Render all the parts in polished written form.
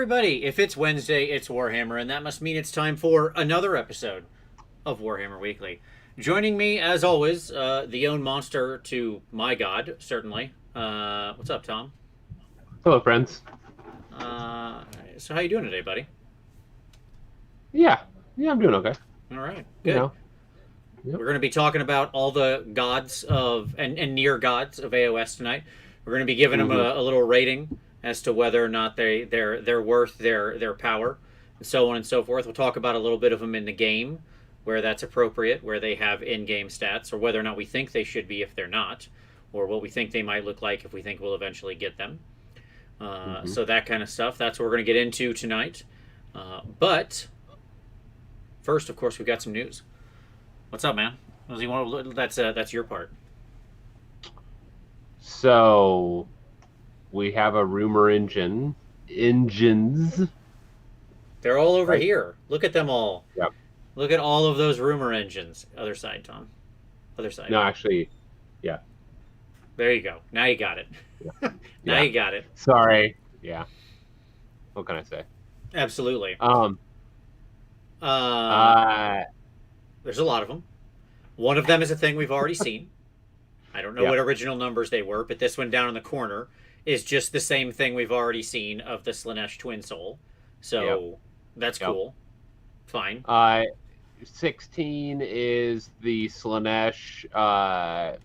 Everybody, if it's Wednesday, it's Warhammer, and that must mean it's time for another episode of Warhammer Weekly. Joining me, as always, the own monster to my god, certainly. What's up, Tom? Hello, friends. Uh, so how you doing today, buddy? Yeah, I'm doing okay. All right, You good. know, yep. We're going to be talking about all the gods of and near gods of AOS tonight. We're going to be giving them a little rating as to whether or not they're worth their power, and so on and so forth. We'll talk about a little bit of them in the game, where that's appropriate, where they have in-game stats, or whether or not we think they should be if they're not, or what we think they might look like if we think we'll eventually get them. So that kind of stuff. That's what we're going to get into tonight. But first, of course, we've got some news. What's up, man? That's your part. So we have a rumor engines. They're all over Right. here. Look at them all. Yep. Look at all of those rumor engines. Other side, Tom. Other side. No, actually, yeah. There you go. Now you got it. Yeah. Now Yeah. you got it. Sorry. Yeah. What can I say? Absolutely. Um. There's a lot of them. One of them is a thing we've already seen. I don't know Yeah. what original numbers they were, but this one down in the corner is just the same thing we've already seen of the Slaanesh Twin Soul. So that's Yep. cool. Fine. 16 is the Slaanesh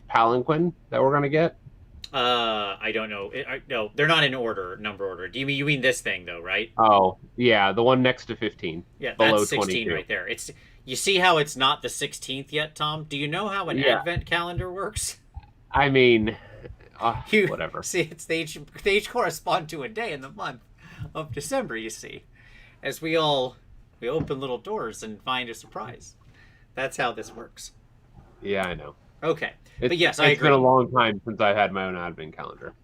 palanquin that we're gonna get. I don't know. No, they're not in number order. Do you mean this thing though, right? Oh, yeah, the one next to 15. Yeah, below that's 16 22. right there. You see how it's not the 16th yet, Tom? Do you know how an Yeah. advent calendar works? I mean, You whatever. see, they each correspond to a day in the month of December. You see, as we open little doors and find a surprise. That's how this works. Yeah, I know. Okay, but yes, I It's agree. been a long time since I've had my own advent calendar.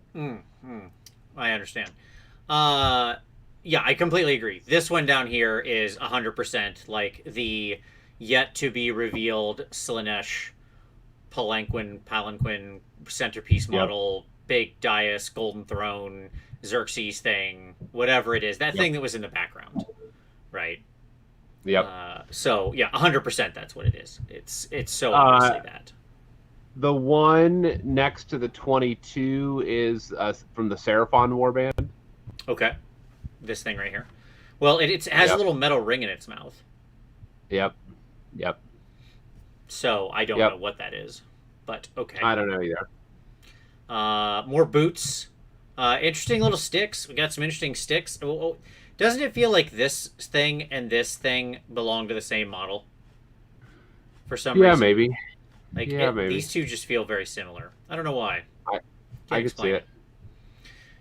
I understand. Yeah, I completely agree. This one down here is 100% like the yet to be revealed Slaanesh palanquin centerpiece model, big dais, golden throne, Xerxes thing, whatever it is, that thing that was in the background, right? Yep. So yeah, 100% that's what it is. It's so obviously that. The one next to the 22 is from the Seraphon warband. Okay, this thing right here. Well, it has a Yep. little metal ring in its mouth. Yep. So I don't Yep. know what that is, but okay. I don't know either. More boots. Interesting little sticks. We got some interesting sticks. Doesn't it feel like this thing and this thing belong to the same model? For some Yeah, reason. maybe. Like maybe. these two just feel very similar. I don't know why. I Can't could see explain it.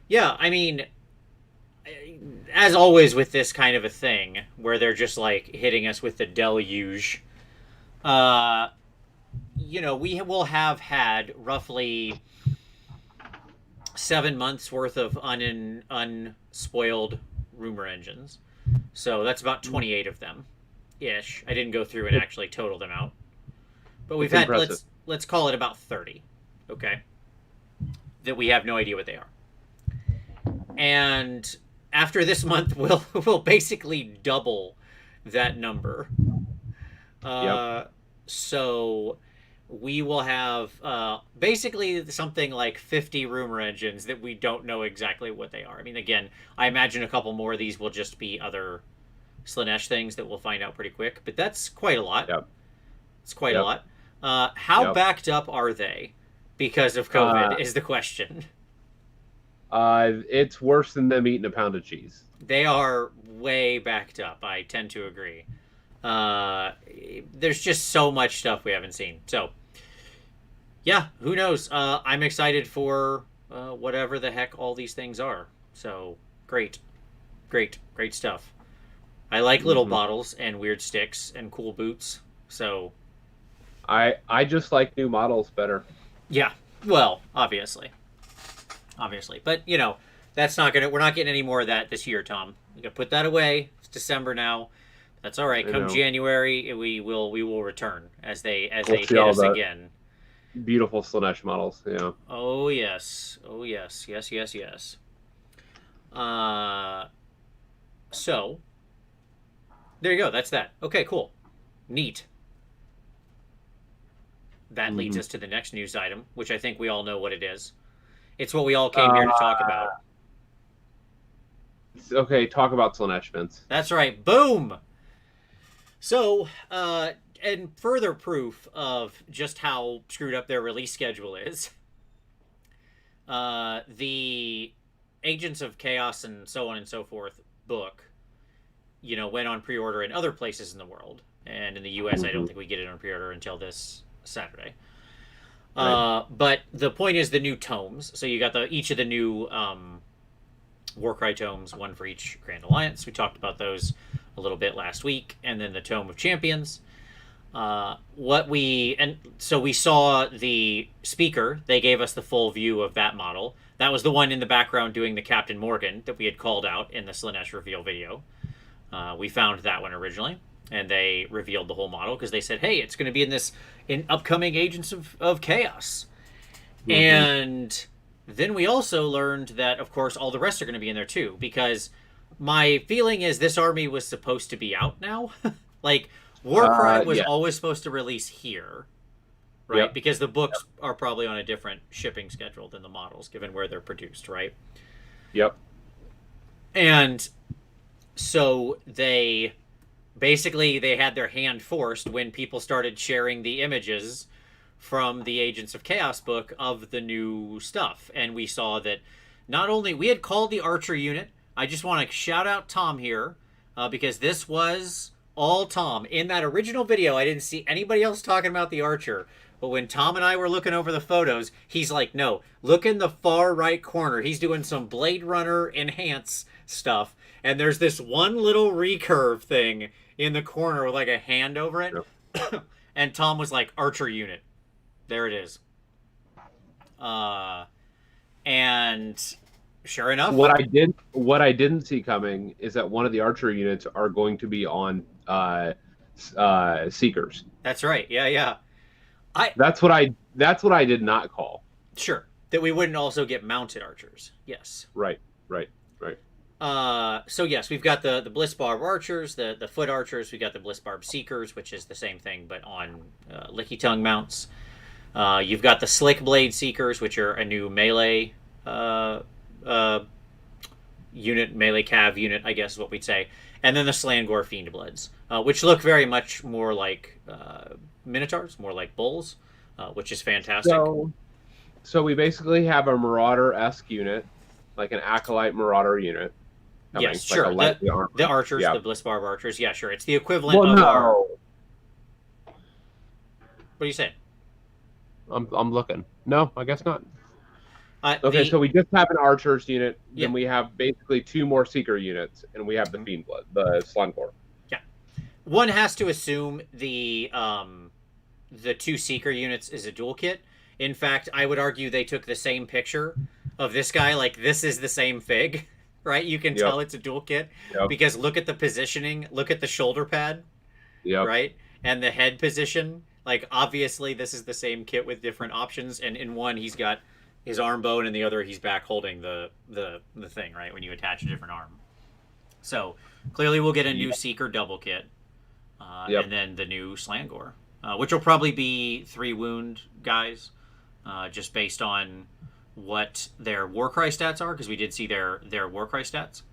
Yeah, I mean, as always with this kind of a thing, where they're just like hitting us with the deluge. We will have had roughly 7 months worth of unspoiled rumor engines. So that's about 28 of them ish. I didn't go through and actually total them out. But we've That's had impressive. let's call it about 30. Okay? That we have no idea what they are. And after this month we'll basically double that number. So we will have basically something like 50 rumor engines that we don't know exactly what they are. I mean, again, I imagine a couple more of these will just be other Slaanesh things that we'll find out pretty quick. But that's quite a lot. Yep. It's quite a lot. How Yep. backed up are they because of COVID is the question. It's worse than them eating a pound of cheese. They are way backed up. I tend to agree. There's just so much stuff we haven't seen. So, yeah, who knows? I'm excited for whatever the heck all these things are. So, great stuff. I like little bottles and weird sticks and cool boots. So, I just like new models better. yeah, well, obviously. But, that's not we're not getting any more of that this year, Tom. We gotta put that away. It's December now. That's all right. I Come know. January, we will return as they We'll hit see all us that. again. Beautiful Slaanesh models. Yeah. Oh yes. Yes. So, there you go. That's that. Okay, cool. Neat. That leads us to the next news item, which I think we all know what it is. It's what we all came here to talk about. Okay, talk about Slaanesh, Vince. That's right. Boom! So, and further proof of just how screwed up their release schedule is, the Agents of Chaos and so on and so forth book, went on pre-order in other places in the world. And in the U.S., I don't think we get it on pre-order until this Saturday. Right. But the point is the new tomes. So you got each of the new Warcry tomes, one for each Grand Alliance. We talked about those a little bit last week. And then the Tome of Champions. So we saw the speaker. They gave us the full view of that model. That was the one in the background doing the Captain Morgan that we had called out in the Slaanesh reveal video. We found that one originally, and they revealed the whole model because they said, hey, it's going to be in upcoming Agents of Chaos. Mm-hmm. And then we also learned that, of course, all the rest are going to be in there too, because my feeling is this army was supposed to be out now. Like, Warcry was always supposed to release here, right? Yep. Because the books are probably on a different shipping schedule than the models, given where they're produced, right? Yep. And so they had their hand forced when people started sharing the images from the Agents of Chaos book of the new stuff. And we saw that not only we had called the Archer unit. I just want to shout out Tom here because this was all Tom. In that original video, I didn't see anybody else talking about the Archer. But when Tom and I were looking over the photos, he's like, no, look in the far right corner. He's doing some Blade Runner Enhance stuff. And there's this one little recurve thing in the corner with like a hand over it. Yep. And Tom was like, Archer unit. There it is. And sure enough. What I didn't see coming is that one of the Archer units are going to be on Seekers. That's right. Yeah. That's what I did not call. Sure. That we wouldn't also get mounted archers. Yes. Right. So yes, we've got the Blissbarb archers, the foot archers. We got the Blissbarb seekers, which is the same thing but on Licky Tongue mounts. You've got the Slick Blade seekers, which are a new melee unit, melee cav unit, I guess is what we'd say. And then the Slangor Fiendbloods, which look very much more like Minotaurs, more like bulls, which is fantastic. So we basically have a Marauder-esque unit, like an Acolyte Marauder unit. Yes, sure. Like the archers, the Blissbarb archers. Yeah, sure. It's the equivalent of our... What are you saying? I'm looking. No, I guess not. So we just have an archers unit, then we have basically two more seeker units, and we have the Fiendblood, the Slangor. Yeah. One has to assume the two seeker units is a dual kit. In fact, I would argue they took the same picture of this guy, like this is the same fig, right? You can tell it's a dual kit because look at the positioning, look at the shoulder pad, right? And the head position. Like, obviously, this is the same kit with different options, and in one, he's got his arm bow, and in the other, he's back holding the thing, right, when you attach a different arm. So, clearly, we'll get a new Seeker double kit, and then the new Slangor, which will probably be 3 wound guys, just based on what their Warcry stats are, because we did see their Warcry stats.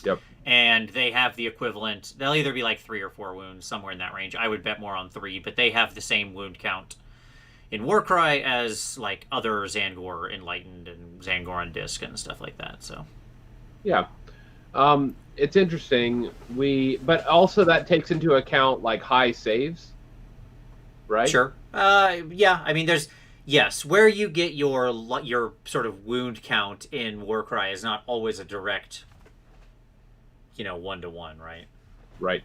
Yep. And they have the equivalent. They'll either be like 3 or 4 wounds, somewhere in that range. I would bet more on 3, but they have the same wound count in Warcry as like other Zangor Enlightened and Zangor on Disc and stuff like that. So, yeah, it's interesting. But also that takes into account like high saves, right? Sure. Yeah. I mean, there's where you get your sort of wound count in Warcry is not always a direct, 1-to-1, right? Right.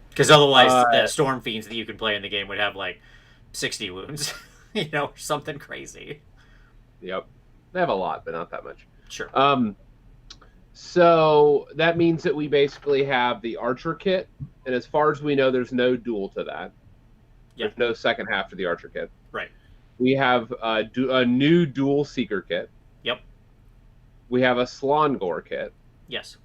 Because otherwise, the Storm Fiends that you can play in the game would have like 60 wounds, or something crazy. Yep, they have a lot, but not that much. Sure. So that means that we basically have the Archer kit, and as far as we know, there's no duel to that. There's no second half to the Archer kit. Right. We have a new dual Seeker kit. Yep. We have a Slangor kit. Yes.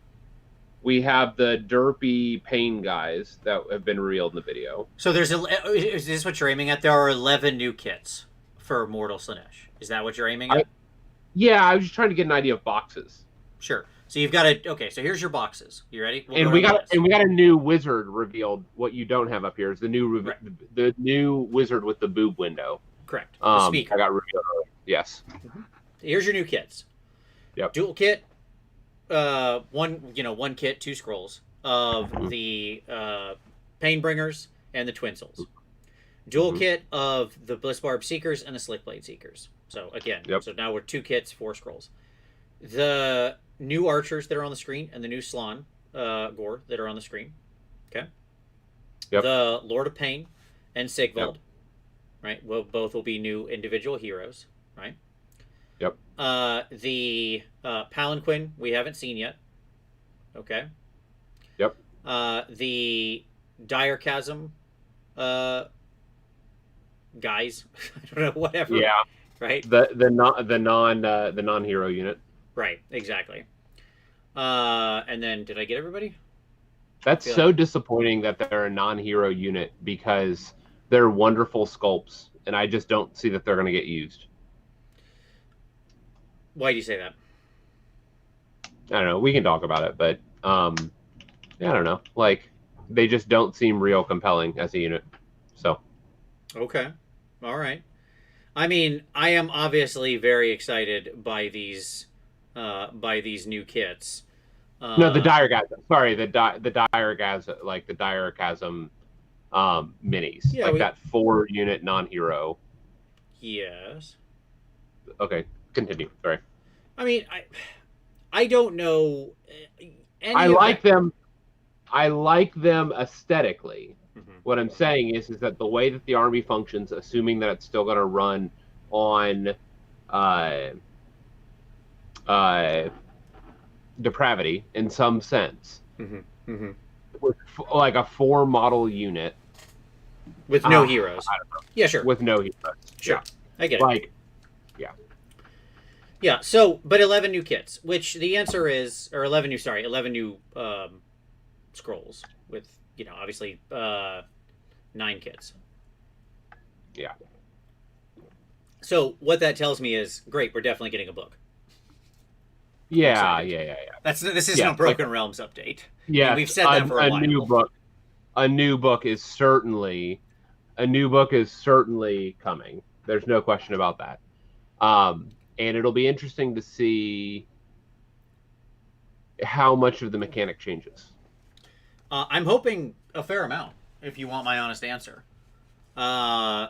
We have the derpy pain guys that have been revealed in the video. So is this what you're aiming at? There are 11 new kits for Mortal Slaanesh. Is that what you're aiming at? Yeah, I was just trying to get an idea of boxes. Sure. So you've got okay, so here's your boxes. You ready? We got a new wizard revealed. What you don't have up here is the new wizard with the boob window. Correct. The speaker. I got revealed earlier. Yes. Mm-hmm. Here's your new kits. Yep. Dual kit, one kit, 2 scrolls of the Painbringers and the Twin Souls. Dual kit of the Blissbarb Seekers and the Slickblade Seekers. So again, so now we're 2 kits, 4 scrolls. The new archers that are on the screen and the new Slann Gore that are on the screen. Okay. Yep. The Lord of Pain and Sigvald. Right. Well, both will be new individual heroes. Right. Yep. The Palanquin we haven't seen yet. Okay. Yep. The Dire Chasm guys. I don't know, whatever. Yeah. Right. The non-hero unit. Right. Exactly. And then did I get everybody? That's so disappointing that they're a non-hero unit because they're wonderful sculpts, and I just don't see that they're going to get used. Why do you say that? I don't know. We can talk about it, but I don't know. Like, they just don't seem real compelling as a unit. So. Okay. All right. I mean, I am obviously very excited by these new kits. No, the Dire Chasm. Sorry, the Dire Chasm, like the Dire Chasm minis. Yeah, that 4-unit non-hero. Yes. Okay, continue. Sorry. I mean, I don't know. I like them. I like them aesthetically. Mm-hmm. What I'm saying is that the way that the army functions, assuming that it's still going to run on depravity in some sense, with like a 4-model unit with no heroes. Yeah, sure. With no heroes. Sure, yeah. I get it. Yeah. So, but 11 new kits, which the answer is, or 11 new scrolls with, obviously 9 kits. Yeah. So what that tells me is, great, we're definitely getting a book. Yeah. This isn't a Broken Realms update. Yeah, we've said that for a while. A new book is certainly coming. There's no question about that. And it'll be interesting to see how much of the mechanic changes. I'm hoping a fair amount, if you want my honest answer. I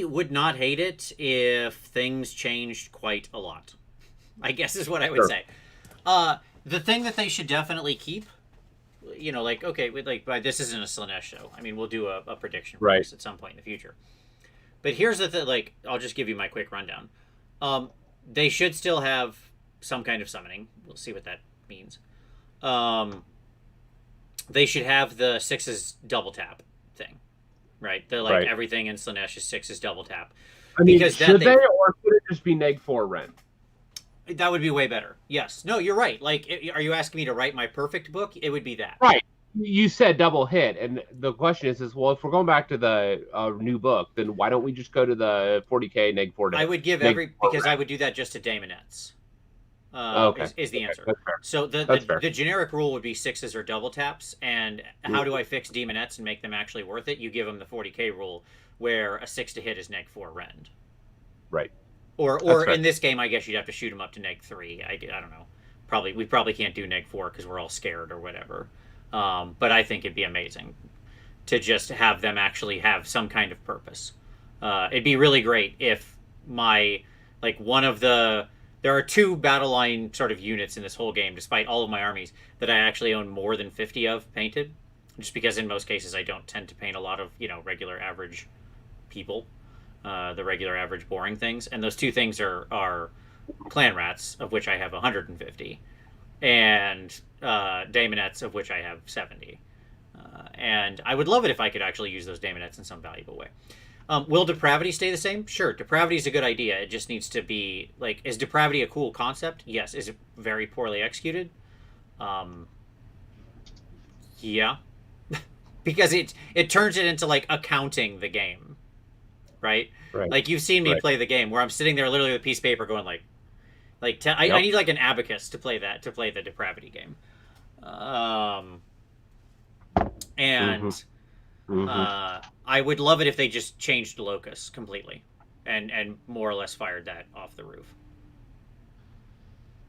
would not hate it if things changed quite a lot, I guess is what I would say. The thing that they should definitely keep, this isn't a Slaanesh show. I mean, we'll do a prediction for this at some point in the future. But here's the thing, I'll just give you my quick rundown. They should still have some kind of summoning. We'll see what that means. They should have the 6's double tap thing, right? Everything in Slaanesh is 6's double tap. I mean, should they, or should it just be neg 4 Ren? That would be way better. Yes. No, you're right. Are you asking me to write my perfect book? It would be that. Right. You said double hit, and the question is, well, if we're going back to the new book, then why don't we just go to the 40k neg 4? I would give because I would do that just to Daemonettes. Is the answer. That's fair. So the generic rule would be 6's or double taps, and how do I fix Daemonettes and make them actually worth it? You give them the 40k rule, where a 6 to hit is neg 4 rend. Right. Or in this game, I guess you'd have to shoot them up to neg 3. I don't know. We probably can't do neg 4 because we're all scared or whatever. But I think it'd be amazing to just have them actually have some kind of purpose. It'd be really great if there are 2 battle line sort of units in this whole game, despite all of my armies, that I actually own more than 50 of painted, just because in most cases I don't tend to paint a lot of, regular average people, the regular average boring things. And those 2 things are clan rats, of which I have 150. And Daemonettes, of which I have 70. And I would love it if I could actually use those Daemonettes in some valuable way. Will depravity stay the same? Sure, depravity is a good idea. It just needs to be like, is depravity a cool concept? Yes. Is it very poorly executed? Yeah, because it turns it into like accounting the game, right? Right. Like you've seen me Right. play the game where I'm sitting there literally with a piece of paper going like I need like an abacus to play the depravity game, and I would love it if they just changed locus completely, and more or less fired that off the roof.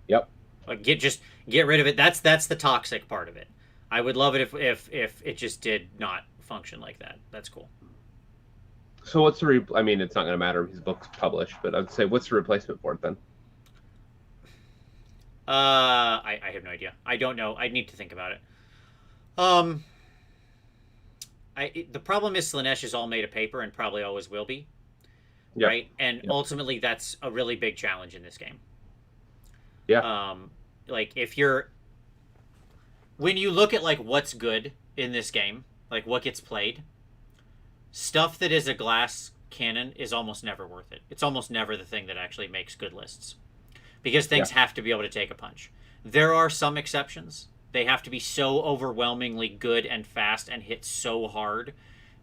Yep. Like get rid of it. That's the toxic part of it. I would love it if it just did not function like that. That's cool. So what's the I mean, it's not going to matter if his book's published, but I'd say what's the replacement for it then? I have no idea. I don't know. I need to think about it. The problem is Slaanesh is all made of paper and probably always will be. Yep. Right? And ultimately that's a really big challenge in this game. Yeah. Like when you look at like what's good in this game, like what gets played, stuff that is a glass cannon is almost never worth it. It's almost never the thing that actually makes good lists. Because things have to be able to take a punch. There are some exceptions. They have to be so overwhelmingly good and fast and hit so hard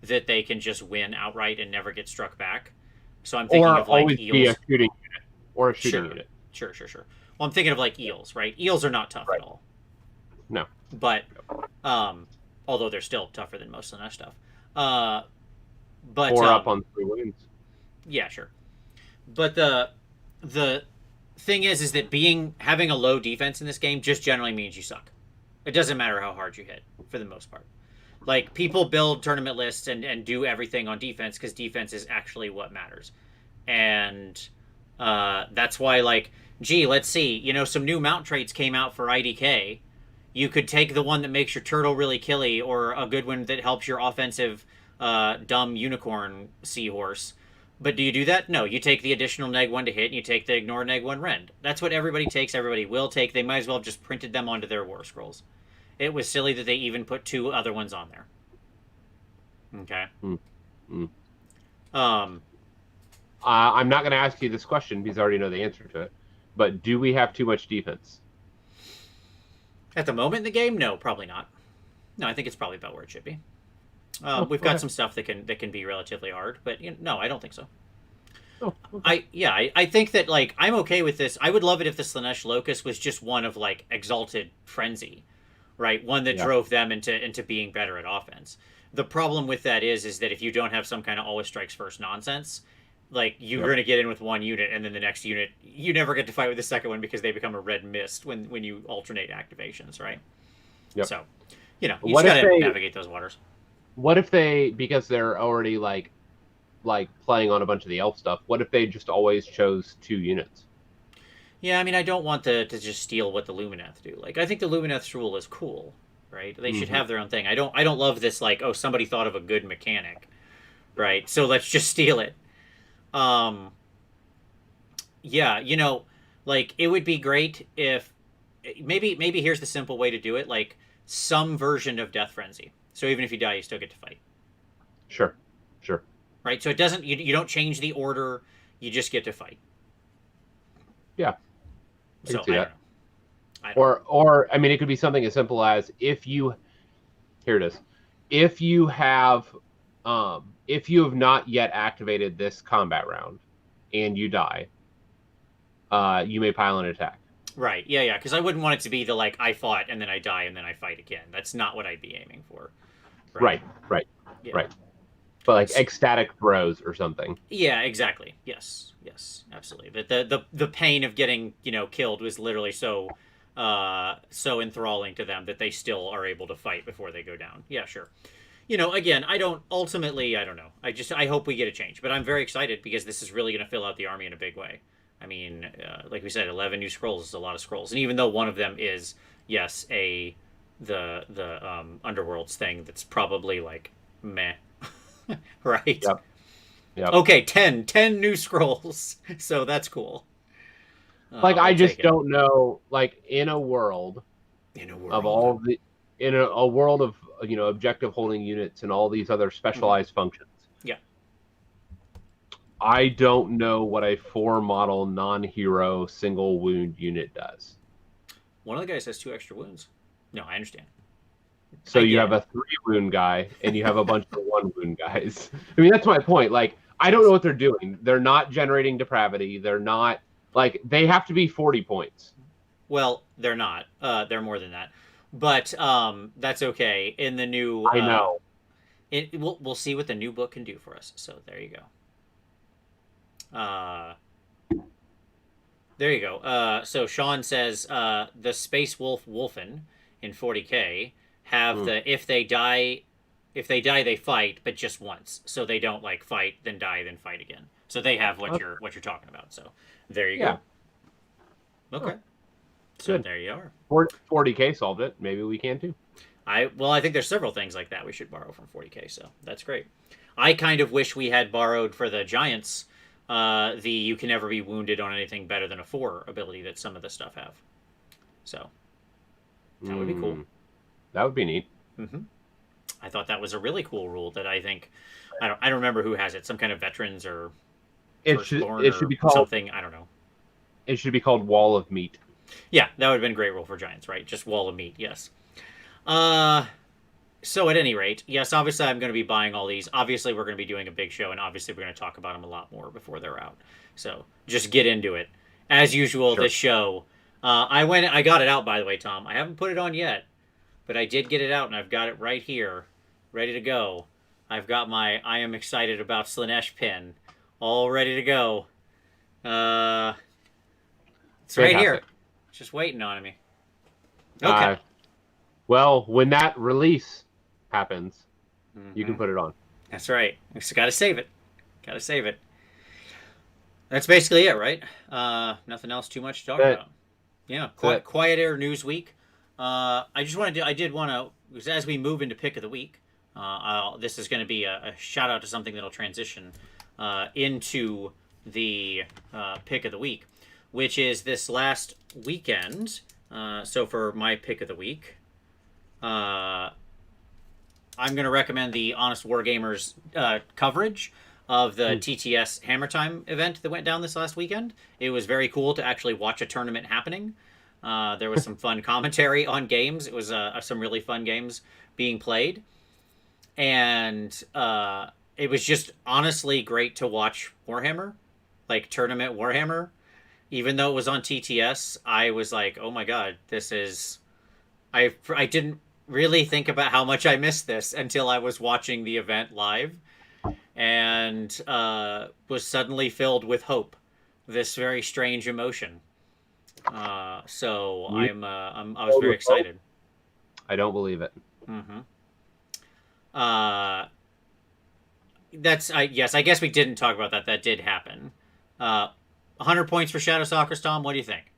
that they can just win outright and never get struck back. So I'm thinking of like always eels. Be a shooting unit or a shooting unit. Sure. Well, I'm thinking of like eels, right? Eels are not tough at all. No. But although they're still tougher than most Slaanesh stuff. But or up on 3 wins. Yeah, sure. But the thing is that having a low defense in this game just generally means you suck. It doesn't matter how hard you hit for the most part. Like people build tournament lists and do everything on defense because defense is actually what matters. And that's why like, gee, let's see, some new mount traits came out for IDK. You could take the one that makes your turtle really killy or a good one that helps your offensive dumb unicorn seahorse. But do you do that? No, you take the additional neg 1 to hit and you take the ignore neg 1 rend. That's what everybody takes, everybody will take. They might as well have just printed them onto their war scrolls. It was silly that they even put 2 other ones on there. Okay. I'm not going to ask you this question because I already know the answer to it. But do we have too much defense? At the moment in the game, no, probably not. No, I think it's probably about where it should be. We've got some stuff that can be relatively hard, but no, I don't think so. Oh, okay. I think that like I'm okay with this. I would love it if the Slaanesh Locust was just one of like Exalted Frenzy, right? One that drove them into being better at offense. The problem with that is that if you don't have some kind of always strikes first nonsense, like you're going to get in with one unit and then the next unit you never get to fight with the second one because they become a red mist when you alternate activations, right? Yep. So, you just got to navigate those waters. What if they, because they're already like playing on a bunch of the elf stuff, what if they just always chose 2 units? Yeah, I mean, I don't want to just steal what the Lumineth do. Like, I think the Lumineth's rule is cool, right? They should have their own thing. I don't love this, like, oh, somebody thought of a good mechanic, right? So let's just steal it. Yeah, like, it would be great if, maybe here's the simple way to do it, like, some version of Death Frenzy. So even if you die, you still get to fight. Sure. Right? So it doesn't, you don't change the order, you just get to fight. Yeah. I don't know. Or I mean, it could be something as simple as if you have not yet activated this combat round and you die, you may pile an attack. Right. Yeah. Because I wouldn't want it to be the like I fought and then I die and then I fight again. That's not what I'd be aiming for. Right. Yeah. Right. But like ecstatic throws or something. Yeah. Exactly. Yes. Absolutely. The pain of getting killed was literally so enthralling to them that they still are able to fight before they go down. Yeah. Sure. Again, I don't know. I hope we get a change, but I'm very excited because this is really going to fill out the army in a big way. I mean, like we said, 11 new scrolls is a lot of scrolls, and even though one of them is the Underworlds thing, that's probably like meh, right? Yep. Okay, 10 new scrolls, so that's cool. Like I just don't know. Like in a world of all the a world of objective holding units and all these other specialized functions. Yeah. I don't know what a 4-model non-hero single wound unit does. One of the guys has 2 extra wounds. No, I understand. So you have a 3-wound guy, and you have a bunch of 1-wound guys. I mean, that's my point. Like, I don't know what they're doing. They're not generating depravity. They're not, like, they have to be 40 points. Well, they're not. They're more than that. But that's okay. In the new... I know. We'll see what the new book can do for us. So there you go. There you go. So Sean says the Space Wolf Wolfen in 40K have the if they die they fight, but just once. So they don't like fight, then die, then fight again. So they have what you're talking about. So there you go. Okay. So good. There you are. 40K solved it. Maybe we can too. I think there's several things like that we should borrow from 40K. So that's great. I kind of wish we had borrowed for the Giants the you can never be wounded on anything better than a 4 ability that some of the stuff have. So that would be cool. That would be neat. Mm-hmm. I thought that was a really cool rule that I think I don't remember who has it. Some kind of veterans or it should be called something. I don't know. It should be called Wall of Meat. Yeah, that would have been a great rule for Giants, right? Just Wall of Meat. Yes. So at any rate, yes, obviously I'm going to be buying all these. Obviously we're going to be doing a big show, and obviously we're going to talk about them a lot more before they're out. So just get into it. As usual, This show, I got it out, by the way, Tom. I haven't put it on yet, but I did get it out, and I've got it right here, ready to go. I've got my I am excited about Slaanesh pin all ready to go. It's right here. Just waiting on me. Okay. Well, when that release happens, you can put it on. That's right. We just gotta save it. That's basically it, right? Nothing else too much to talk about. Yeah, quieter news week. I did want to, because as we move into pick of the week, this is going to be a shout out to something that'll transition into the pick of the week, which is this last weekend. So for my pick of the week, I'm going to recommend the Honest Wargamers coverage of the TTS Hammer Time event that went down this last weekend. It was very cool to actually watch a tournament happening. There was some fun commentary on games. It was some really fun games being played. And it was just honestly great to watch Warhammer, like tournament Warhammer. Even though it was on TTS, I was like, oh my god, this is... I didn't really think about how much I missed this until I was watching the event live, and was suddenly filled with hope, this very strange emotion. So I was very excited. I don't believe it. Yes, I guess we didn't talk about that. That did happen. 100 points for Shadow Stalkers, Tom. What do you think?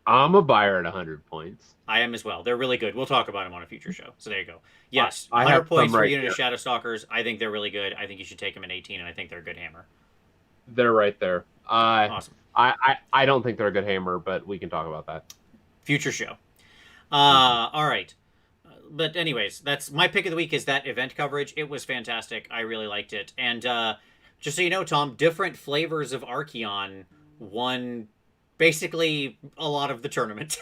I'm a buyer at 100 points. I am as well. They're really good. We'll talk about them on a future show. So there you go. Yes, 100 points for unit of Shadow Stalkers. I think they're really good. I think you should take them in 18, and I think they're a good hammer. They're right there. Awesome. I don't think they're a good hammer, but we can talk about that. Future show. All right. But anyways, that's my pick of the week is that event coverage. It was fantastic. I really liked it. And just so you know, Tom, different flavors of Archaon won basically a lot of the tournament.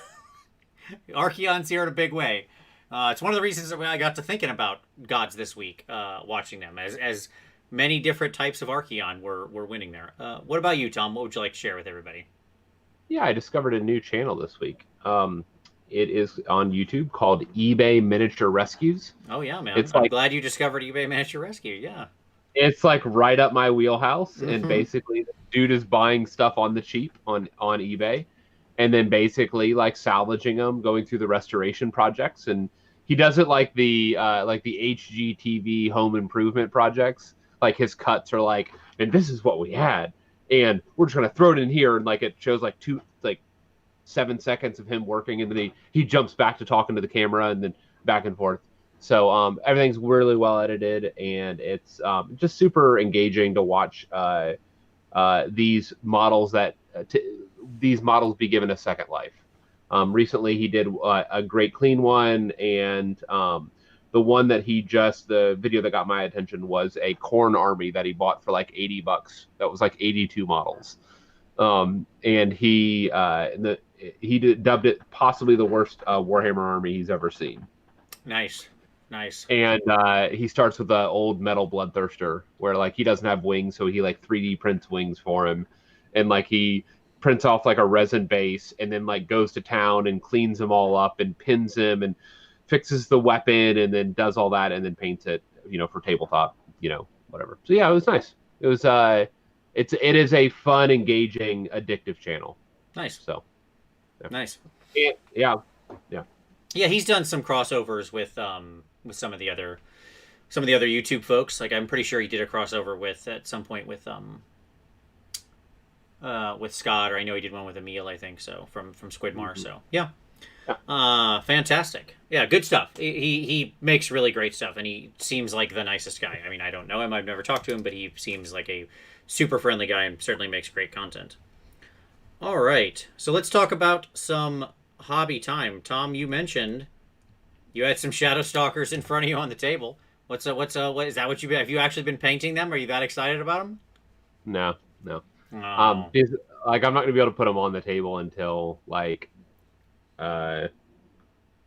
Archaon's here in a big way. It's one of the reasons that I got to thinking about gods this week, watching them, as many different types of Archaon were winning there. What about you, Tom? What would you like to share with everybody? Yeah, I discovered a new channel this week. It is on YouTube called eBay Miniature Rescues. Oh, yeah, man. I'm glad you discovered eBay Miniature Rescue, yeah. It's like right up my wheelhouse, and basically the dude is buying stuff on the cheap on eBay, and then basically like salvaging them, going through the restoration projects, and he does it like the HGTV home improvement projects. Like his cuts are like, and this is what we had, and we're just gonna throw it in here, and like it shows like 7 seconds of him working, and then he jumps back to talking to the camera, and then back and forth. So everything's really well edited, and it's just super engaging to watch these models be given a second life. Recently, he did a great clean one, and The one that the video that got my attention was a Khorne army that he bought for like $80. That was like 82 models. And he dubbed it possibly the worst Warhammer army he's ever seen. Nice. And he starts with the old metal bloodthirster, where like he doesn't have wings, so he like 3D prints wings for him, and like he prints off like a resin base, and then like goes to town and cleans them all up and pins them and fixes the weapon, and then does all that, and then paints it, for tabletop, whatever. So yeah, it was nice. It was it is a fun, engaging, addictive channel. Nice. So yeah. Nice. Yeah. Yeah, he's done some crossovers with some of the other YouTube folks. Like I'm pretty sure he did a crossover at some point with Scott, or I know he did one with Emil, I think so, from Squidmar. Mm-hmm. So yeah. Fantastic. Yeah, good stuff. He makes really great stuff, and he seems like the nicest guy. I mean, I don't know him, I've never talked to him, but he seems like a super friendly guy and certainly makes great content. All right, so let's talk about some hobby time. Tom, you mentioned you had some Shadow Stalkers in front of you on the table. What is that? What have you actually been painting them? Are you that excited about them? No. Oh. Like I'm not gonna be able to put them on the table until like, I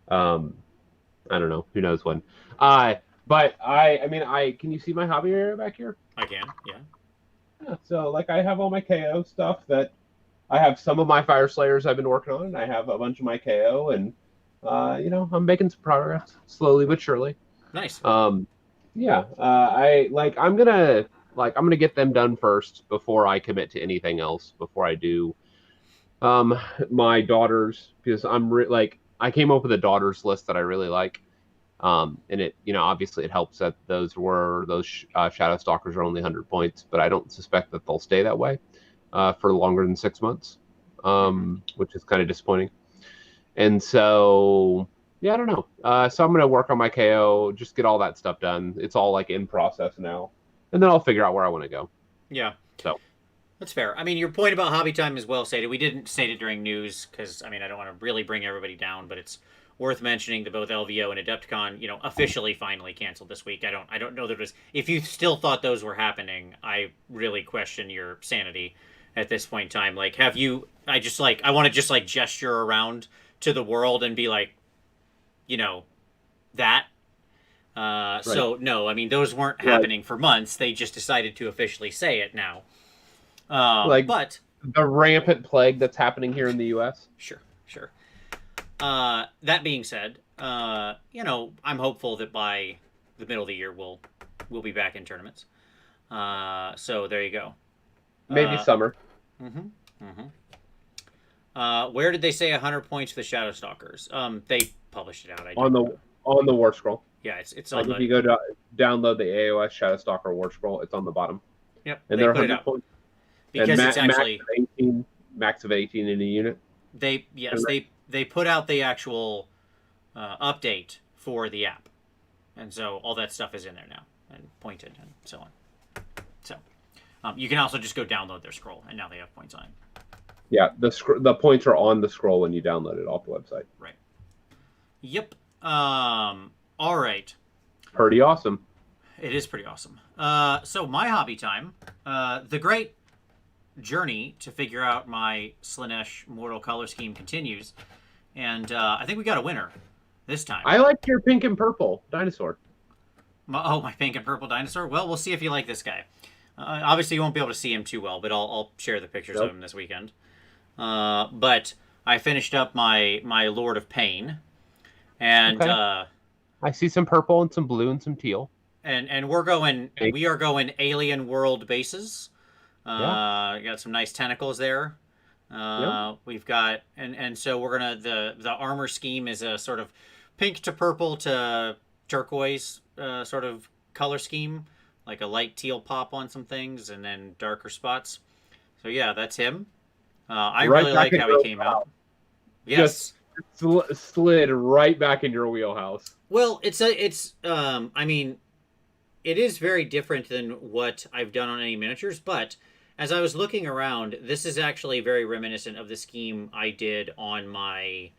don't know, who knows when. But I mean, can you see my hobby area back here? I can, yeah. Yeah. So like I have all my KO stuff that. I have some of my Fire Slayers I've been working on, and I have a bunch of my KO, and I'm making some progress slowly but surely. Nice. Yeah. I'm gonna get them done first before I commit to anything else. Before I do, my daughters, because I came up with a daughters list that I really like, and it obviously it helps that those Shadow Stalkers are only 100 points, but I don't suspect that they'll stay that way. For longer than 6 months, which is kind of disappointing. And so, yeah, I don't know. So I'm going to work on my KO, just get all that stuff done. It's all like in process now. And then I'll figure out where I want to go. Yeah. So that's fair. I mean, your point about hobby time is well stated. We didn't state it during news because, I mean, I don't want to really bring everybody down, but it's worth mentioning that both LVO and Adepticon, officially finally canceled this week. I don't know that it was, if you still thought those were happening, I really question your sanity at this point in time. Like, I want to just like gesture around to the world and be like, that. Right. So no, I mean, those weren't happening for months. They just decided to officially say it now. But the rampant plague that's happening here in the U.S. Sure. That being said, I'm hopeful that by the middle of the year we'll be back in tournaments. So there you go. Maybe summer. Where did they say 100 points for the Shadow Stalkers? They published it out. On the War Scroll. Yeah, it's on. If you go to download the AOS Shadow Stalker War Scroll, it's on the bottom. Yep, and they're 100 points. Because it's actually max of 18 in a unit. They put out the actual update for the app, and so all that stuff is in there now and pointed and so on. So you can also just go download their scroll, and now they have points on it. Yeah, the points are on the scroll when you download it off the website. Right. Yep. All right. Pretty awesome. It is pretty awesome. So my hobby time, the great journey to figure out my Slaanesh Mortal color scheme continues, and I think we got a winner this time. I like your pink and purple dinosaur. My pink and purple dinosaur? Well, we'll see if you like this guy. Obviously, you won't be able to see him too well, but I'll share the pictures of him this weekend. But I finished up my Lord of Pain, and I see some purple and some blue and some teal. And we are going alien world bases. Got some nice tentacles there. We've got and so we're gonna the armor scheme is a sort of pink to purple to turquoise sort of color scheme, like a light teal pop on some things and then darker spots. So yeah, that's him. I really like how he came out. Yes. Just slid right back in your wheelhouse. Well, I mean, it is very different than what I've done on any miniatures, but as I was looking around, this is actually very reminiscent of the scheme I did on my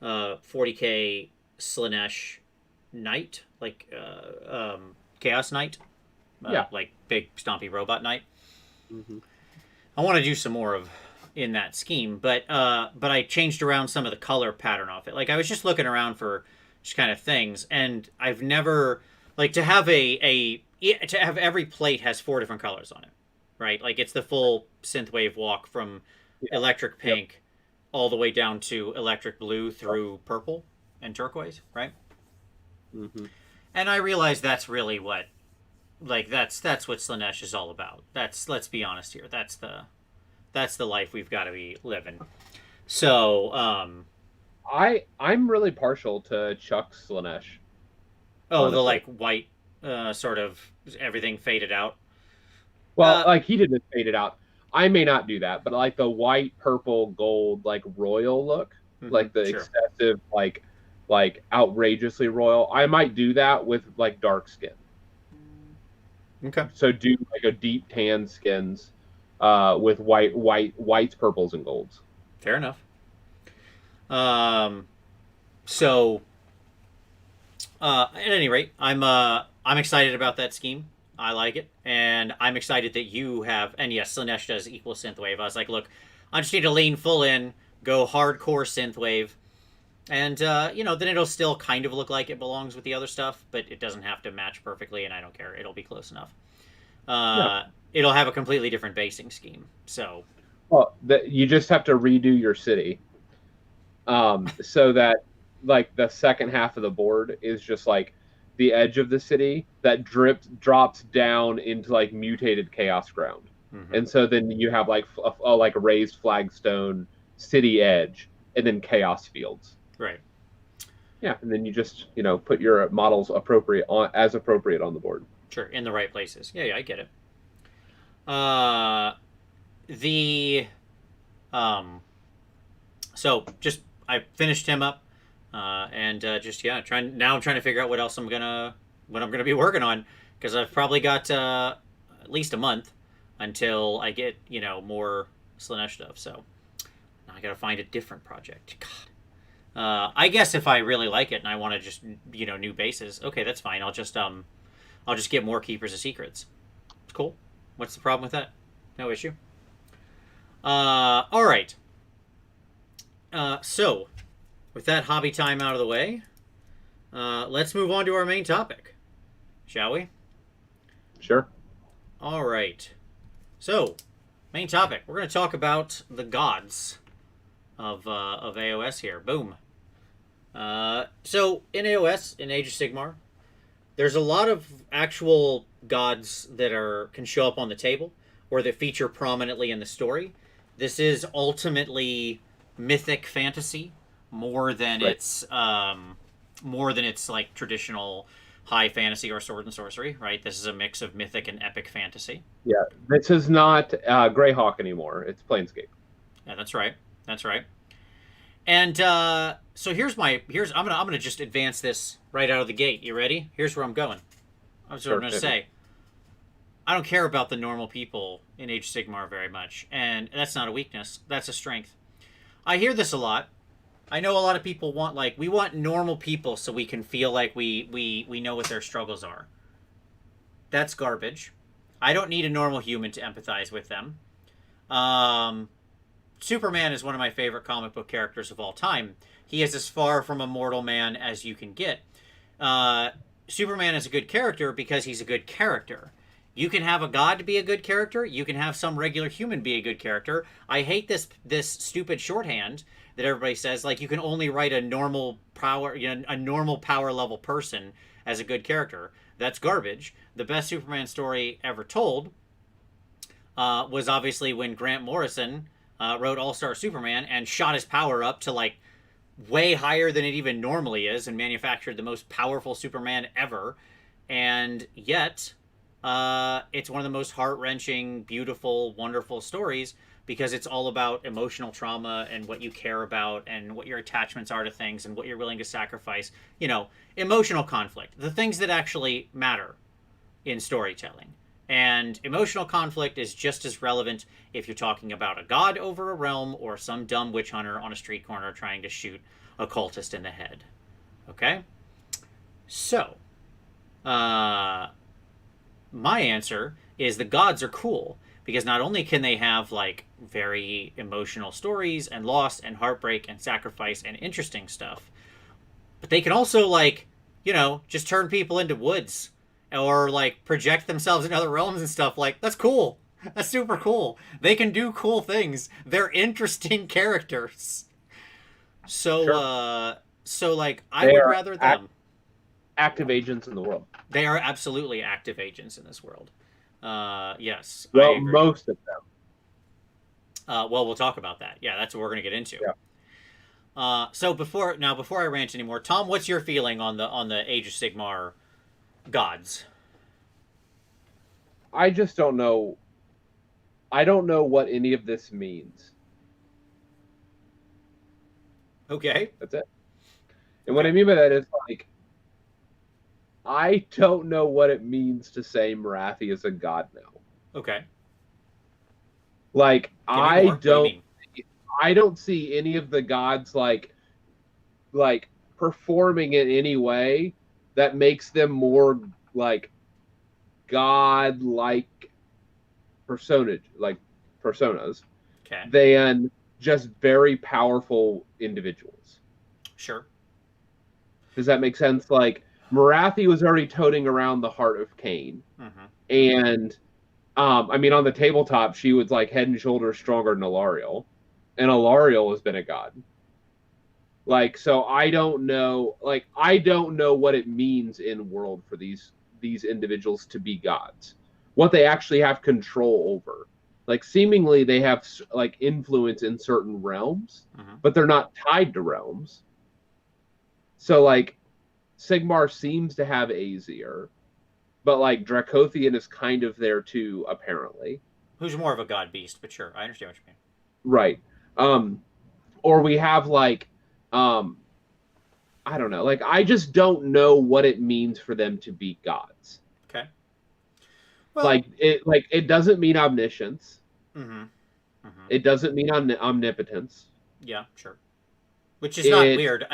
40k Slaanesh knight, like Chaos Knight, like big stompy robot knight. Mm-hmm. I want to do some more of in that scheme, but I changed around some of the color pattern off it. Like I was just looking around for just kind of things, and I've never like to have to have every plate has 4 different colors on it, right? Like it's the full synthwave walk from electric pink all the way down to electric blue through purple and turquoise, right? Mm-hmm. And I realize that's really what, like that's what Slaanesh is all about. Let's be honest here. That's the life we've got to be living. So, I'm really partial to Chuck Slaanesh. oh, Honestly. the like white, sort of everything faded out. Well, like he didn't fade it out. I may not do that, but like the white, purple, gold, like royal look, like the excessive, like outrageously royal. I might do that with like dark skin. Okay. So do like a deep tan skins, with whites, purples, and golds. Fair enough. So, at any rate, I'm excited about that scheme. I like it, and I'm excited that you have. And yes, Slaanesh does equal synthwave. I was like, look, I just need to lean full in, go hardcore synthwave, and then it'll still kind of look like it belongs with the other stuff, but it doesn't have to match perfectly, and I don't care. It'll be close enough. It'll have a completely different basing scheme. So, well, you just have to redo your city, so that like the second half of the board is just like the edge of the city that drops down into like mutated chaos ground. Mm-hmm. And so then you have like a raised flagstone city edge and then chaos fields. Right. Yeah, and then you just put your models appropriate on the board. Sure, in the right places. Yeah, I get it. So just I finished him up. I'm trying to figure out what else I'm gonna be working on, because I've probably got at least a month until I get more Slaanesh stuff. So now I gotta find a different project. God, I guess if I really like it and I want to just new bases, okay, that's fine. I'll just get more Keepers of Secrets. It's cool. What's the problem with that? No issue. All right. So. With that hobby time out of the way, let's move on to our main topic, shall we? Sure. All right. So, main topic. We're going to talk about the gods of AOS here. Boom. So, in AOS, in Age of Sigmar, there's a lot of actual gods that can show up on the table or that feature prominently in the story. This is ultimately mythic fantasy. More than it's like traditional high fantasy or sword and sorcery, right? This is a mix of mythic and epic fantasy. Yeah, this is not Greyhawk anymore. It's Planescape. Yeah, that's right. And so I'm gonna just advance this right out of the gate. You ready? Here's where I'm going. That's what I'm gonna say. I don't care about the normal people in Age of Sigmar very much, and that's not a weakness. That's a strength. I hear this a lot. I know a lot of people we want normal people so we can feel like we know what their struggles are. That's garbage. I don't need a normal human to empathize with them. Superman is one of my favorite comic book characters of all time. He is as far from a mortal man as you can get. Superman is a good character because he's a good character. You can have a god be a good character. You can have some regular human be a good character. I hate this stupid shorthand that everybody says, like, you can only write a normal power level person as a good character. That's garbage. The best Superman story ever told was obviously when Grant Morrison wrote All-Star Superman and shot his power up to like way higher than it even normally is and manufactured the most powerful Superman ever. And yet, it's one of the most heart-wrenching, beautiful, wonderful stories, because it's all about emotional trauma and what you care about and what your attachments are to things and what you're willing to sacrifice. Emotional conflict. The things that actually matter in storytelling. And emotional conflict is just as relevant if you're talking about a god over a realm or some dumb witch hunter on a street corner trying to shoot a cultist in the head. Okay? So, uh, my answer is the gods are cool because not only can they have like very emotional stories and loss and heartbreak and sacrifice and interesting stuff, but they can also like, just turn people into woods or like project themselves in other realms and stuff. Like that's cool. That's super cool. They can do cool things. They're interesting characters. So Sure. so like I They would are rather them. active agents in the world. They are absolutely active agents in this world. Yes, I Well, agree. most of them. Well, we'll talk about that. Yeah, that's what we're gonna get into. Yeah. So before I rant anymore, Tom, what's your feeling on the Age of Sigmar gods? I just don't know. I don't know what any of this means. Okay. That's it. And what I mean by that is like, I don't know what it means to say Morathi is a god now. Okay. Like, What do you mean? I don't see any of the gods like performing in any way that makes them more like god-like personas Okay. than just very powerful individuals. Sure. Does that make sense? Like, Morathi was already toting around the heart of Cain, and I mean, on the tabletop, she was like head and shoulders stronger than Alariel, and Alariel has been a god. Like, so I don't know. Like, I don't know what it means in world for these individuals to be gods. What they actually have control over. Like, seemingly they have like influence in certain realms, but they're not tied to realms. So like, Sigmar seems to have Aesir, but like Dracothian is kind of there too, apparently. Who's more of a god beast? But sure, I understand what you mean. Right. Or we have like, I don't know. Like, I just don't know what it means for them to be gods. Okay. Well, like it doesn't mean omniscience. Mm-hmm. It doesn't mean omnipotence. Yeah, sure. Which is not weird.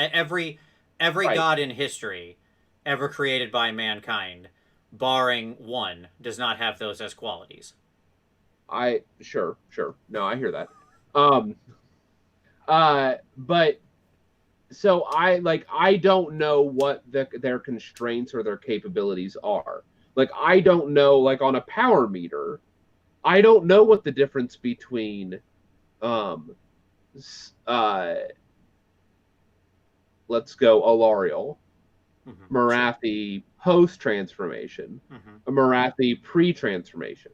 Every right. god in history ever created by mankind, barring one, does not have those as qualities. Sure. No, I hear that. But so I don't know what their constraints or their capabilities are. Like, I don't know, like, on a power meter, I don't know what the difference between let's go Alariel, Morathi post-transformation, a Morathi pre-transformation.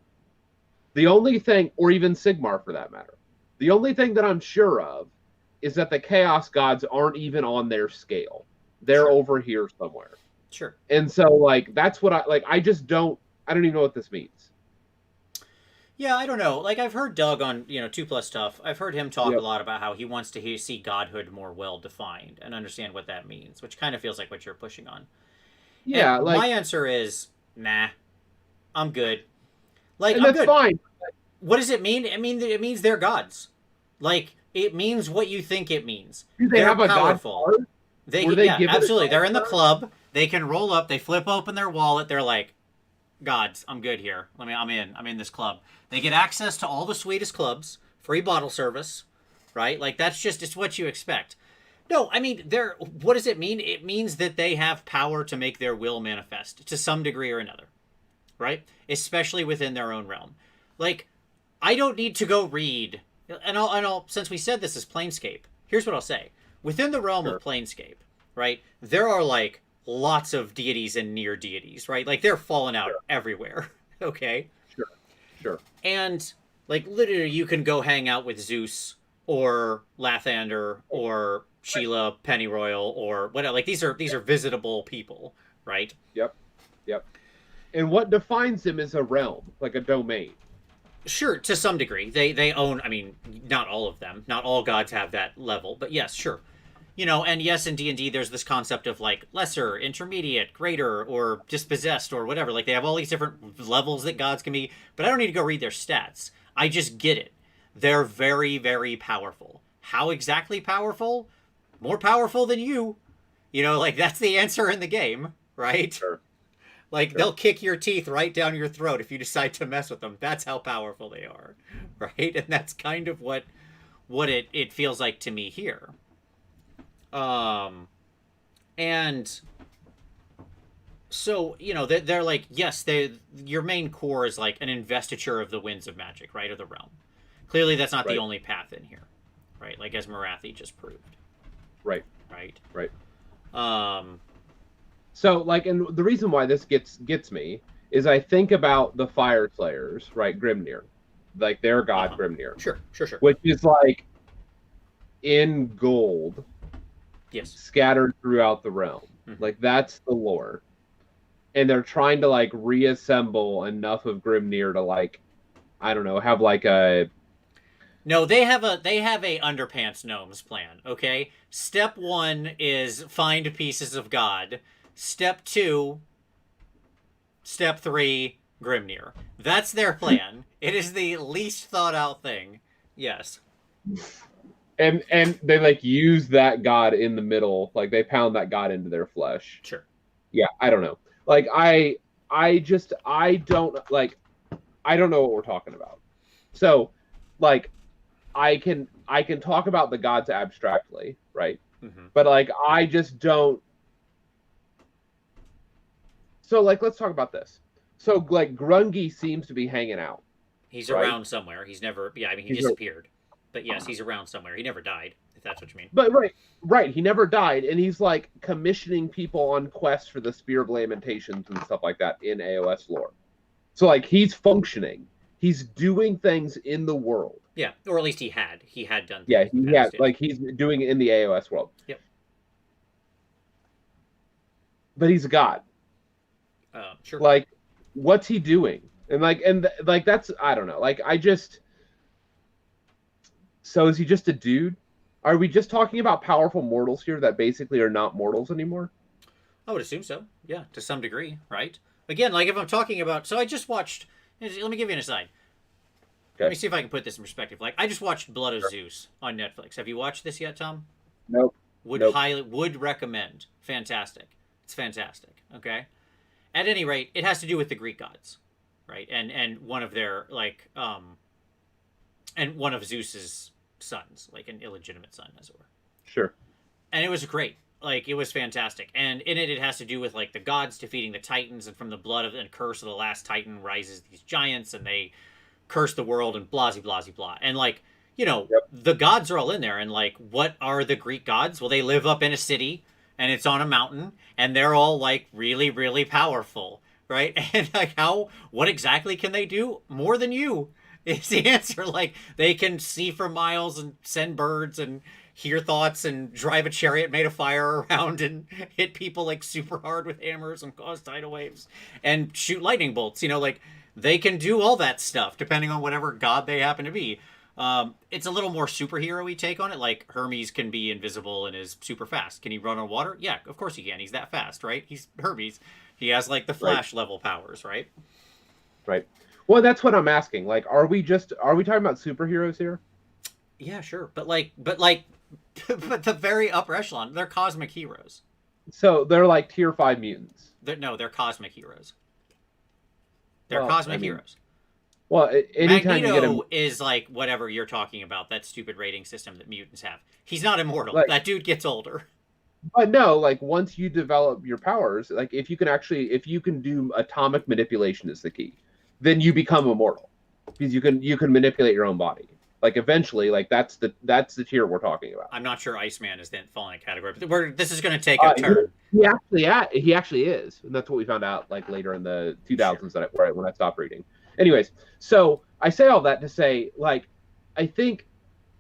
The only thing, or even Sigmar for that matter, the only thing that I'm sure of is that the Chaos Gods aren't even on their scale. They're over here somewhere. Sure. And so, like, that's what I just don't, I don't even know what this means. Yeah, I don't know. Like, I've heard Doug on, 2+ stuff. I've heard him talk a lot about how he wants to see godhood more well-defined and understand what that means, which kind of feels like what you're pushing on. Yeah, and my answer is, nah, I'm good. Like, and I'm that's good. fine. What does it mean? It means they're gods. Like, it means what you think it means. Do they have a powerful. God card? Absolutely. They're in the club. They can roll up. They flip open their wallet. They're like, gods, I'm good here. I'm in this club. They get access to all the sweetest clubs, free bottle service, right? Like, it's what you expect. No, I mean, what does it mean? It means that they have power to make their will manifest to some degree or another, right? Especially within their own realm. Like, I don't need to go read, and I'll since we said this is Planescape, here's what I'll say. Within the realm of Planescape, right, there are like lots of deities and near deities, right? Like, they're falling out everywhere, okay? Sure. And, like, literally you can go hang out with Zeus or Lathander or Sheila Pennyroyal or whatever. Like, these are visitable people, right? Yep. And what defines them is a realm, like a domain. Sure, to some degree. They own, I mean, not all of them. Not all gods have that level, but yes, sure. And yes, in D&D, there's this concept of, like, lesser, intermediate, greater, or dispossessed, or whatever. Like, they have all these different levels that gods can be, but I don't need to go read their stats. I just get it. They're very, very powerful. How exactly powerful? More powerful than you. Like, that's the answer in the game, right? Sure. Like they'll kick your teeth right down your throat if you decide to mess with them. That's how powerful they are, right? And that's kind of what it feels like to me here. And so they're like, yes, your main core is like an investiture of the winds of magic, right, of the realm. Clearly, that's not the only path in here, right? Like as Morathi just proved. Right. Right. So, like, and the reason why this gets me is I think about the Fire Slayers, right? Grimnir, like their god Grimnir. Sure. Which is like in gold, yes, scattered throughout the realm. Mm-hmm. Like that's the lore, and they're trying to like reassemble enough of Grimnir to like, I don't know, have like a. No, they have a underpants gnomes plan. Okay, step 1 is find pieces of God. Step 2, step 3, Grimnir. That's their plan. It is the least thought out thing. Yes. And they like use that god in the middle, like they pound that god into their flesh. Sure. Yeah, I don't know. Like I don't know what we're talking about. So, like I can talk about the gods abstractly, right? Mm-hmm. But like I just don't. So, like, let's talk about this. So, like, Grungy seems to be hanging out. He's around somewhere. He's never... Yeah, I mean, he disappeared. But yes, he's around somewhere. He never died, if that's what you mean. But, right. He never died. And he's, like, commissioning people on quests for the Spear of Lamentations and stuff like that in AOS lore. So, like, he's functioning. He's doing things in the world. Yeah, or at least he had. He had done things. Yeah, he had. Like, he's doing it in the AOS world. Yep. But he's a god. Sure. Like, what's he doing? And that's, I don't know. Like, so is he just a dude? Are we just talking about powerful mortals here that basically are not mortals anymore? I would assume so. Yeah, to some degree, right? Again, like if I'm talking about, so I just watched. Let me give you an aside. Okay. Let me see if I can put this in perspective. Like I just watched Blood of Zeus on Netflix. Have you watched this yet, Tom? Nope. Would recommend. Fantastic. It's fantastic. Okay. At any rate, it has to do with the Greek gods, right? And one of their and one of Zeus's sons, like an illegitimate son, as it were. Sure. And it was great. Like it was fantastic. And in it has to do with like the gods defeating the Titans, and from the blood of and curse of the last Titan rises these giants, and they curse the world and blah blah blah. And like, the gods are all in there. And like, what are the Greek gods? Well, they live up in a city. And it's on a mountain, and they're all like really, really powerful, right? And like, what exactly can they do? More than you is the answer. Like, they can see for miles and send birds and hear thoughts and drive a chariot made of fire around and hit people like super hard with hammers and cause tidal waves and shoot lightning bolts. Like they can do all that stuff depending on whatever god they happen to be. It's a little more superhero-y take on it. Like Hermes can be invisible and is super fast. Can he run on water? Yeah, of course he can. He's that fast, right? He's Hermes. He has like the Flash level powers, right? Right. Well, that's what I'm asking. Like, are we talking about superheroes here? Yeah, sure. But the very upper echelon, they're cosmic heroes. So they're like tier 5 mutants. They're cosmic heroes. They're cosmic heroes. Well, anytime Magneto is like whatever you're talking about, that stupid rating system that mutants have. He's not immortal. Like, that dude gets older. But no, like once you develop your powers, like if you can do atomic manipulation is the key, then you become immortal because you can manipulate your own body. Like eventually, like that's the tier we're talking about. I'm not sure Iceman is then falling in category, but this is going to take a turn. He actually is, and that's what we found out like later in the 2000s when I stopped reading. Anyways, so I say all that to say, like, I think,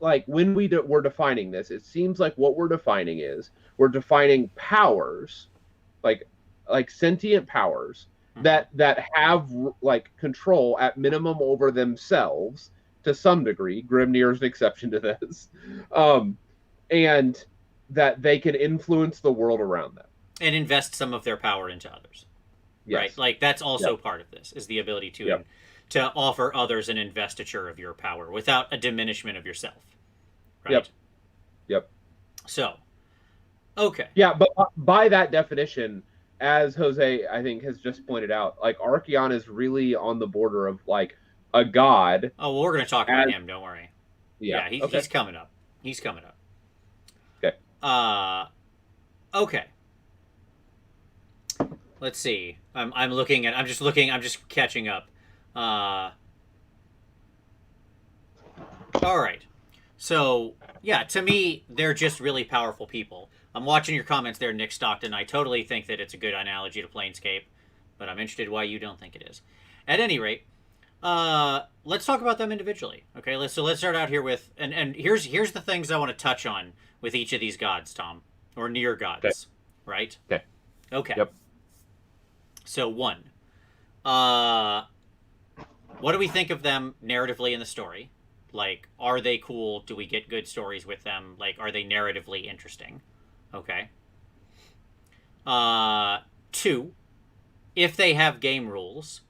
like, when we're defining this, it seems like what we're defining powers, like sentient powers that have like control at minimum over themselves to some degree. Grimnir is an exception to this, and that they can influence the world around them and invest some of their power into others. Yes. Right, like that's also part of this is the ability to offer others an investiture of your power without a diminishment of yourself. Right? Yep. So, okay. Yeah, but by that definition, as Jose, I think, has just pointed out, like Archaon is really on the border of like a god. Oh, well, we're going to talk about him. Don't worry. Yeah. Yeah, Okay. he's coming up. He's coming up. Okay. Okay. Let's see. I'm looking at. I'm just catching up. All right. So yeah, to me, they're just really powerful people. I'm watching your comments there, Nick Stockton. I totally think that it's a good analogy to Planescape, but I'm interested why you don't think it is. At any rate, let's talk about them individually. Okay, let's start out here with and here's the things I want to touch on with each of these gods, Tom, or near gods, okay. right? Okay. Okay. Yep. So one, what do we think of them narratively in the story? Like, are they cool? Do we get good stories with them? Like, are they narratively interesting? Okay. Two, if they have game rules,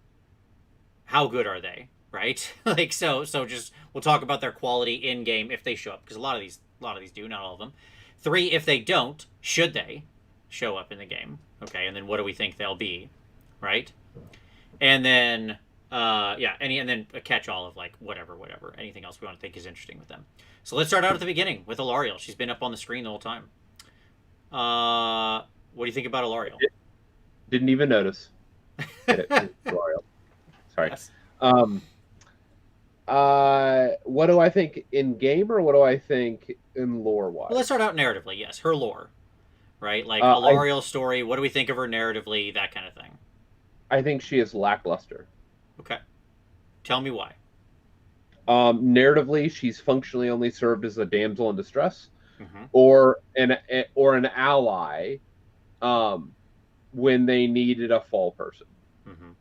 how good are they? Right? Like, so just we'll talk about their quality in game if they show up, because a lot of these do, not all of them. Three, if they don't, should they show up in the game? Okay, and then what do we think they'll be? Right? And then and then a catch-all of like whatever, anything else we want to think is interesting with them. So let's start out at the beginning with Alarielle. She's been up on the screen the whole time. What do you think about Alarielle? Didn't even notice. Alarielle. Sorry. Yes. What do I think in game, or what do I think in lore-wise? Well, let's start out narratively. Yes, her lore, right? Like Alarielle's story. What do we think of her narratively? That kind of thing. I think she is lackluster. Okay. Tell me why. Narratively, she's functionally only served as a damsel in distress, mm-hmm. or an ally, when they needed a fall person. Mm-hmm.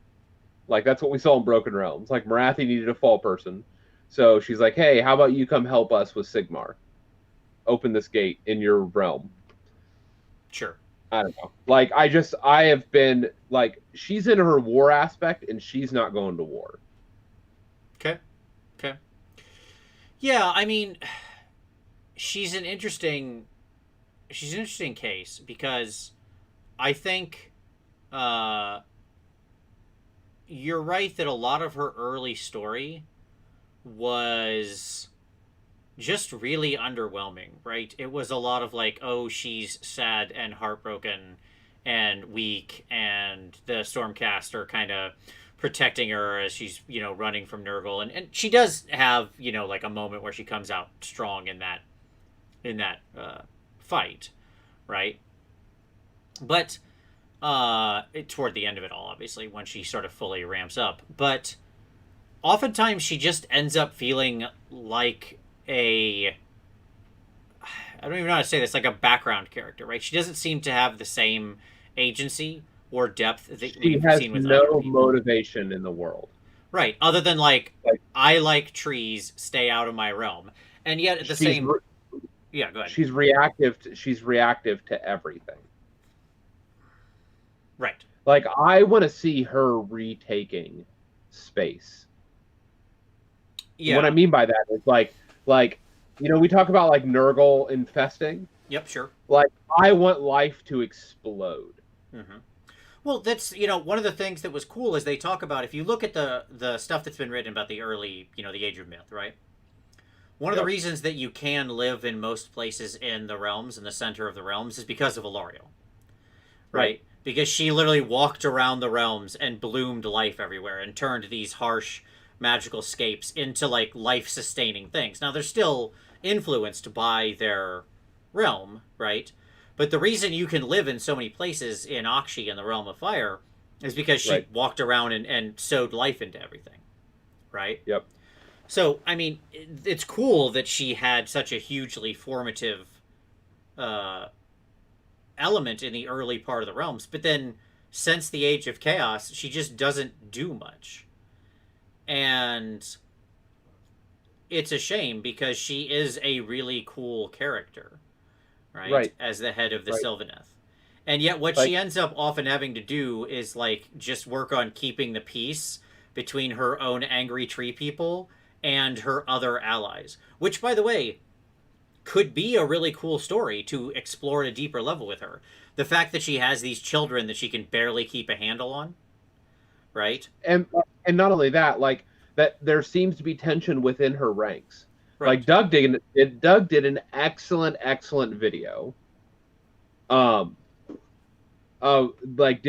Like that's what we saw in Broken Realms. Like Morathi needed a fall person, so she's like, "Hey, how about you come help us with Sigmar? Open this gate in your realm." Sure. I don't know. Like I have been like, she's in her war aspect, and she's not going to war. Okay. Yeah, I mean, she's an interesting case because I think you're right that a lot of her early story was just really underwhelming, right? It was a lot of like, oh, she's sad and heartbroken and weak, and the Stormcast are kind of protecting her as she's, running from Nurgle. And she does have, like a moment where she comes out strong in that fight, right? But toward the end of it all, obviously, when she sort of fully ramps up. But oftentimes she just ends up feeling like I don't even know how to say this, like a background character, right? She doesn't seem to have the same agency or depth that we've seen with other people. She has no motivation in the world. Right, other than like I like trees, stay out of my realm. And yet at the same... Yeah, go ahead. She's reactive to everything. Right. Like, I want to see her retaking space. Yeah. What I mean by that is like, we talk about like Nurgle infesting. Yep, sure. Like, I want life to explode. Mm-hmm. Well, that's, one of the things that was cool is they talk about, if you look at the stuff that's been written about the early, the Age of Myth, right? One of the reasons that you can live in most places in the realms, in the center of the realms, is because of Alarielle. Right? Because she literally walked around the realms and bloomed life everywhere and turned these harsh magical scapes into like life-sustaining things. Now, they're still influenced by their realm, right? But the reason you can live in so many places in Akshi, in the Realm of Fire, is because she walked around and sowed life into everything, right? Yep. So, I mean, it's cool that she had such a hugely formative element in the early part of the realms, but then since the Age of Chaos, she just doesn't do much. And it's a shame because she is a really cool character, right? As the head of the Sylvaneth. And yet what she ends up often having to do is like just work on keeping the peace between her own angry tree people and her other allies. Which, by the way, could be a really cool story to explore at a deeper level with her. The fact that she has these children that she can barely keep a handle on, right? And not only that, like that there seems to be tension within her ranks. Right. Like Doug did an excellent video. Did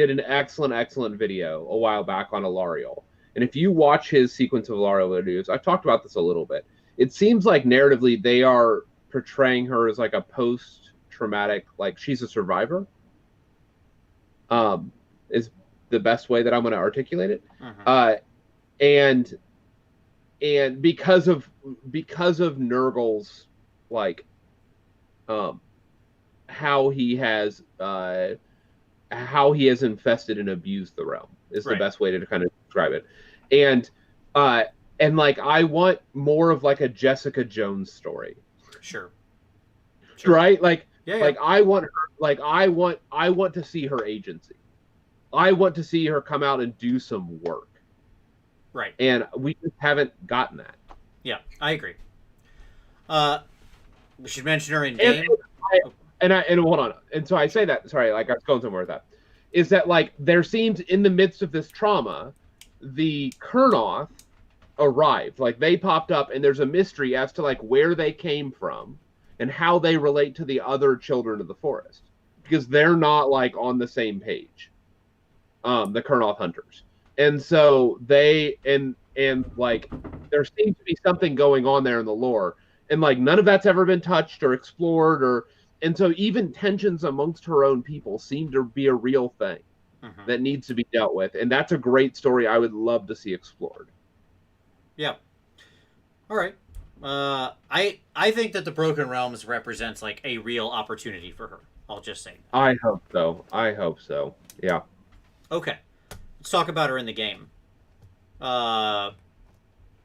an excellent video a while back on Alariel. And if you watch his sequence of Alariel videos, I've talked about this a little bit. It seems like narratively they are portraying her as like a post-traumatic, like she's a survivor. Is the best way that I'm going to articulate it. And because of Nurgle's like how he has infested and abused the realm is the best way to kind of describe it. And like I want more of like a Jessica Jones story. Sure. Right? Like yeah. I want her, like I want to see her agency. I want to see her come out and do some work. Right. And we just haven't gotten that. Yeah, I agree. We should mention her in game. And hold on. And so I say that, sorry, like I was going somewhere with that. Is that like there seems in the midst of this trauma, the Kurnoth arrived. Like they popped up and there's a mystery as to like where they came from and how they relate to the other children of the forest. Because they're not like on the same page. The Kurnoth hunters. And so they and like there seems to be something going on there in the lore. And like none of that's ever been touched or explored and so even tensions amongst her own people seem to be a real thing that needs to be dealt with. And that's a great story I would love to see explored. Yeah. All right. I think that the Broken Realms represents like a real opportunity for her. I'll just say that. I hope so. Yeah. Okay. Let's talk about her in the game.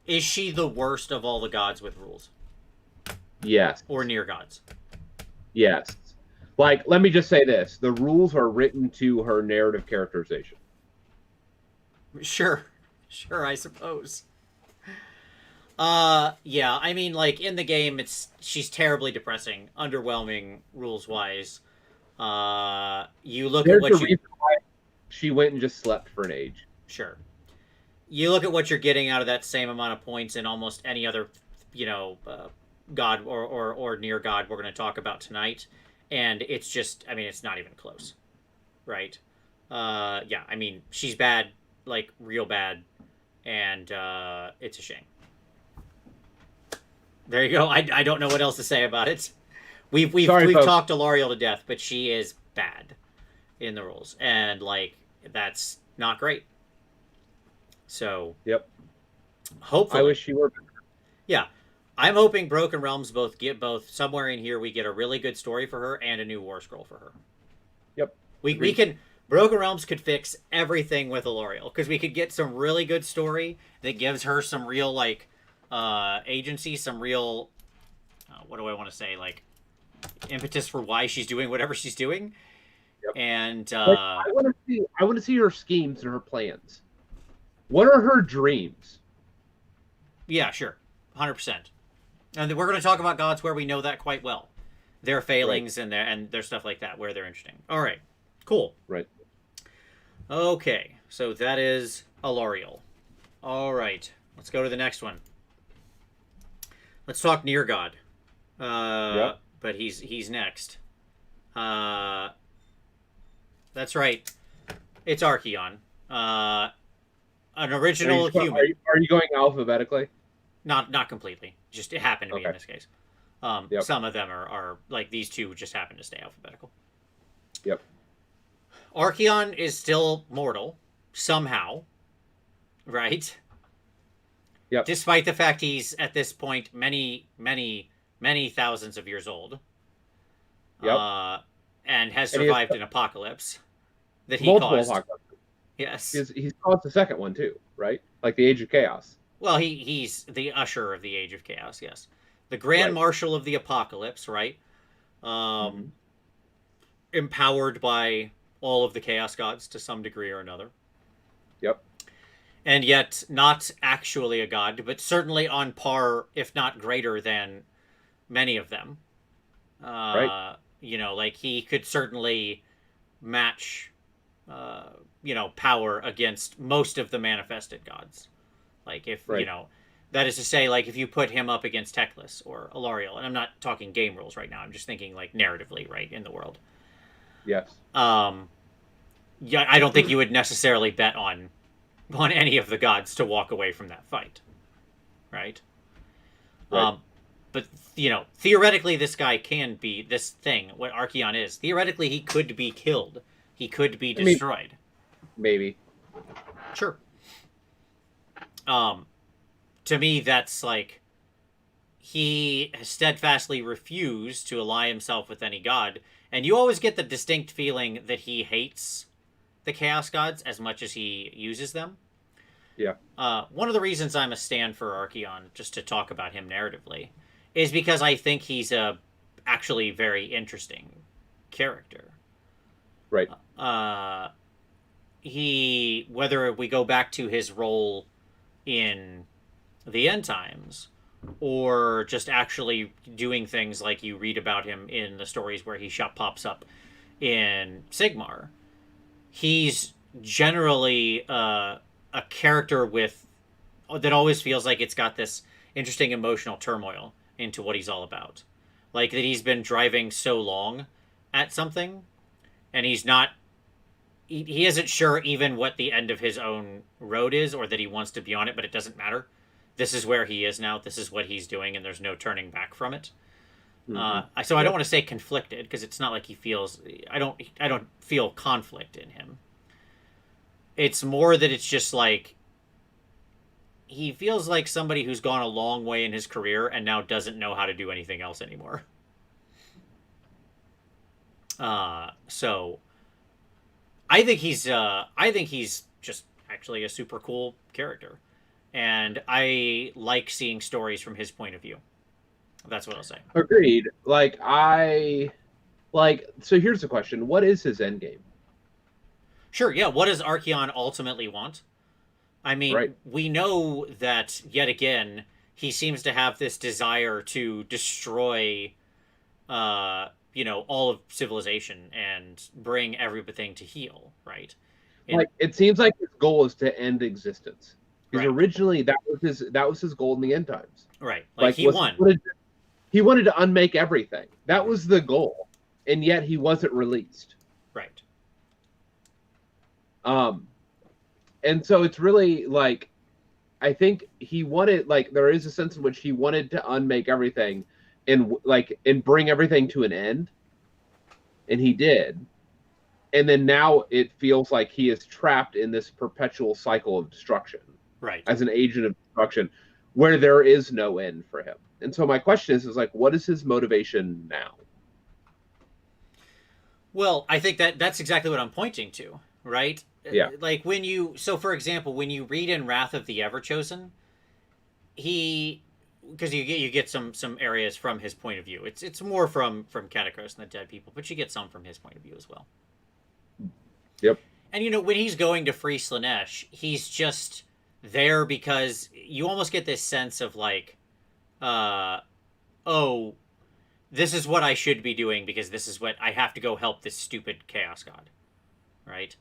Is she the worst of all the gods with rules? Yes. Or near gods? Yes. Like, let me just say this. The rules are written to her narrative characterization. Sure, I suppose. Yeah, I mean, like, in the game, she's terribly depressing, underwhelming, rules-wise. You look at what reason why she went and just slept for an age. Sure. You look at what you're getting out of that same amount of points in almost any other, god or near god we're going to talk about tonight, and it's just, I mean, it's not even close, right? Yeah, I mean, she's bad, like, real bad, and it's a shame. There you go. I don't know what else to say about it. We've talked Alariel to death, but she is bad in the rules, and like that's not great. So yep. Hopefully, I wish she were. Yeah, I'm hoping Broken Realms both somewhere in here we get a really good story for her and a new war scroll for her. Yep. We can Broken Realms could fix everything with Alariel because we could get some really good story that gives her some real like agency, some real what do I want to say, like impetus for why she's doing whatever she's doing. Yep. And I want to see her schemes and her plans. What are her dreams? Yeah, sure. 100%. And we're going to talk about gods where we know that quite well. Their failings and their stuff like that, where they're interesting. All right. Cool. Right. Okay. So that is Alariel. All right. Let's go to the next one. Let's talk near god. Yep. But he's next. That's right. It's Archaon. An original human. Are you going alphabetically? Not completely. Just it happened to be in this case. Yep. Some of them are like these two just happen to stay alphabetical. Yep. Archaon is still mortal somehow, right? Yep. Despite the fact he's at this point many thousands of years old. Yep. And has survived an apocalypse that he multiple caused. Apocalypse. Yes. He's caused the second one too, right? Like the Age of Chaos. Well, he's the usher of the Age of Chaos, yes. The Grand Marshal of the Apocalypse, right? Empowered by all of the Chaos Gods to some degree or another. Yep. And yet not actually a god, but certainly on par, if not greater than many of them. Right. Like he could certainly match, power against most of the manifested gods. Like if Right. that is to say, like if you put him up against Teclis or Alariel, and I'm not talking game rules right now. I'm just thinking like narratively, right, in the world. Yes. Yeah, I don't think you would necessarily bet on any of the gods to walk away from that fight, right? Right. But theoretically, this guy can be this thing. What Archaon is, theoretically, he could be killed. He could be destroyed. Maybe. Sure. To me, that's like he has steadfastly refused to ally himself with any god, and you always get the distinct feeling that he hates the Chaos Gods as much as he uses them. Yeah. One of the reasons I'm a stand for Archaon, just to talk about him narratively, is because I think he's a actually very interesting character. Right. Whether we go back to his role in the end times, or just actually doing things like you read about him in the stories where he pops up in Sigmar, he's generally a character that always feels like it's got this interesting emotional turmoil into what he's all about. Like that he's been driving so long at something, and he isn't sure even what the end of his own road is, or that he wants to be on it, but it doesn't matter. This is where he is now. This is what he's doing, and there's no turning back from it. Mm-hmm. So I don't want to say conflicted, because it's not like he feels. I don't feel conflict in him. It's more that it's just like he feels like somebody who's gone a long way in his career and now doesn't know how to do anything else anymore. So I think he's just actually a super cool character, and I like seeing stories from his point of view. That's what I'll say. Agreed. So here's the question: what is his end game? Sure, yeah. What does Archaon ultimately want? I mean, Right. we know that yet again he seems to have this desire to destroy, all of civilization and bring everything to heel, right? It seems like his goal is to end existence. Because Right. originally that was his goal in the end times. Right. Like he won. He wanted to unmake everything. That was the goal, and yet he wasn't released. Right. And so it's really like, I think he wanted, like, there is a sense in which he wanted to unmake everything and bring everything to an end. And he did. And then now it feels like he is trapped in this perpetual cycle of destruction. Right. As an agent of destruction where there is no end for him. And so my question is like, what is his motivation now? Well, I think that's exactly what I'm pointing to, right? Yeah. Like for example, when you read in Wrath of the Everchosen, because you get some areas from his point of view. It's more from Catacross and the dead people, but you get some from his point of view as well. Yep. And when he's going to free Slaanesh, he's just there because you almost get this sense of like, oh, this is what I should be doing because this is what I have to go help this stupid Chaos God, right?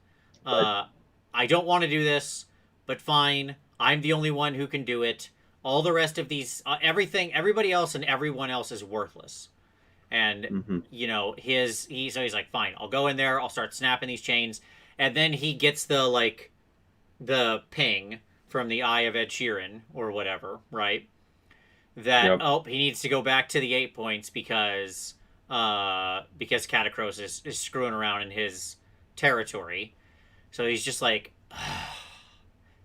I don't want to do this, but fine. I'm the only one who can do it. All the rest of these, everybody else and everyone else is worthless. And, he's like, fine, I'll go in there. I'll start snapping these chains. And then he gets the ping from the Eye of Ed Sheeran or whatever, right? That, he needs to go back to the 8 points because Catacross is screwing around in his territory. So he's just like,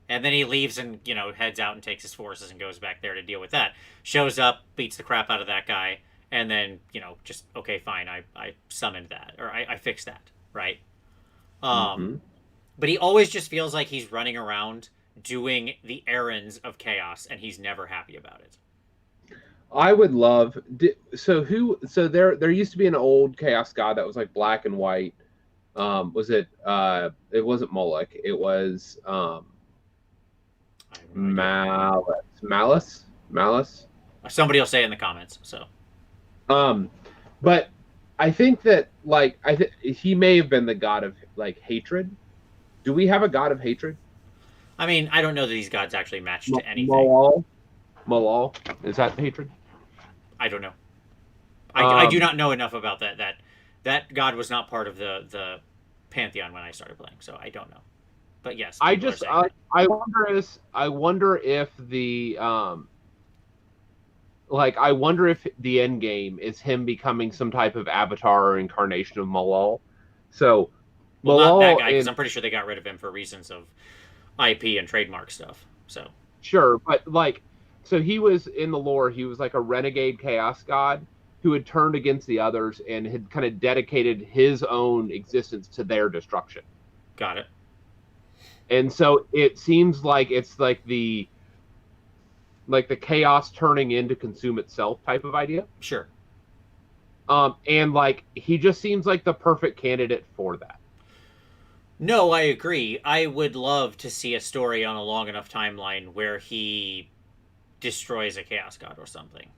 and then he leaves and, heads out and takes his forces and goes back there to deal with that. Shows up, beats the crap out of that guy, and then, just, okay, fine, I summoned that, or I fixed that, right? But he always just feels like he's running around doing the errands of chaos, and he's never happy about it. I would love... So there used to be an old Chaos God that was like black and white. Was it... it wasn't Moloch. It was... Malice? Malice? Somebody will say it in the comments, so... But I think that like he may have been the god of like hatred. Do we have a god of hatred? I mean, I don't know that these gods actually match to anything. Malal. Malal, is that hatred? I don't know. I do Um, not know enough about that god was not part of the pantheon when I started playing, so I don't know. But yes, I people are just saying that. I wonder if I wonder if the end game is him becoming some type of avatar or incarnation of Malal. So Well, not that Malal guy, because in I'm pretty sure they got rid of him for reasons of IP and trademark stuff. So sure, but like so he was in the lore, he was like a renegade chaos god who had turned against the others and had kind of dedicated his own existence to their destruction. got it. And so it seems like it's like the chaos turning into consume itself type of idea. Sure. And like he just seems like the perfect candidate for that. No, I agree. I would love to see a story on a long enough timeline where he destroys a chaos god or something,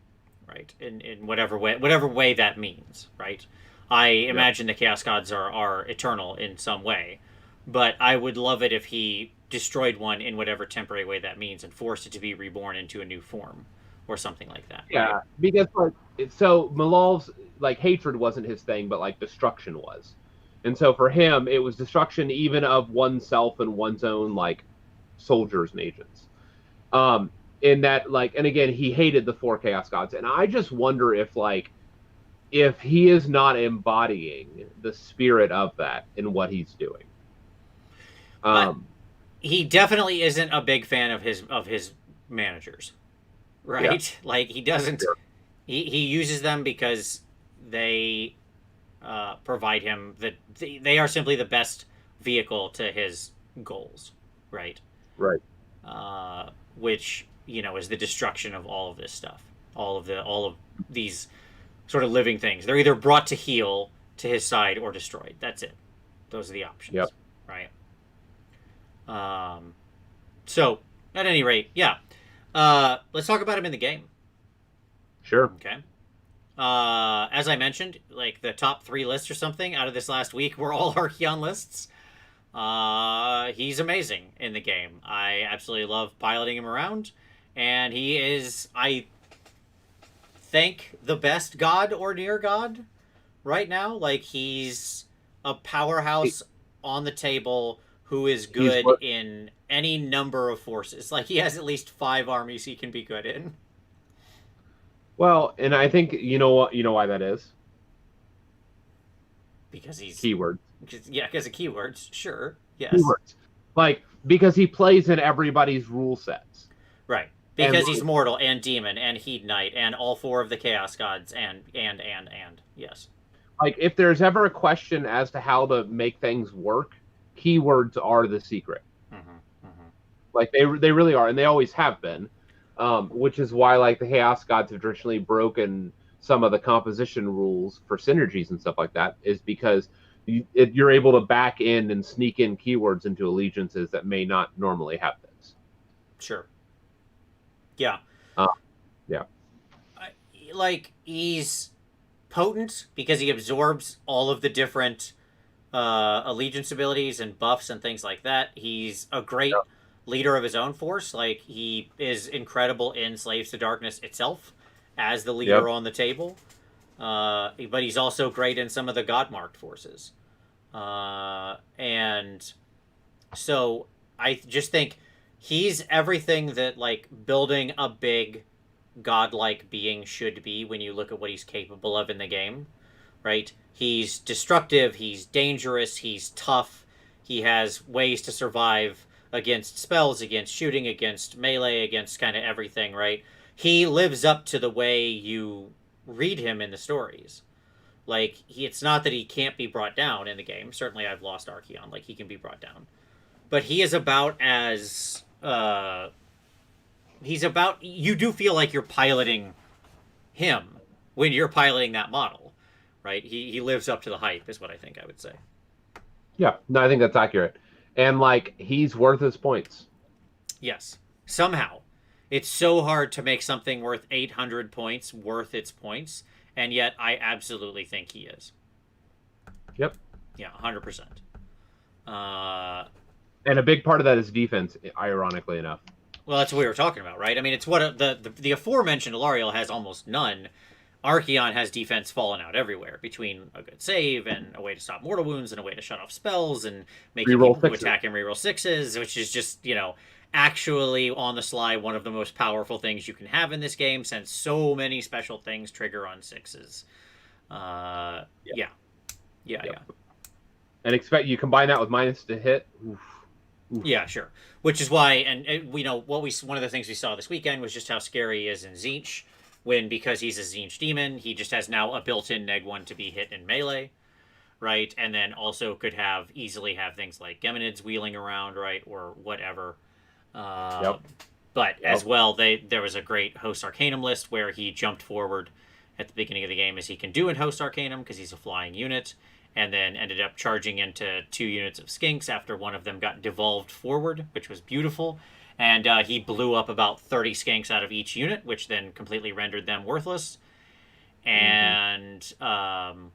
right? In whatever way that means, right? I Yeah. imagine the chaos gods are eternal in some way, but I would love it if he destroyed one in whatever temporary way that means and forced it to be reborn into a new form or something like that, right? Yeah, because like so Malal's like hatred wasn't his thing, but like destruction was. And so for him, it was destruction even of oneself and one's own like soldiers and agents. Um, in that like, and again, he hated the four chaos gods, and I just wonder if he is not embodying the spirit of that in what he's doing. Uh, Um, he definitely isn't a big fan of his managers, yeah, right? Like he doesn't. sure. He uses them because they provide him that they are simply the best vehicle to his goals, right? Right. Which is the destruction of all of this stuff, all of these sort of living things. They're either brought to heel to his side or destroyed. That's it. Those are the Yep. options, right? Um, so at any rate, yeah. Let's talk about him in the game. Sure. Okay. As I mentioned, like the top 3 lists or something out of this last week were all Archaon lists. He's amazing in the game. I absolutely love piloting him around, and he is, I think, the best god or near god right now. Like he's a powerhouse on the table who is He's good in any number of forces. Like he has at least 5 armies he can be good in. well, and I think you know why that is. Because he's Keyword. yeah, because of keywords, sure, yes, Keywords. Like because he plays in everybody's rule sets. right. And Because he's like, mortal and demon and heat knight and all 4 of the chaos gods and yes, like if there's ever a question as to how to make things work, keywords are the secret. mm-hmm, mm-hmm. Like they really are, and they always have been. Which is why like the Chaos Gods have traditionally broken some of the composition rules for synergies and stuff like that, is because you're able to back in and sneak in keywords into allegiances that may not normally have this. Sure, yeah. Uh, yeah, Like he's potent because he absorbs all of the different allegiance abilities and buffs and things like that. He's a great yeah, leader of his own force. Like he is incredible in Slaves to Darkness itself as the leader yep. on the table. But he's also great in some of the God marked forces. And so I just think he's everything that like building a big godlike being should be when you look at what he's capable of in the game, right? He's destructive, he's dangerous, he's tough, he has ways to survive against spells, against shooting, against melee, against kind of everything, right? He lives up to the way you read him in the stories. Like, it's not that he can't be brought down in the game. Certainly, I've lost Archaon. Like, he can be brought down. But he is about as. He's about. You do feel like you're piloting him when you're piloting that model, right? He lives up to the hype, is what I think I would say. Yeah, no, I think that's accurate. And like he's worth his points. Yes. Somehow. It's so hard to make something worth 800 points worth its points. and yet I absolutely think he is. Yep. Yeah, 100%. And a big part of that is defense, ironically enough. Well, that's what we were talking about, right? I mean, it's what the aforementioned Alariel has almost none. Archaon has defense falling out everywhere between a good save and a way to stop mortal wounds and a way to shut off spells and making Reroll people who sixes. attack and reroll sixes, which is just, actually on the sly one of the most powerful things you can have in this game, since so many special things trigger on sixes. Yeah. And expect you combine that with minus to hit. Oof. Yeah, sure. Which is why, and one of the things we saw this weekend was just how scary he is in Tzeentch, when, because he's a Tzeentch demon, he just has now a built-in neg 1 to be hit in melee, right? And then also could easily have things like Geminids wheeling around, right, or whatever. But as well, there was a great Host Arcanum list where he jumped forward at the beginning of the game, as he can do in Host Arcanum because he's a flying unit, and then ended up charging into 2 units of Skinks after one of them got devolved forward, which was beautiful. And he blew up about 30 Skinks out of each unit, which then completely rendered them worthless. And and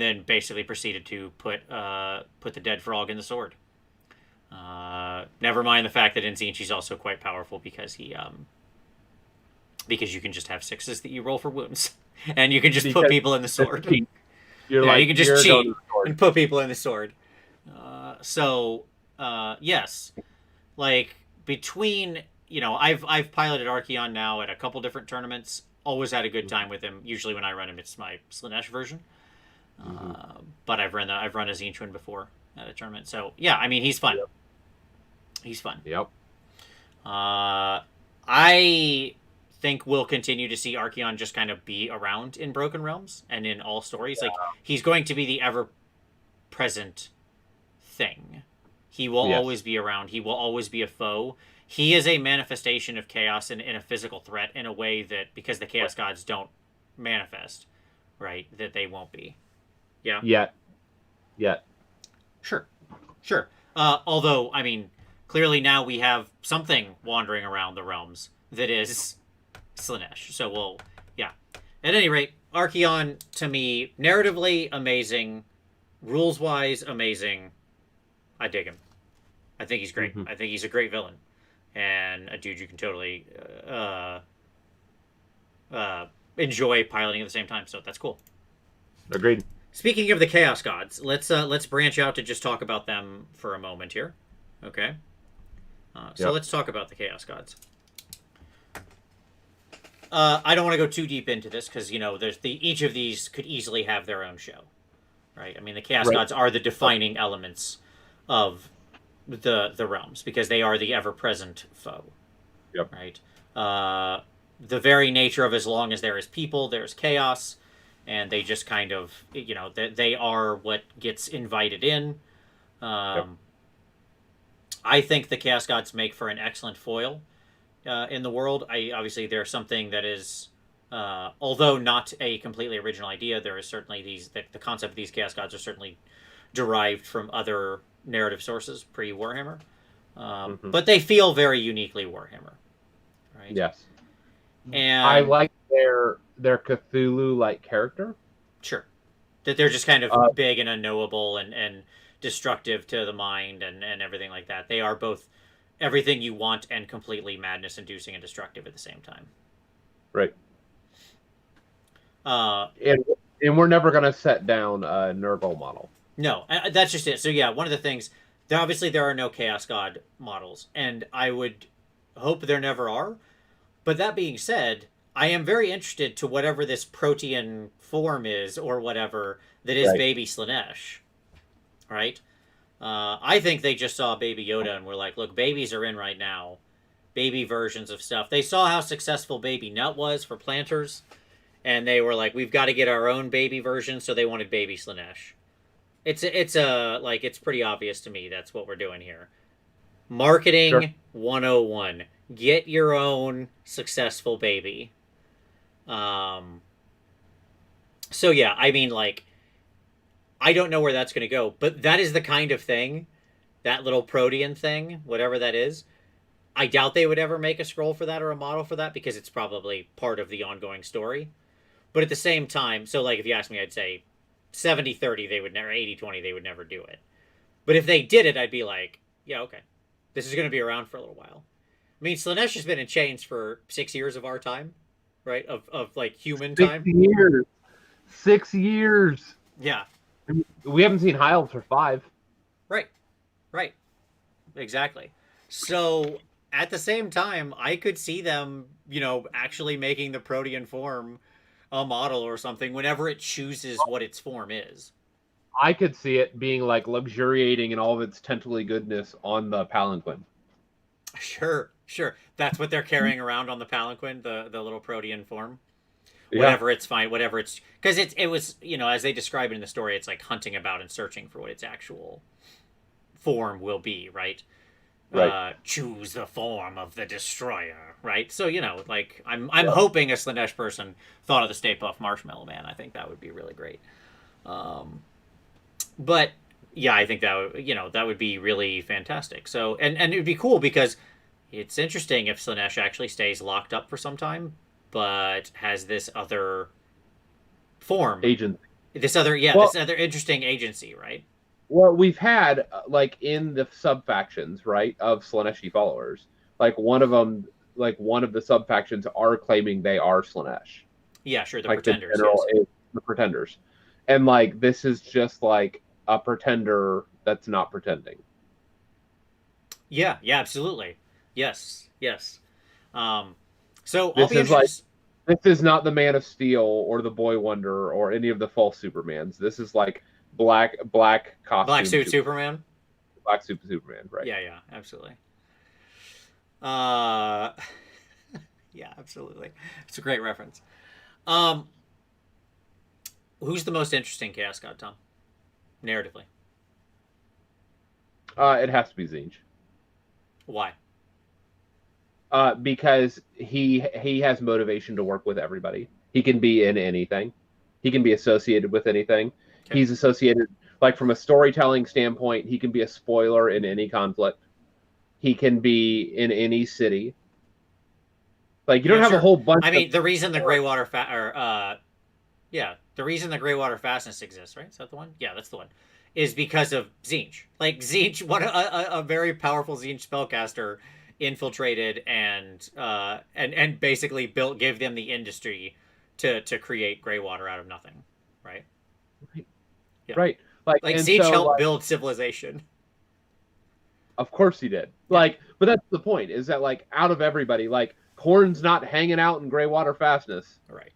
then basically proceeded to put the dead frog in the sword. Never mind the fact that in Tzeentch he's also quite powerful because because you can just have sixes that you roll for wounds, and you can just put people in the sword. You can just cheat and put people in the sword. Yes, like between I've piloted Archaon now at a couple different tournaments. Always had a good time with him. Usually when I run him, it's my Slaanesh version. But I've run a Tzeentch one before at a tournament. So yeah, I mean he's fun. Yep. He's fun. Yep. I think we'll continue to see Archaon just kind of be around in Broken Realms and in all stories. Like, he's going to be the ever-present thing. He will always be around. He will always be a foe. He is a manifestation of chaos in a physical threat in a way that, because the Chaos Gods don't manifest, right, that they won't be. Yeah? Yet. Sure. Although, I mean, clearly now we have something wandering around the realms that is Slaanesh. So At any rate, Archaon, to me, narratively amazing, rules-wise amazing. I dig him. I think he's great. I think he's a great villain. And a dude you can totally enjoy piloting at the same time. So that's cool. Agreed. Speaking of the Chaos Gods, let's branch out to just talk about them for a moment here. Okay? Let's talk about the Chaos Gods. I don't want to go too deep into this because there's each of these could easily have their own show, right? I mean, the Chaos Gods are the defining elements of the realms because they are the ever-present foe. Yep. Right. The very nature of, as long as there is people, there's chaos, and they just kind of they are what gets invited in. I think the Chaos Gods make for an excellent foil. In the world, obviously there's something that is, although not a completely original idea, there is certainly the concept of these Chaos Gods are certainly derived from other narrative sources pre-Warhammer, but they feel very uniquely Warhammer, right? Yes, and I like their Cthulhu-like character. Sure, that they're just kind of big and unknowable and destructive to the mind and everything like that. They are both everything you want and completely madness-inducing and destructive at the same time. Right. And we're never going to set down a Nurgle model. No, that's just it. So yeah, one of the things, obviously there are no Chaos God models, and I would hope there never are. But that being said, I am very interested to whatever this protean form is, or whatever, that is baby Slaanesh. Right? I think they just saw Baby Yoda and were like, look, babies are in right now. Baby versions of stuff. They saw how successful Baby Nut was for planters, and they were like, we've got to get our own baby version, so they wanted Baby Slaanesh. It's pretty obvious to me that's what we're doing here. Marketing 101. Get your own successful baby. So yeah, I mean, I don't know where that's going to go, but that is the kind of thing, that little protean thing, whatever that is. I doubt they would ever make a scroll for that or a model for that because it's probably part of the ongoing story. But at the same time, so like if you ask me, I'd say 70-30 they would never, 80-20 they would never do it. But if they did it, I'd be like, yeah, okay. This is going to be around for a little while. I mean, Slanesh has been in chains for 6 years of our time, right? Of like human time. 6 years. 6 years. Yeah. We haven't seen High Elves for 5. Right. Right. Exactly. So at the same time, I could see them, actually making the Protean form a model or something whenever it chooses what its form is. I could see it being like luxuriating in all of its tentacly goodness on the palanquin. Sure. That's what they're carrying around on the palanquin, the little Protean form. Yeah. Whatever it's fine, whatever it's, because it was, as they describe it in the story, it's like hunting about and searching for what its actual form will be, right? Right. Choose the form of the destroyer, right? So like I'm hoping a Slanesh person thought of the Stay Puft Marshmallow Man. I think that would be really great. But yeah, I think that would be really fantastic. So and it would be cool because it's interesting if Slanesh actually stays locked up for some time, but has this other form Agent. This other interesting agency, right? Well, we've had like in the sub factions, right, of Slaneshi followers, like one of the sub factions are claiming they are Slanesh. Yeah, sure, the like pretenders. The pretenders, and like this is just like a pretender that's not pretending. Yeah, absolutely. Yes. So I'll be interested. This is not the Man of Steel or the Boy Wonder or any of the false Supermans. This is like black costume. Black suit Superman. Black suit Superman, right? Yeah, absolutely. Yeah, absolutely. It's a great reference. Who's the most interesting Chaos God, Tom? Narratively. It has to be Tzeentch. Why? Because he has motivation to work with everybody. He can be in anything. He can be associated with anything. Okay. He's associated, like from a storytelling standpoint, he can be a spoiler in any conflict. He can be in any city. Like you don't have a whole bunch. I mean, the reason the Greywater the reason the Greywater Fastness exists, right? Is that the one? Yeah, that's the one. Is because of Tzeentch. Like Tzeentch, a very powerful Tzeentch spellcaster infiltrated and basically gave them the industry to create Greywater out of nothing, right? Yeah. Right. Like Tzeentch helped build civilization. Of course he did. Yeah. Like, but that's the point, is that like out of everybody, like Khorne's not hanging out in Greywater Fastness. Right.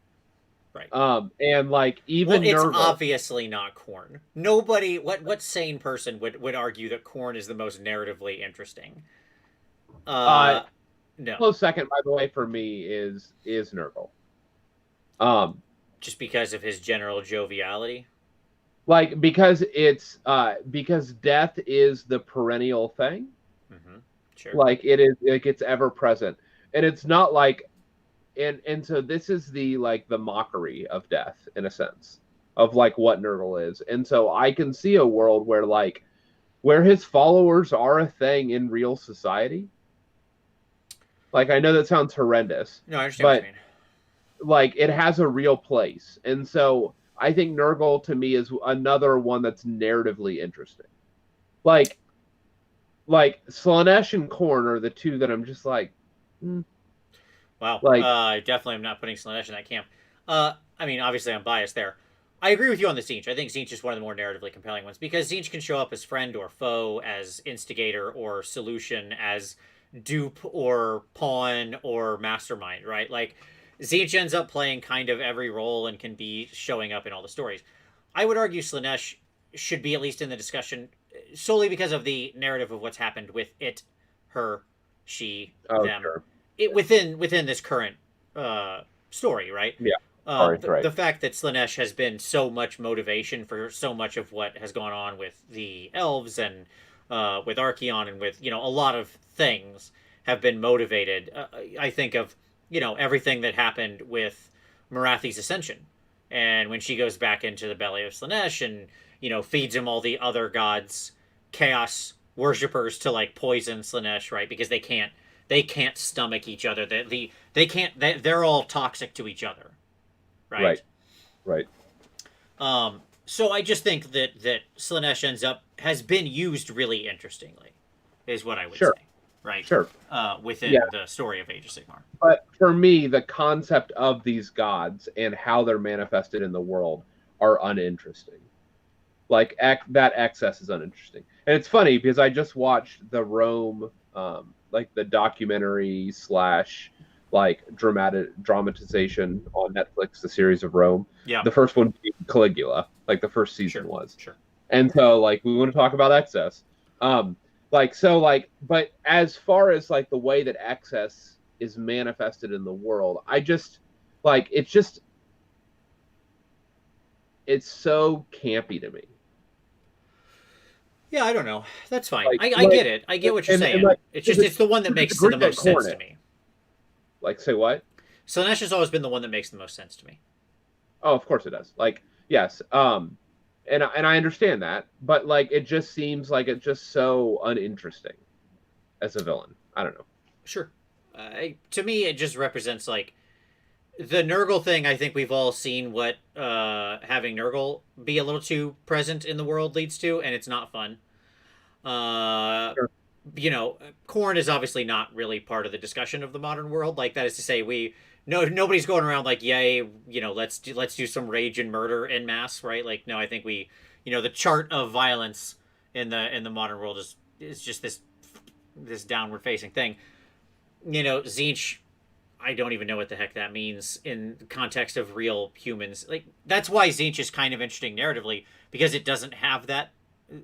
And like even it's obviously not Khorne. Nobody what sane person would argue that Khorne is the most narratively interesting? No. Close second, by the way, for me is Nurgle. Just because of his general joviality? Like because it's because death is the perennial thing. Mm-hmm. Sure. Like it is, like it's ever present. And it's not like and so this is the mockery of death in a sense of like what Nurgle is. And so I can see a world where his followers are a thing in real society. Like I know that sounds horrendous. No, I understand what you mean. Like it has a real place. And so I think Nurgle to me is another one that's narratively interesting. Like Slanesh and Khorne are the two that I'm just like, Wow. I definitely am not putting Slanesh in that camp. I mean, obviously I'm biased there. I agree with you on the Tzeentch. I think Tzeentch is one of the more narratively compelling ones because Tzeentch can show up as friend or foe, as instigator or solution, as dupe or pawn or mastermind, right? Like Tzeentch ends up playing kind of every role and can be showing up in all the stories. I would argue Slanesh should be at least in the discussion solely because of the narrative of what's happened with it, her, she, them. Sure. It within this current story, right? Yeah. Right. The fact that Slanesh has been so much motivation for so much of what has gone on with the elves and with Archaon and with a lot of things have been motivated. I think of everything that happened with Morathi's ascension, and when she goes back into the belly of Slanesh and feeds him all the other gods, chaos worshippers to like poison Slanesh, right? Because they can't stomach each other. They're all toxic to each other, right? Right. So I just think that Slaanesh has been used really interestingly, is what I would Sure. say, right? Sure. Within Yeah. the story of Age of Sigmar. But for me, the concept of these gods and how they're manifested in the world are uninteresting. Like that excess is uninteresting, and it's funny because I just watched the Rome, like the documentary slash like dramatization on Netflix, the series of Rome. Yeah. The first one being Caligula, like the first season Sure. was. Sure. And so like we want to talk about excess. But as far as like the way that excess is manifested in the world, I just like it's so campy to me. Yeah, I don't know. That's fine. Like, I get it. I get what you're saying. like, It's the one that makes the most sense to me. Like, say what? Slaanesh has always been the one that makes the most sense to me. Oh, of course it does. Like, yes. And I understand that, but like it just seems like it's just so uninteresting as a villain. I don't know. Sure. To me, it just represents like the Nurgle thing. I think we've all seen what having Nurgle be a little too present in the world leads to, and it's not fun. Sure. You know, Khorne is obviously not really part of the discussion of the modern world. Like that is to say, nobody's going around like, yay, you know, let's do some rage and murder en masse, right? Like, no, I think the chart of violence in the modern world is just this downward facing thing. You know, Tzeentch, I don't even know what the heck that means in the context of real humans. Like that's why Tzeentch is kind of interesting narratively because it doesn't have that.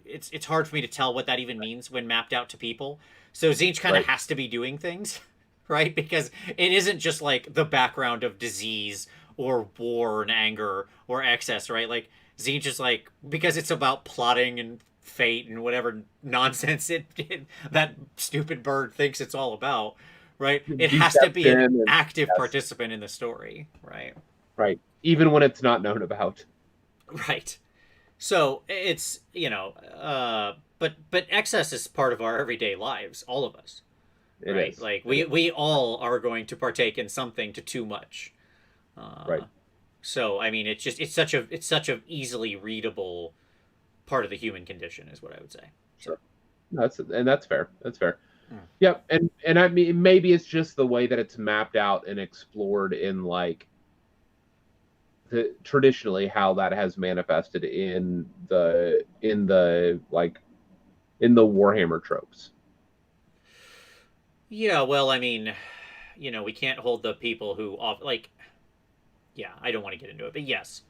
It's hard for me to tell what that even means when mapped out to people. So Tzeentch kind of has to be doing things, right? Because it isn't just like the background of disease or war and anger or excess, right? Like Tzeentch is like because it's about plotting and fate and whatever nonsense that stupid bird thinks it's all about, right? It has to be an active participant in the story, right? Right. Even when it's not known about. Right. So it's but excess is part of our everyday lives, all of us, right? Like we all are going to partake in something to too much, right? So I mean, it's such a easily readable part of the human condition, is what I would say. Sure, that's fair. That's fair. Yep, and I mean maybe it's just the way that it's mapped out and explored in like. Traditionally how that has manifested in the Warhammer tropes. Yeah, well, I mean, we can't hold the people who I don't want to get into it, but yes,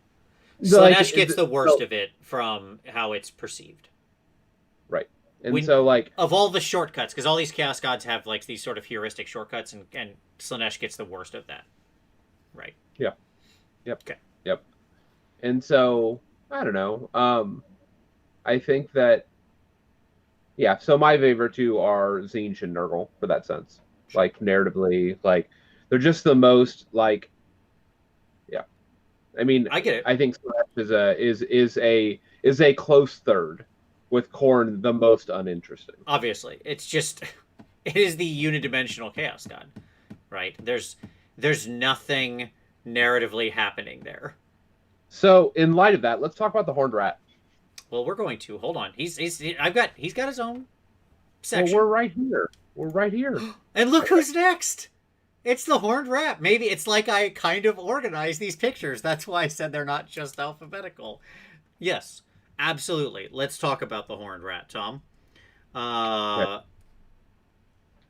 Slaanesh gets the worst of it from how it's perceived. Right, and so like of all the shortcuts, because all these Chaos Gods have like these sort of heuristic shortcuts, and Slaanesh gets the worst of that. Right. Yeah. Yep. Okay. Yep. And so I don't know. I think that so my favorite two are Tzeentch and Nurgle for that sense. Sure. Like narratively, like they're just the most like I mean I get it. I think Slaanesh is a close third, with Khorne the most uninteresting. Obviously. It is the unidimensional Chaos God. Right? There's nothing narratively happening there. So, in light of that, let's talk about the Horned Rat. Well, we're going to. Hold on. He's got his own section. Well, we're right here. We're right here. And look who's next. It's the Horned Rat. Maybe it's like I kind of organized these pictures. That's why I said they're not just alphabetical. Yes, absolutely. Let's talk about the Horned Rat, Tom. Okay.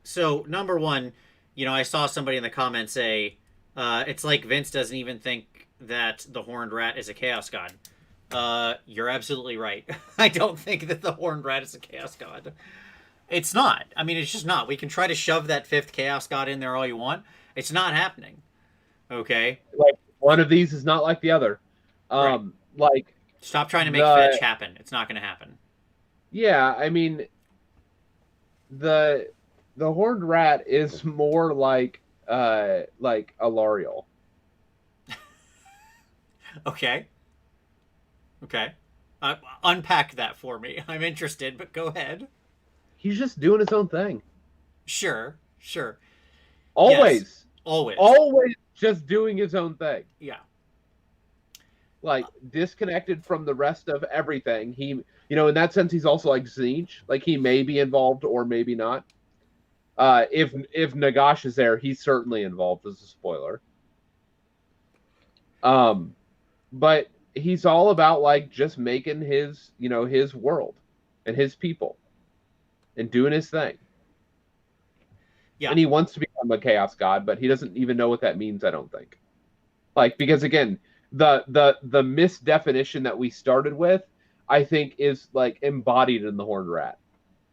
So, number one, I saw somebody in the comments say, it's like Vince doesn't even think that the Horned Rat is a Chaos God. You're absolutely right. I don't think that the Horned Rat is a Chaos God. It's not. I mean, it's just not. We can try to shove that fifth Chaos God in there all you want. It's not happening. Okay? Like, one of these is not like the other. Right. Like, stop trying to make fetch happen. It's not going to happen. Yeah, I mean, the Horned Rat is more like a Lariel. Okay. Unpack that for me. I'm interested, but go ahead. He's just doing his own thing. Sure. Always. Yes. Always just doing his own thing. Yeah. like disconnected from the rest of everything. He, in that sense, he's also like Zinj. Like he may be involved or maybe not. If Nagash is there, he's certainly involved as a spoiler. But he's all about like just making his, his world and his people and doing his thing. Yeah. And he wants to become a chaos god, but he doesn't even know what that means, I don't think. Like, because again, the misdefinition that we started with, I think, is like embodied in the Horned Rat.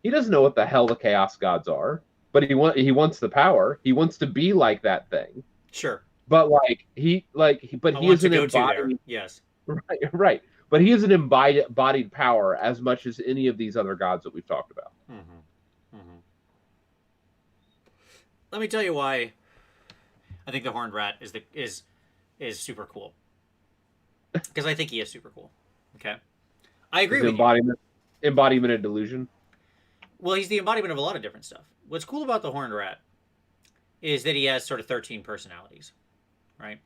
He doesn't know what the hell the chaos gods are, but he wants the power. He wants to be like that thing. Sure. But he is an embodied. Yes. Right, right. But he is an embodied power as much as any of these other gods that we've talked about. Mm-hmm. Mm-hmm. Let me tell you why I think the Horned Rat is super cool. Because I think he is super cool. Okay, I agree with you. Embodiment of delusion. Well, he's the embodiment of a lot of different stuff. What's cool about the Horned Rat is that he has sort of 13 personalities, right?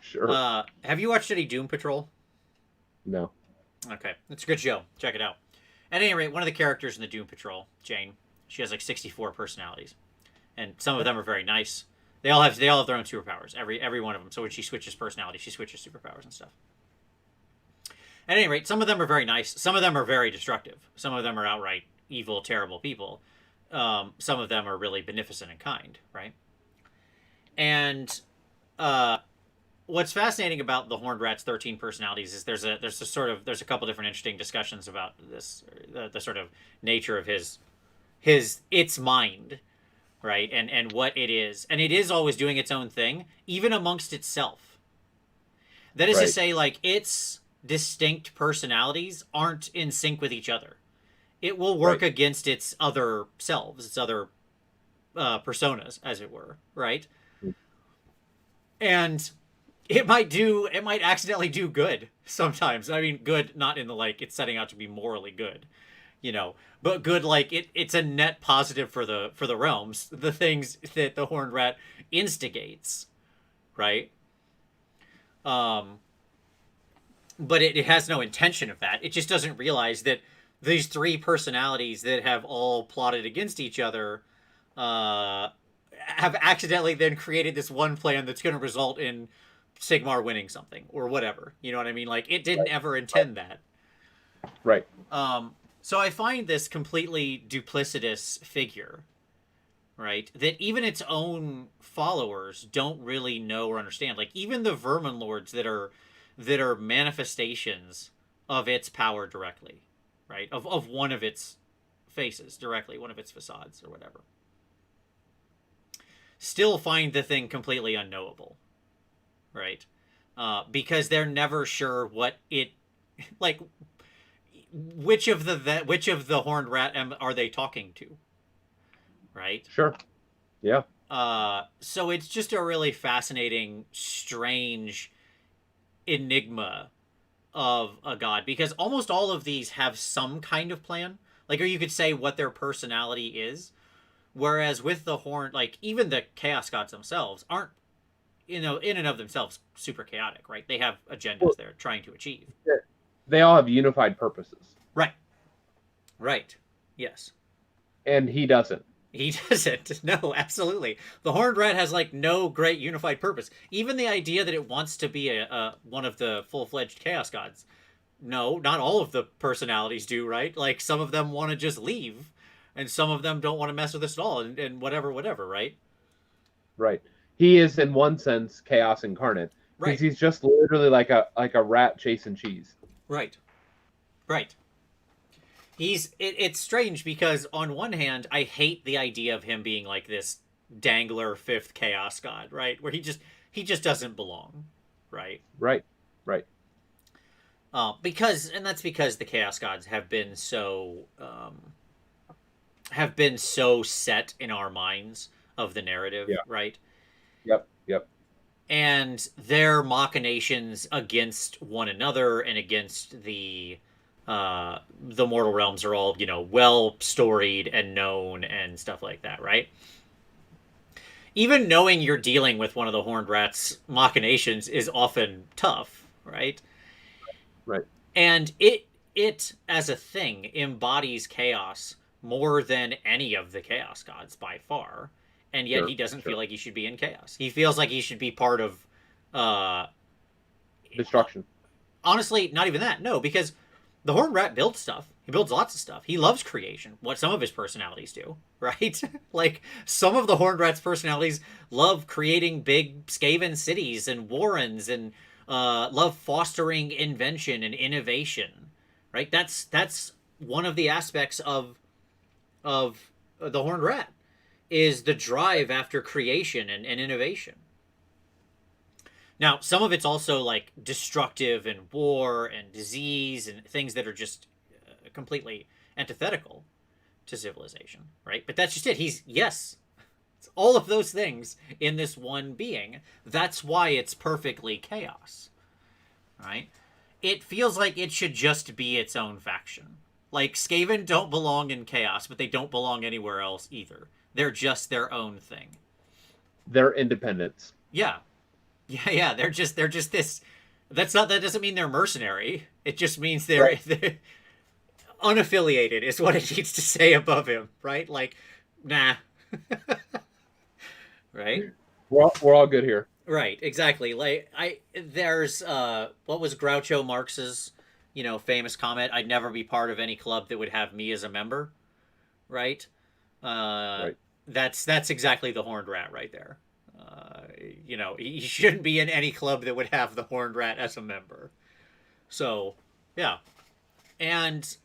Sure. Have you watched any Doom Patrol? No. Okay, it's a good show. Check it out. At any rate, one of the characters in the Doom Patrol, Jane, she has like 64 personalities, and some of them are very nice. They all have their own superpowers. Every one of them. So when she switches personality, she switches superpowers and stuff. At any rate, some of them are very nice. Some of them are very destructive. Some of them are outright evil, terrible people. Some of them are really beneficent and kind, right? And what's fascinating about the Horned Rat's 13 personalities is there's a couple different interesting discussions about this, the sort of nature of its mind, right? And what it is. And it is always doing its own thing, even amongst itself. That is to say, like, its distinct personalities aren't in sync with each other. It will work against its other selves, its other personas, as it were, right? And it might accidentally do good sometimes. I mean, good not in the like it's setting out to be morally good, but good like it's a net positive for the realms, the things that the Horned Rat instigates, right? But it has no intention of that. It just doesn't realize that these three personalities that have all plotted against each other have accidentally then created this one plan that's going to result in Sigmar winning something or whatever. You know what I mean? Like, it didn't ever intend that. Right. So I find this completely duplicitous figure, right? That even its own followers don't really know or understand. Like, even the Vermin Lords that are manifestations of its power directly, right? Of one of its faces directly, one of its facades or whatever, still find the thing completely unknowable, right? Because they're never sure what it, like, which of the Horned Rat are they talking to, right? Sure. Yeah. So it's just a really fascinating, strange enigma of a god, because almost all of these have some kind of plan, like, or you could say what their personality is, whereas with the Horn, like, even the chaos gods themselves aren't, in and of themselves, super chaotic, right? They have agendas they're trying to achieve. They all have unified purposes. Right. Yes. And he doesn't. He doesn't. No, absolutely. The Horned Rat has like no great unified purpose. Even the idea that it wants to be a one of the full-fledged chaos gods. No, not all of the personalities do, right? Like, some of them want to just leave, and some of them don't want to mess with us at all, and whatever, right? Right. He is, in one sense, chaos incarnate. Right. Because he's just literally like a rat chasing cheese. Right. It's strange because on one hand, I hate the idea of him being like this dangler fifth chaos god, right? Where he just doesn't belong, right? Right. Because the chaos gods have been so set in our minds of the narrative, right? Yep. And their machinations against one another and against the mortal realms are all, well storied and known and stuff like that, right? Even knowing you're dealing with one of the Horned Rat's machinations is often tough, right? Right. And it as a thing embodies chaos more than any of the chaos gods by far, and yet Sure. he doesn't Sure. feel like he should be in chaos. He feels like he should be part of uh Destruction. honestly, not even that. No, because the Horned Rat builds stuff. He builds lots of stuff. He loves creation. What some of his personalities do, right? Like some of the Horned Rat's personalities love creating big Skaven cities and warrens and love fostering invention and innovation, right? That's one of the aspects of the Horned Rat is the drive after creation and innovation. Now, some of it's also like destructive and war and disease and things that are just completely antithetical to civilization, right? But that's just it. He's, yes, it's all of those things in this one being. That's why it's perfectly chaos, right? It feels like it should just be its own faction. Like, Skaven don't belong in chaos, but they don't belong anywhere else either. They're just their own thing. They're independents. Yeah, yeah. They're just this. That doesn't mean they're mercenary. It just means they're unaffiliated is what it needs to say above him, right? Like, nah. Right? We're all good here. Right, exactly. Like there's what was Groucho Marx's, famous comment, I'd never be part of any club that would have me as a member, right? Right. That's exactly the Horned Rat right there. He shouldn't be in any club that would have the Horned Rat as a member. So, yeah. And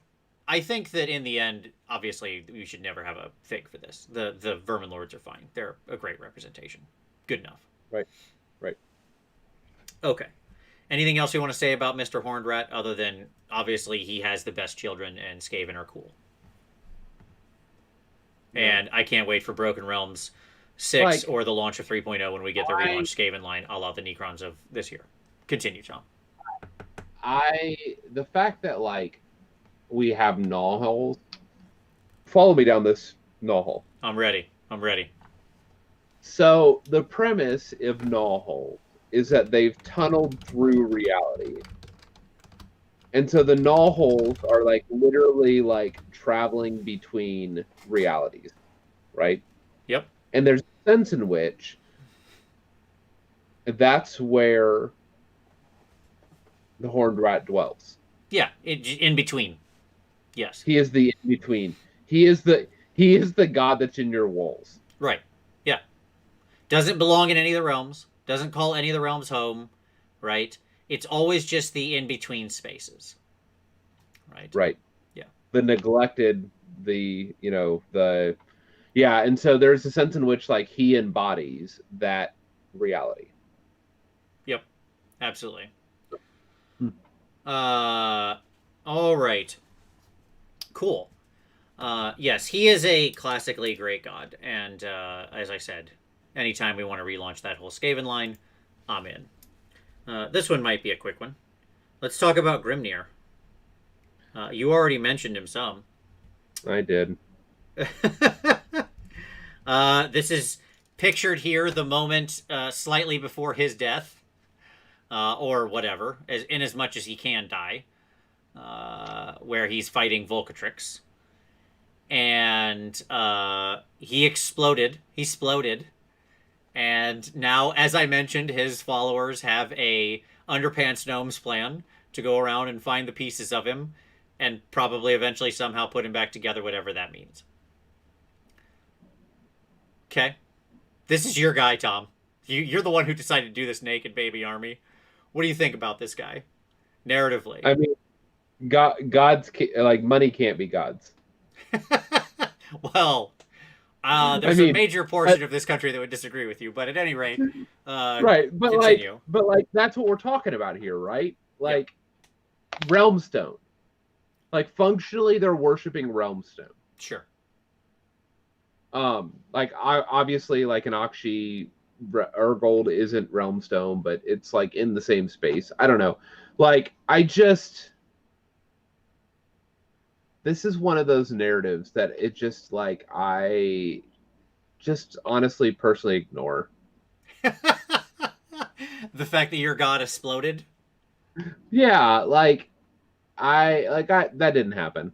I think that in the end, obviously, we should never have a fig for this. The Vermin Lords are fine. They're a great representation. Good enough. Right. Right. Okay. Anything else you want to say about Mr. Horned Rat other than obviously he has the best children and Skaven are cool? No. And I can't wait for Broken Realms 6 or the launch of 3.0 when we get the relaunch Skaven line a la the Necrons of this year. Continue, John. The fact that we have null holes. Follow me down this null hole. I'm ready. So the premise of null hole is that they've tunneled through reality. And so the null holes are literally traveling between realities, right? Yep. And there's a sense in which that's where the Horned Rat dwells. Yeah, in between. Yes. He is the in between. He is the god that's in your walls. Right. Yeah. Doesn't belong in any of the realms. Doesn't call any of the realms home. Right. It's always just the in between spaces. Right. Right. Yeah. The neglected. Yeah, and so there's a sense in which he embodies that reality. Yep. Absolutely. All right. Cool. Yes, he is a classically great god, and as I said, anytime we want to relaunch that whole Skaven line, I'm in. This one might be a quick one. Let's talk about Grimnir. You already mentioned him some. I did. This is pictured here the moment slightly before his death, or whatever, in as much as he can die, where he's fighting Volcatrix. And he exploded. He sploded. And now, as I mentioned, his followers have a Underpants Gnomes plan to go around and find the pieces of him and probably eventually somehow put him back together, whatever that means. Okay. This is your guy, Tom. You're the one who decided to do this naked baby army. What do you think about this guy, narratively? I mean, gods money can't be gods. Well, there's a major portion of this country that would disagree with you, but at any rate, right. But continue. That's what we're talking about here, right? Realmstone. Functionally, they're worshiping Realmstone. Sure. Obviously, an Akshi Urgold isn't Realmstone, but it's in the same space. I don't know. This is one of those narratives that it just I just honestly personally ignore. The fact that your god exploded? Yeah, I that didn't happen.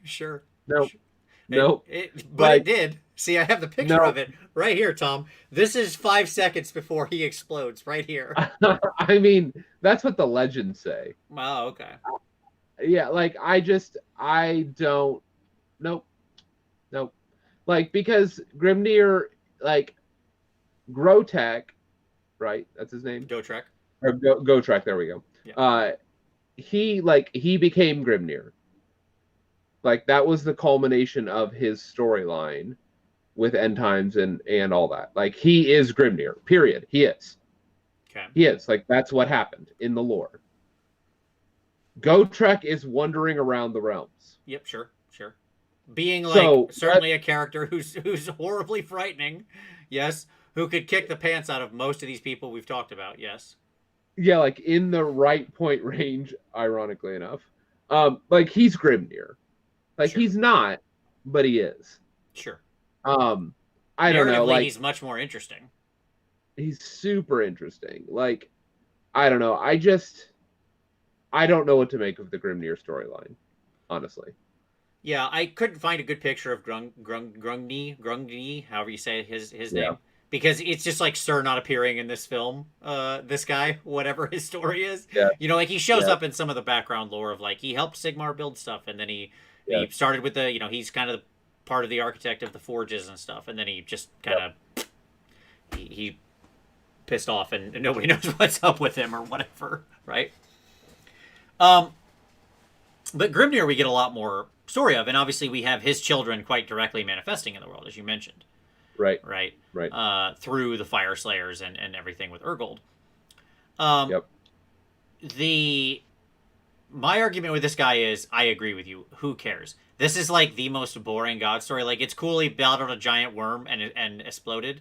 Sure. Nope. Sure. Nope. But it Like did. See, I have the picture of no. it right here, Tom. This is 5 seconds before he explodes, right here. I mean, that's what the legends say. Oh, okay. Yeah, like I don't. Nope. Nope. Like because Grimnir, like Grotech, right? That's his name. Gotrak. Or Gotrak. There we go. Yeah. He became Grimnir. Like that was the culmination of his storyline with end times and all that. Like he is Grimnir. Period. He is. Okay. He is. Like that's what happened in the lore. Gotrek is wandering around the realms. Yep. Sure. Sure. Being like So certainly a character who's horribly frightening. Yes. Who could kick the pants out of most of these people we've talked about. Yes. yeah, like in the right point range, ironically enough. Like he's Grimnir. Like Sure. he's not, but he is. Sure. Um, I don't know. Narratively, Like he's much more interesting. he's super interesting. Like I don't know. I don't know what to make of the Grimnir storyline, honestly. Yeah, I couldn't find a good picture of Grungni, however you say his Yeah. name, because it's just like Sir not appearing in this film. This guy, whatever his story is, Yeah. like he shows Yeah. up in some of the background lore of like he helped Sigmar build stuff, and then Yeah. he started with the he's kind of part of the architect of the forges and stuff, and then he just kind of he pissed off, and nobody knows what's up with him or whatever, right? Um, but Grimnir we get a lot more story of, and obviously we have his children quite directly manifesting in the world, as you mentioned, Right. right? Right. Through the Fire Slayers and everything with Urgold. Yep. My argument with this guy is, I agree with you. Who cares? This is like the most boring god story. Like it's cool he battled a giant worm and exploded.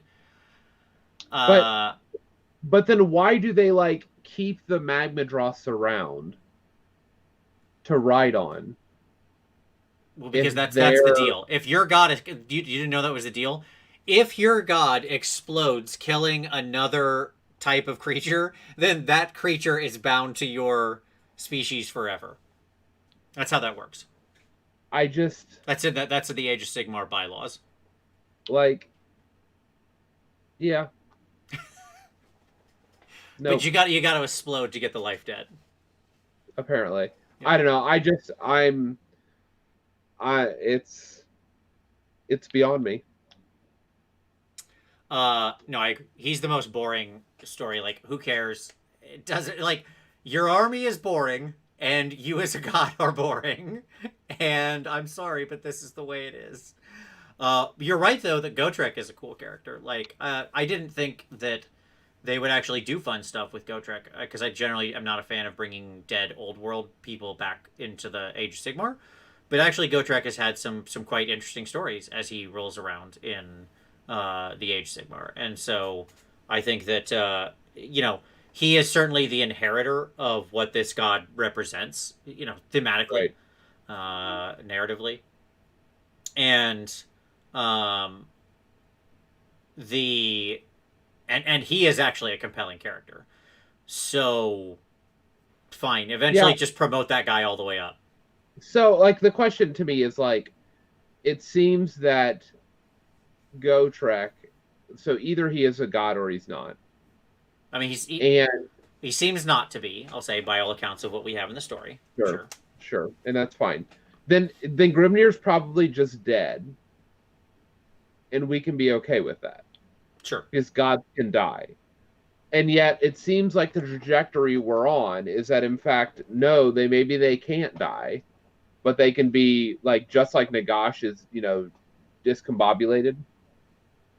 But then why do they like keep the Magmadroths around to ride on? Well, because If that's they're the deal. If your god is, you didn't know that was the deal. If your god explodes, killing another type of creature, then that creature is bound to your species forever. That's how that works. I just That's in that's in the Age of Sigmar bylaws. like yeah. No, But you got to explode to get the life dead. apparently. Yeah. I don't know. It's beyond me. No, he's the most boring story. Like, who cares? It doesn't like your army is boring, and you as a god are boring. And I'm sorry, but this is the way it is. You're right though that Gotrak is a cool character. Like, I didn't think that they would actually do fun stuff with Gotrak because I generally am not a fan of bringing dead old world people back into the Age of Sigmar. But actually, Gotrak has had some quite interesting stories as he rolls around in the Age of Sigmar, and so I think that he is certainly the inheritor of what this god represents. Thematically, narratively, and the and he is actually a compelling character. So fine, eventually just promote that guy all the way up. So like the question to me is like, it seems that Gotrek, so either he is a god or he's not. I mean, he seems not to be. I'll say by all accounts of what we have in the story. Sure, and that's fine. Then Grimnir's probably just dead, and we can be okay with that. Sure, because gods can die, and yet it seems like the trajectory we're on is that in fact no, maybe they can't die, but they can be like just like Nagash is discombobulated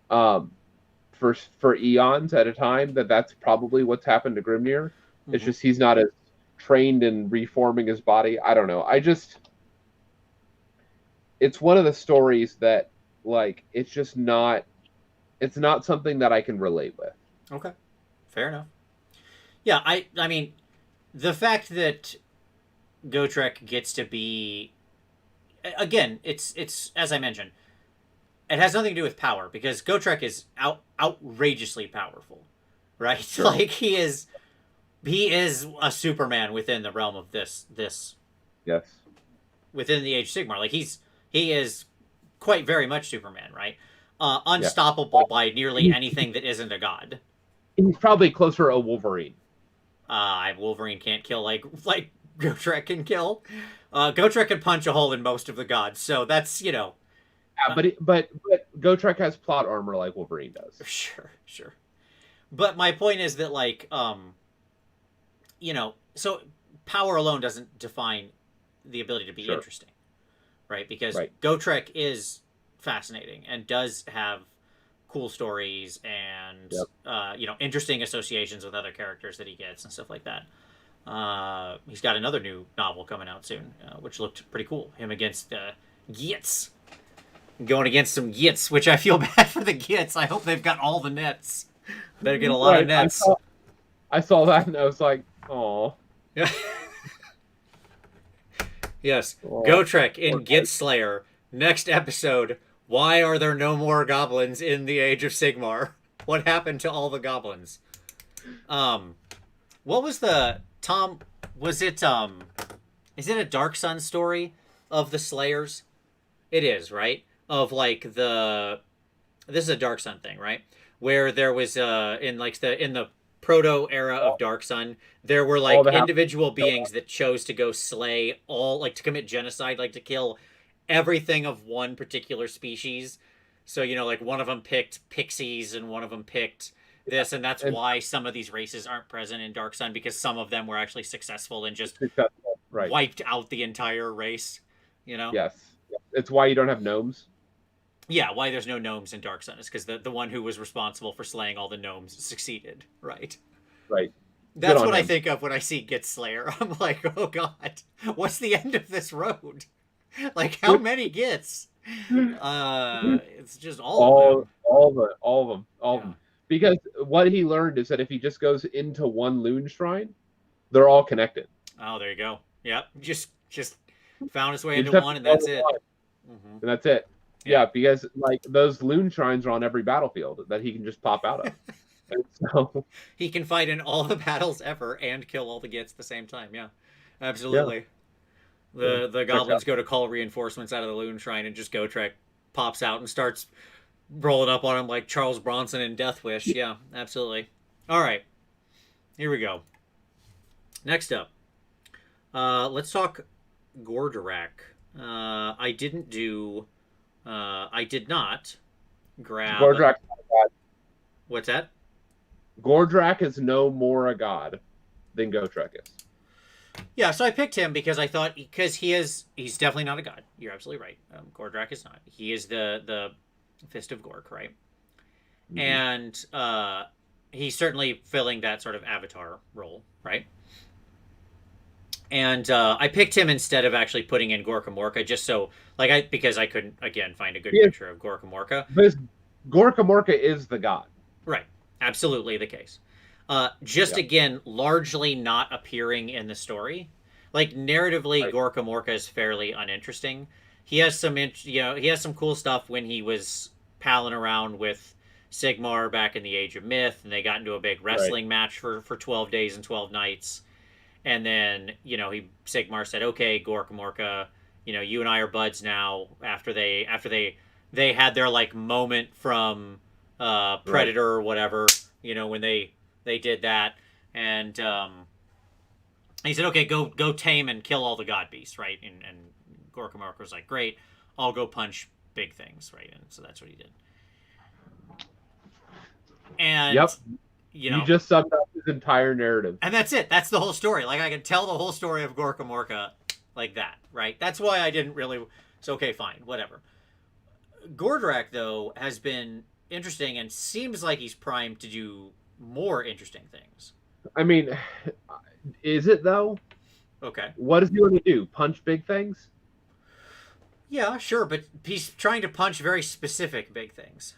for eons at a time. That's probably what's happened to Grimnir. Mm-hmm. It's just he's not as trained in reforming his body. I don't know. It's one of the stories that like it's not something that I can relate with. Okay, fair enough. Yeah, I mean, the fact that Gotrek gets to be, again, it's as I mentioned, it has nothing to do with power because Gotrek is outrageously powerful, right? Like he is a Superman within the realm of this Yes. within the Age of Sigmar. Like he is quite very much Superman, right? Unstoppable by nearly anything that isn't a god. He's probably closer to a Wolverine. Wolverine can't kill like Gordrak can kill. Gordrak can punch a hole in most of the gods, so that's Yeah, but Gotrak has plot armor like Wolverine does. Sure. But my point is that so power alone doesn't define the ability to be interesting, right? Because Gotrak is fascinating and does have cool stories and interesting associations with other characters that he gets and stuff like that. He's got another new novel coming out soon, which looked pretty cool. Him against Gits. Going against some Gits, which I feel bad for the Gits. I hope they've got all the nets. Better get a lot of nets. I saw that and I was like, oh. Yes. Gotrak in Git Slayer. Next episode. Why are there no more goblins in the Age of Sigmar? What happened to all the goblins? What was the Tom? Was it Is it a Dark Sun story of the Slayers? It is, right? Of like this is a Dark Sun thing, right? Where there was in the proto era of Dark Sun, there were like individual beings that chose to go slay all, like to commit genocide, like to kill everything of one particular species. So, like one of them picked pixies and one of them picked this, and that's why some of these races aren't present in Dark Sun, because some of them were actually successful and just wiped out the entire race, Yes. It's why you don't have gnomes. Yeah, why there's no gnomes in Dark Sun is because the one who was responsible for slaying all the gnomes succeeded, right? Right. That's what I think of when I see Git Slayer. I'm like, oh god, what's the end of this road? Like, how many Gits? It's just all of them. Because what he learned is that if he just goes into one Loon Shrine, they're all connected. Oh, there you go. Yep, just found his way into one, and that's it. Mm-hmm. And that's it. Yeah, because like those Loon Shrines are on every battlefield that he can just pop out of. And so he can fight in all the battles ever and kill all the Gits at the same time. Yeah, absolutely. Yeah. The goblins go to call reinforcements out of the Loon Shrine, and just Gotrak pops out and starts rolling up on him like Charles Bronson in Death Wish. Yeah, absolutely. All right, here we go. Next up, let's talk Gordrak. I did not grab. Gordrak. What's that? Gordrak is no more a god than Gotrak is. Yeah, so I picked him because I thought he's definitely not a god. You're absolutely right. Gordrak is not. He is the Fist of Gork, right? Mm-hmm. And he's certainly filling that sort of avatar role, right? And I picked him instead of actually putting in Gorka Morka, just so because I couldn't again find a good picture of Gorka Morka. But Gorka Morka is the god, right? Absolutely the case. Again, largely not appearing in the story. Like narratively, Gorka Morka is fairly uninteresting. He has some cool stuff when he was palling around with Sigmar back in the Age of Myth, and they got into a big wrestling match for 12 days and 12 nights. And then, Sigmar said, okay, Gorka Morka, you and I are buds now, after they had their like moment from Predator or whatever, when they did that. And he said, okay, go tame and kill all the god beasts, right? And Gorka Morka was like, great, I'll go punch big things, right? And so that's what he did. And you just summed up his entire narrative. And that's it. That's the whole story. Like, I can tell the whole story of Gorka Morka like that, right? That's why I didn't really... So, okay, fine, whatever. Gordrak, though, has been interesting and seems like he's primed to do more interesting things. I mean, is it, though? Okay. What does he want to do? Punch big things? Yeah, sure, but he's trying to punch very specific big things.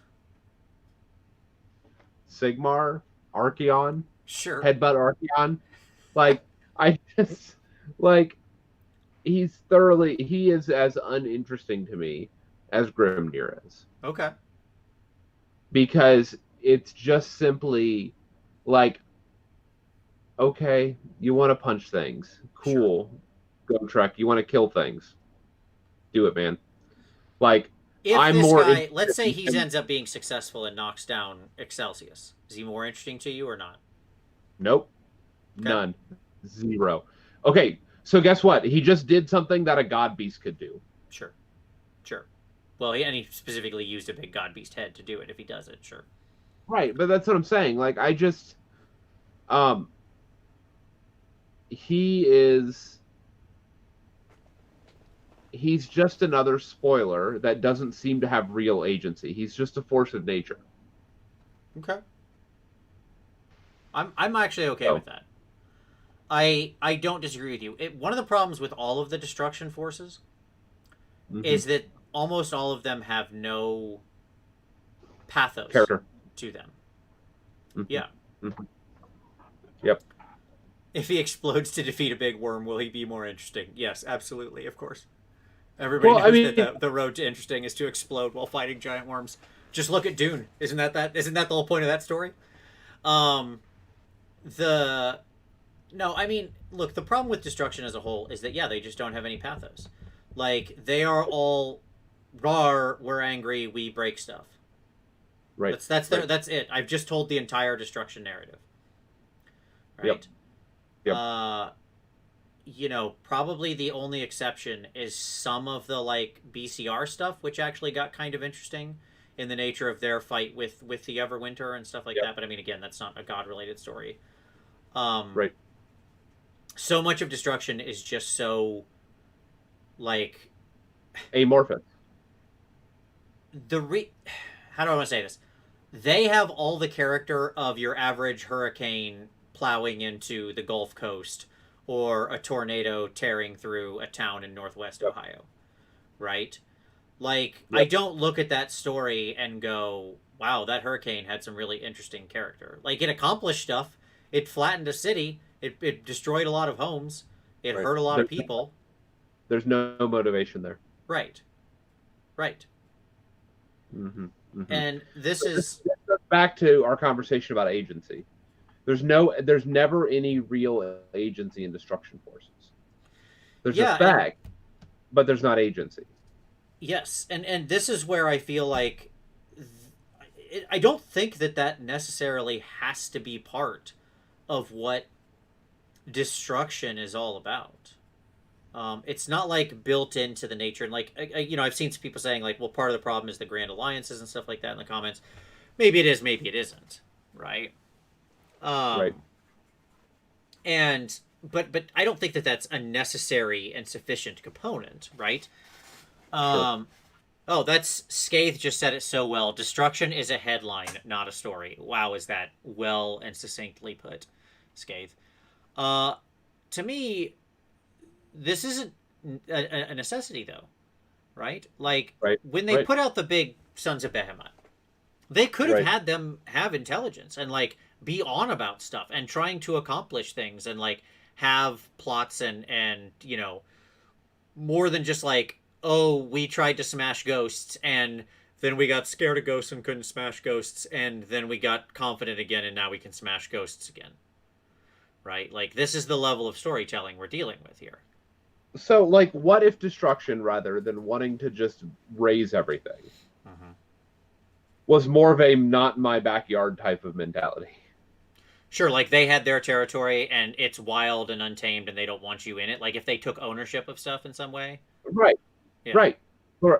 Sigmar? Archaon, sure, headbutt Archaon, he is as uninteresting to me as Grimnir is. Okay. Because it's just simply like, okay, you want to punch things, cool. Sure. Gordrak, you want to kill things, do it, man. Like, If I'm this more guy, let's interested say he in. ends up being successful and knocks down Excelsius, is he more interesting to you or not? Nope, Okay, none, zero. Okay, so guess what? He just did something that a god beast could do. sure, sure. Well, and he specifically used a big god beast head to do it. If he does it, sure. Right, but that's what I'm saying. Like, I just, um, he is. He's just another spoiler that doesn't seem to have real agency. He's just a force of nature. Okay, I'm actually okay So, with that. I don't disagree with you. One of the problems with all of the destruction forces mhm. is that almost all of them have no pathos Character. to them. Mhm. Yeah. Mhm. Yep. If he explodes to defeat a big worm, will he be more interesting? Yes, absolutely, of course. Everybody Well, I knows that mean, the road to interesting is to explode while fighting giant worms. Just look at Dune. Isn't that the whole point of that story? Um the No, I mean, look, the problem with destruction as a whole is that yeah, they just don't have any pathos. Like they are all rar, we're angry, we break stuff. right, That's right. that's it. I've just told the entire destruction narrative. Yep, Right? yep. Uh probably the only exception is some of the like BCR stuff, which actually got kind of interesting in the nature of their fight with the Everwinter and stuff like Yep, that. But I mean, again, that's not a god related story. Um, right. so much of destruction is just so like Amorphous. the re. How do I want to say this? They have all the character of your average hurricane plowing into the Gulf Coast or a tornado tearing through a town in Northwest Yep, Ohio, right? Like, I yep. don't look at that story and go, wow, that hurricane had some really interesting character. Like, it accomplished stuff. It flattened a city. It destroyed a lot of homes. It Right. hurt a lot of people. There's no motivation there. Right. Right. Hmm. Hmm. And this is, Back to our conversation about agency. There's never any real agency in destruction forces. There's yeah, and effect, but there's not agency. yes, and this is where I feel like I don't think that that necessarily has to be part of what destruction is all about. It's not like built into the nature, and like I've seen some people saying like, well, part of the problem is the grand alliances and stuff like that in the comments. Maybe it is, maybe it isn't, right? Right. Um, and but I don't think that that's a necessary and sufficient component, right? Sure. Um, oh, that's Scathe just said it so well. Destruction is a headline, not a story. Wow, is that well and succinctly put, Scathe? Uh, to me, this isn't a necessity though, right? Like Right. when they Right. put out the big Sons of Behemoth, they could have Right. had them have intelligence and like be on about stuff and trying to accomplish things and like have plots and more than just like, oh, we tried to smash ghosts and then we got scared of ghosts and couldn't smash ghosts and then we got confident again and now we can smash ghosts again, right? Like this is the level of storytelling we're dealing with here. So, like, what if destruction, rather than wanting to just raise everything, Mm-hmm. was more of a not in my backyard type of mentality? Sure, like they had their territory and it's wild and untamed and they don't want you in it. Like if they took ownership of stuff in some way. Right. Yeah. Right.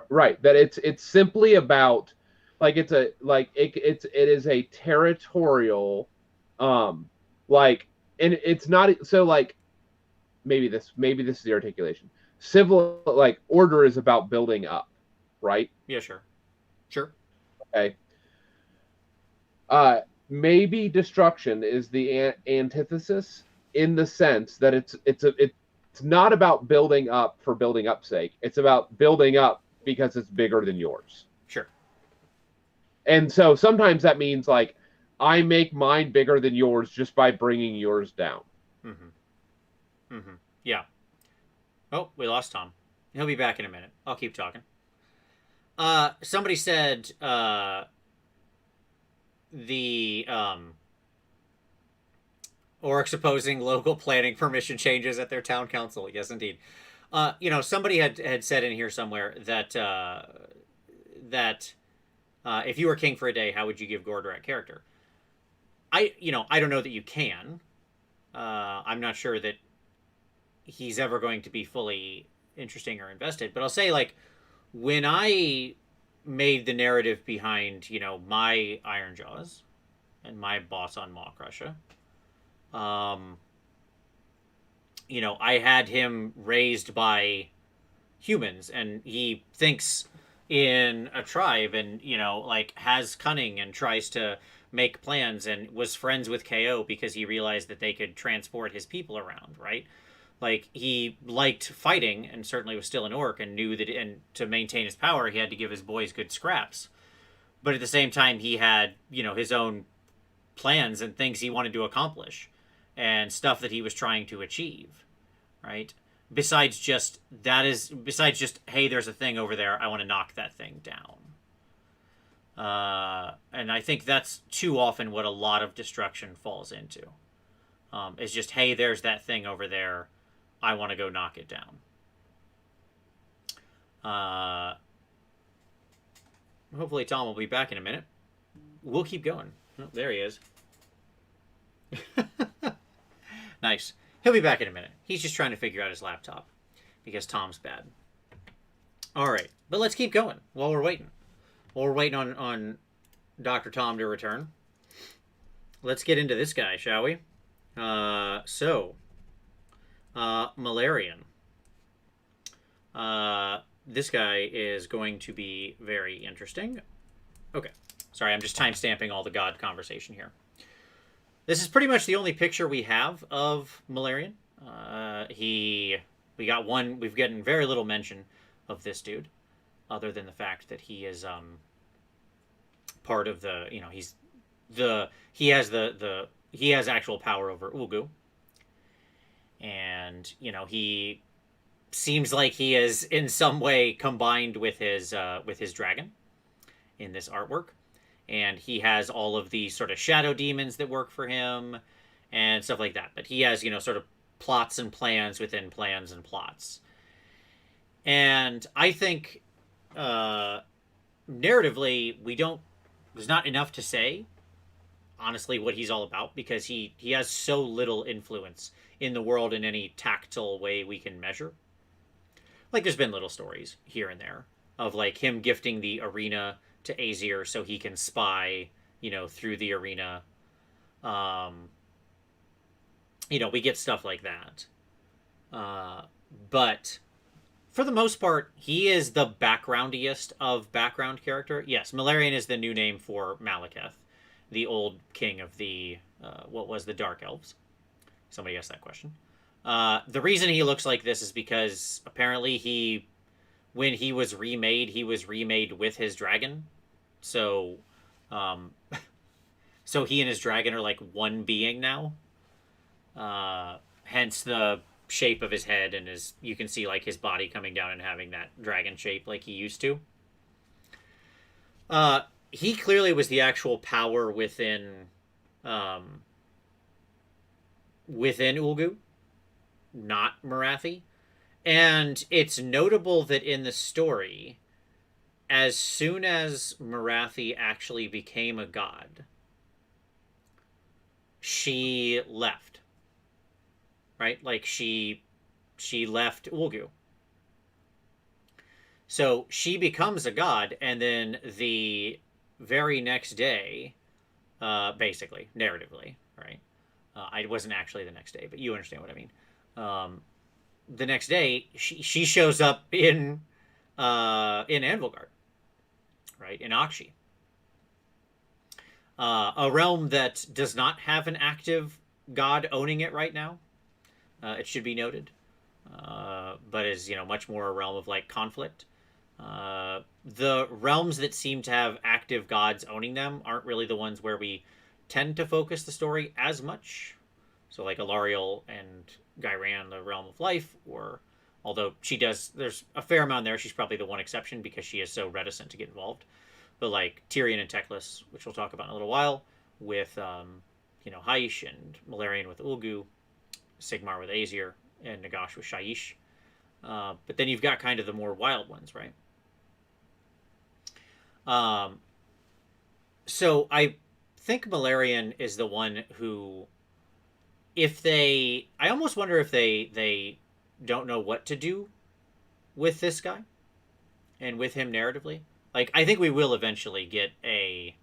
Right. That it's simply about, like, it is a territorial, um like, and it's not, so, like, maybe this is the articulation. Civil, like, order is about building up, right? Yeah, sure. Sure. Okay. Maybe destruction is the antithesis, in the sense that it's not about building up for building up's sake. It's about building up because it's bigger than yours. Sure. And so sometimes that means, like, I make mine bigger than yours just by bringing yours down. Mm-hmm. Mm-hmm. Yeah. Oh, we lost Tom. He'll be back in a minute. I'll keep talking. Somebody said the Orcs opposing local planning permission changes at their town council. Yes, indeed. Somebody had said in here somewhere that if you were king for a day, how would you give Gordrak character? I don't know that you can. I'm not sure that he's ever going to be fully interesting or invested. But I'll say, like, when I made the narrative behind, my Iron Jaws and my boss on Maw Crusher, I had him raised by humans, and he thinks in a tribe, and has cunning and tries to make plans, and was friends with KO because he realized that they could transport his people around, right? Like, he liked fighting and certainly was still an orc and knew that, and to maintain his power he had to give his boys good scraps, but at the same time he had his own plans and things he wanted to accomplish and stuff that he was trying to achieve, right? Besides just hey, there's a thing over there, I want to knock that thing down. And I think that's too often what a lot of destruction falls into. Is just, hey, there's that thing over there, I want to go knock it down. Hopefully Tom will be back in a minute. We'll keep going. Oh, there he is. Nice. He'll be back in a minute. He's just trying to figure out his laptop because Tom's bad. All right, but let's keep going while we're waiting. While we're waiting on Dr. Tom to return. Let's get into this guy, shall we? Malerion. This guy is going to be very interesting. Okay. Sorry, I'm just time-stamping all the god conversation here. This is pretty much the only picture we have of Malerion. We've gotten very little mention of this dude, other than the fact that he is part of the, he has actual power over Ulgu, and he seems like he is in some way combined with his dragon in this artwork. And he has all of these sort of shadow demons that work for him and stuff like that. But he has, sort of plots and plans within plans and plots. And I think narratively, there's not enough to say, honestly, what he's all about, because he has so little influence in the world in any tactile way we can measure. Like, there's been little stories here and there of, like, him gifting the arena to Aesir so he can spy, through the arena. We get stuff like that. But for the most part, he is the backgroundiest of background character. Yes, Malerion is the new name for Malekith, the old king of the, what was the Dark Elves. Somebody asked that question. The reason he looks like this is because apparently when he was remade with his dragon. So, so he and his dragon are like one being now. Hence the shape of his head, and you can see like his body coming down and having that dragon shape like he used to. He clearly was the actual power within Ulgu, not Morathi. And it's notable that in the story, as soon as Morathi actually became a god, she left. Right? Like, she left Ulgu. So she becomes a god, and then the very next day, basically, narratively, right? It wasn't actually the next day, but you understand what I mean. The next day, she shows up in Anvilgard, right, in Akshi, a realm that does not have an active god owning it right now. It should be noted, but is much more a realm of like conflict. The realms that seem to have active gods owning them aren't really the ones where we tend to focus the story as much. So like Alariel and Gairan, the realm of life, or although there's a fair amount there, she's probably the one exception because she is so reticent to get involved. But like Tyrion and Teclis, which we'll talk about in a little while, with Haish, and Malerion with Ulgu, Sigmar with Azir, and Nagash with Shaiish. But then you've got kind of the more wild ones, right? So I think Malerion is the one who, I almost wonder if they don't know what to do with this guy and with him narratively. Like, I think we will eventually get a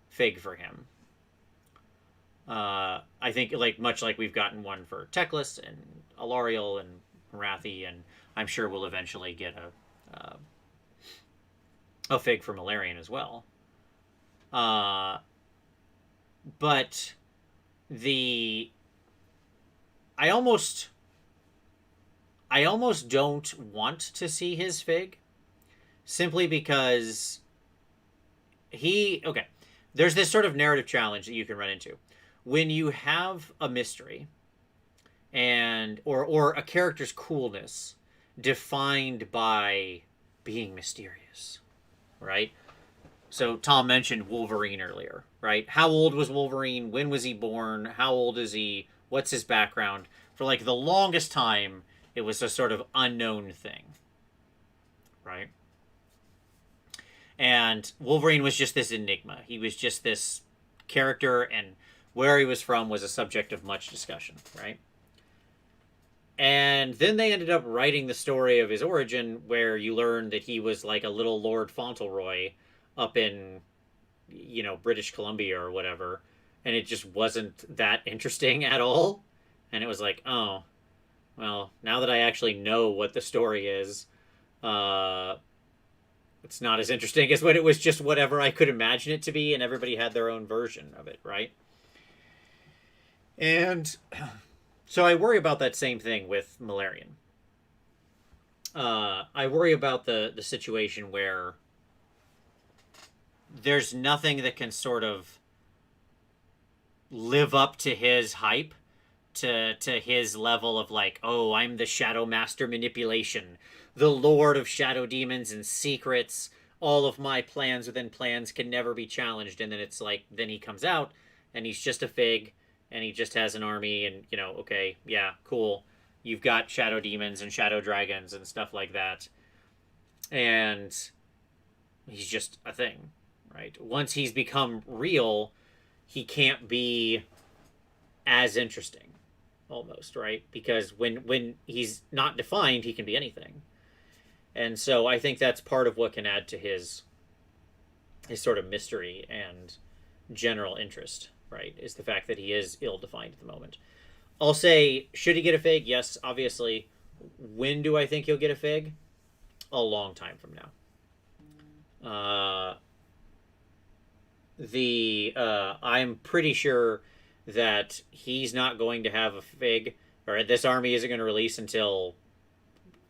fig for him. I think, like, much like we've gotten one for Teclis and Alariel and Morathi, and I'm sure we'll eventually get a fig for Malerion as well. But I almost don't want to see his fig, simply because there's this sort of narrative challenge that you can run into when you have a mystery and or a character's coolness defined by being mysterious, right? So Tom mentioned Wolverine earlier, right? How old was Wolverine? When was he born? How old is he? What's his background? For like the longest time, it was a sort of unknown thing, right? And Wolverine was just this enigma. He was just this character, and where he was from was a subject of much discussion, right? And then they ended up writing the story of his origin, where you learn that he was like a little Lord Fauntleroy up in, British Columbia or whatever, and it just wasn't that interesting at all. And it was like, oh, well, now that I actually know what the story is, it's not as interesting as when it was just whatever I could imagine it to be, and everybody had their own version of it, right? And so I worry about that same thing with Malerion. I worry about the situation where there's nothing that can sort of live up to his hype, to his level of like, oh, I'm the Shadow Master manipulation, the Lord of Shadow Demons and secrets, all of my plans within plans can never be challenged. And then it's like, then he comes out and he's just a fig, and he just has an army, and, okay, yeah, cool. You've got Shadow Demons and Shadow Dragons and stuff like that. And he's just a thing, right? Once he's become real, he can't be as interesting, almost, right? Because when he's not defined, he can be anything. And so I think that's part of what can add to his sort of mystery and general interest, right? Is the fact that he is ill-defined at the moment. I'll say, should he get a fig? Yes, obviously. When do I think he'll get a fig? A long time from now. I'm pretty sure that he's not going to have a fig, or this army isn't going to release until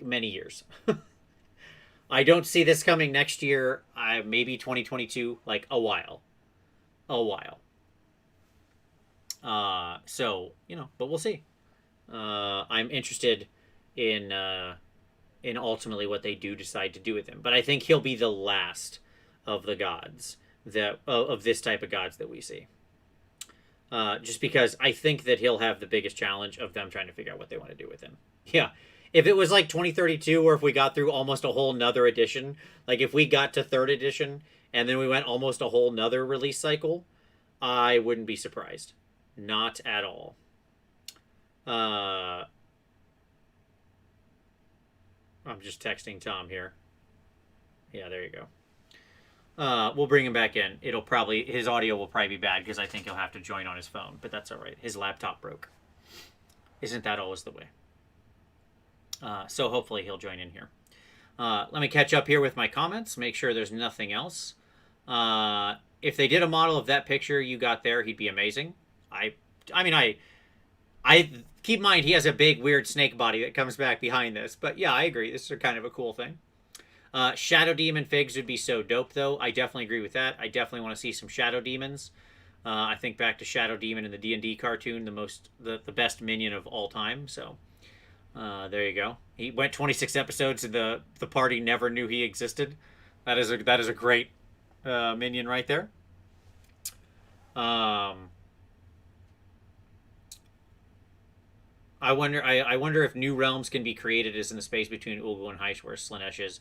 many years. I don't see this coming next year. Maybe 2022, like a while. So, but we'll see. I'm interested in ultimately what they do decide to do with him. But I think he'll be the last of the gods of this type of gods that we see. Just because I think that he'll have the biggest challenge of them trying to figure out what they want to do with him. Yeah. If it was like 2032, or if we got through almost a whole nother edition, like if we got to 3rd edition and then we went almost a whole nother release cycle, I wouldn't be surprised. Not at all. I'm just texting Tom here. Yeah, there you go. We'll bring him back in. His audio will probably be bad because I think he'll have to join on his phone, but that's all right. His laptop broke. Isn't that always the way? So hopefully he'll join in here. Let me catch up here with my comments, make sure there's nothing else. If they did a model of that picture you got there, he'd be amazing. I keep in mind he has a big weird snake body that comes back behind this, but yeah, I agree. This is kind of a cool thing. Shadow Demon figs would be so dope, though. I definitely agree with that. I definitely want to see some Shadow Demons. I think back to Shadow Demon in the D&D cartoon, the best minion of all time. So there you go. He went 26 episodes, and the party never knew he existed. That is a great minion right there. I wonder. I wonder if new realms can be created as in the space between Ulgu and Heish, where Slaanesh is.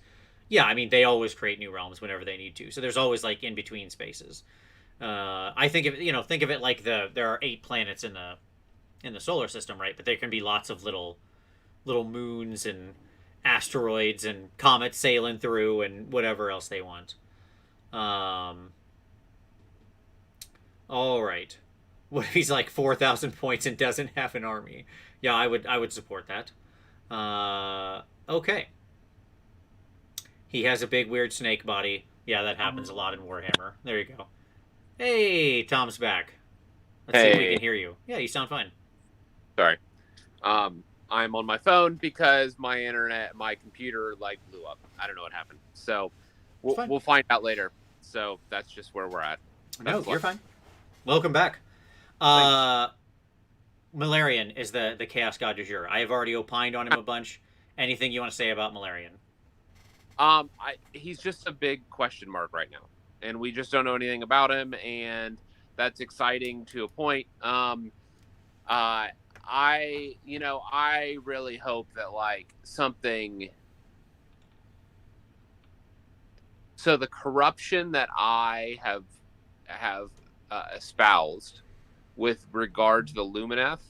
Yeah, I mean they always create new realms whenever they need to. So there's always like in between spaces. I think of think of it like there are 8 planets in the solar system, right? But there can be lots of little moons and asteroids and comets sailing through and whatever else they want. All right. What if he's like 4,000 points and doesn't have an army? Yeah, I would support that. Okay. He has a big weird snake body. Yeah, that happens a lot in Warhammer. There you go. Hey, Tom's back. Let's see if we can hear you. Yeah, you sound fine. Sorry. I'm on my phone because my computer like blew up. I don't know what happened. So we'll find out later. So that's just where we're at. No, you're fine. Welcome back. Malerion is the Chaos God du jour. I have already opined on him a bunch. Anything you want to say about Malerion? He's just a big question mark right now, and we just don't know anything about him, and that's exciting to a point. I really hope that like something. So the corruption that I have espoused with regard to the Lumineth,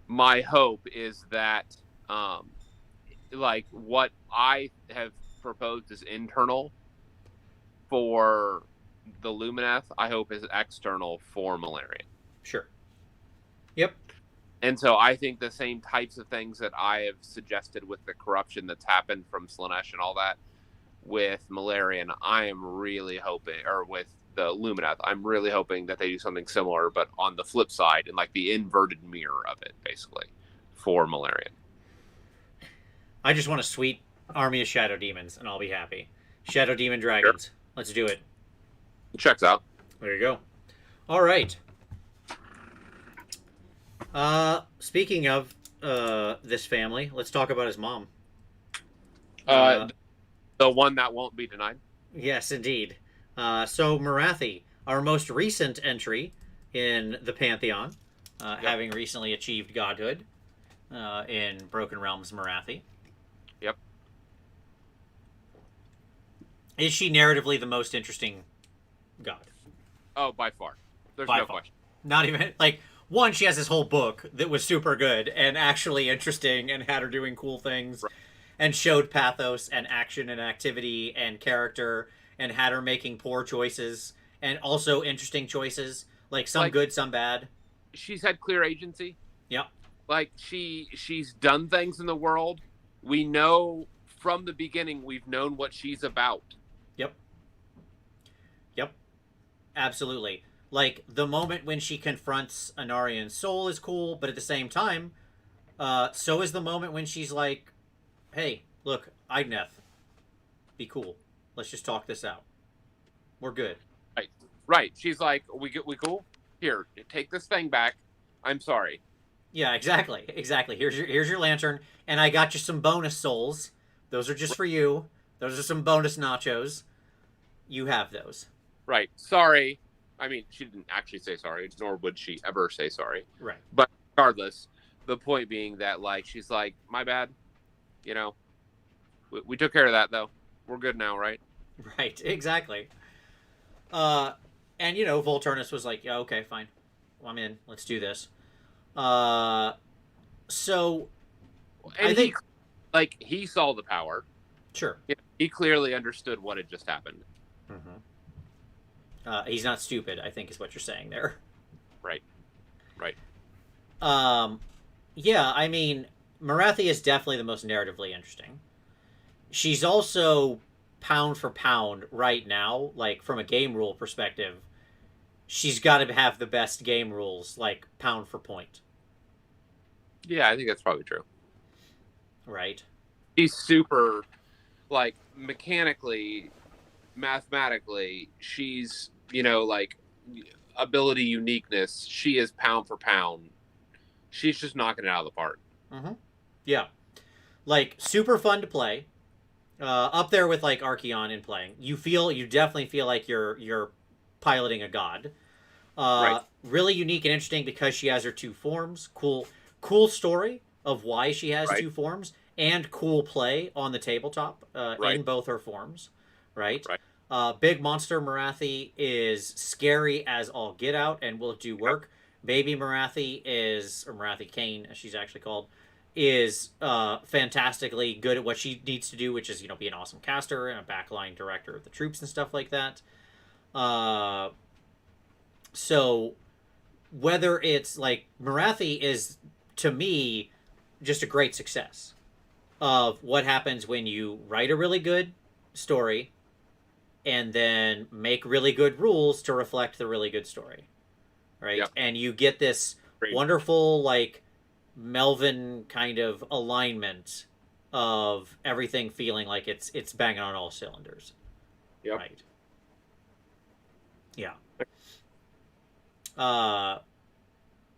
my hope is that like what I have proposed is internal for the Lumineth, I hope is external for Malerion. Sure. Yep. And so I think the same types of things that I have suggested with the corruption that's happened from Slaanesh and all that with Malerion, I am really hoping, or with the Lumineth, I'm really hoping that they do something similar, but on the flip side, and like the inverted mirror of it, basically, for Malerion. I just want a sweet army of Shadow Demons, and I'll be happy. Shadow Demon Dragons. Sure. Let's do it. Checks out. There you go. All right. Speaking of this family, let's talk about his mom. The one that won't be denied? Yes, indeed. So Morathi, our most recent entry in the Pantheon, having recently achieved godhood in Broken Realms Morathi. Yep. Is she narratively the most interesting god? Oh, by far. There's no question. Not even, like, one, she has this whole book that was super good and actually interesting and had her doing cool things and showed pathos and action and activity and character and had her making poor choices and also interesting choices, like some good, some bad. She's had clear agency. Yep. Like she's done things in the world. We know from the beginning, we've known what she's about. Yep. Absolutely. Like, the moment when she confronts Anarian's soul is cool, but at the same time, so is the moment when she's like, hey, look, Idneth, be cool. Let's just talk this out. We're good. Right. She's like, we cool? Here, take this thing back. I'm sorry. Yeah, exactly. Here's your lantern, and I got you some bonus souls. Those are just for you. Those are some bonus nachos. You have those. Right. Sorry. I mean, she didn't actually say sorry, nor would she ever say sorry. Right. But regardless, the point being that, like, she's like, my bad. We took care of that, though. We're good now, right? Right. Exactly. And, Volturnus was like, yeah, okay, fine. Well, I'm in. Let's do this. So... And I think... he saw the power. Sure. He clearly understood what had just happened. Mm-hmm. He's not stupid, I think is what you're saying there. Right. Yeah, I mean, Morathi is definitely the most narratively interesting. She's also, pound for pound, right now, like, from a game rule perspective, she's got to have the best game rules, like, pound for point. Yeah, I think that's probably true. Right. She's super, like, mechanically, mathematically, she's, ability uniqueness, she is pound for pound. She's just knocking it out of the park. Mm-hmm. Yeah. Like, super fun to play. Up there with, like, Archaon in playing. You definitely feel like you're piloting a god. Right. Really unique and interesting because she has her two forms. Cool cool story of why she has Right. two forms, and cool play on the tabletop Right. in both her forms, right? Right. Big monster Morathi is scary as all get out and will do work. Baby Morathi is, or Morathi Kane, as she's actually called, is fantastically good at what she needs to do, which is, be an awesome caster and a backline director of the troops and stuff like that. So whether it's like Morathi is, to me, just a great success of what happens when you write a really good story and then make really good rules to reflect the really good story, right? Yep. And you get this Great. wonderful, like, Melvin kind of alignment of everything feeling like it's banging on all cylinders. Yep. Right. Yeah.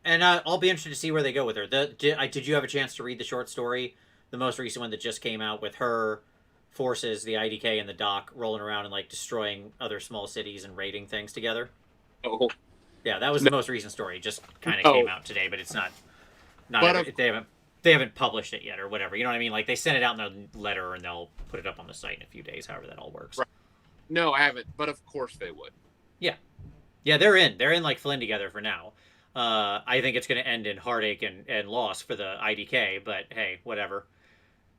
And I'll be interested to see where they go with her. Did you have a chance to read the short story, the most recent one that just came out, with her forces, the IDK and the dock, rolling around and like destroying other small cities and raiding things together? Oh, Yeah, that was the most recent story. It just kind of No. came out today, but it's not. But They haven't published it yet or whatever. You know what I mean? Like, they sent it out in a letter and they'll put it up on the site in a few days. However that all works. Right. No, I haven't. But of course they would. Yeah, they're in like Flynn together for now. I think it's going to end in heartache and loss for the IDK, but hey, whatever.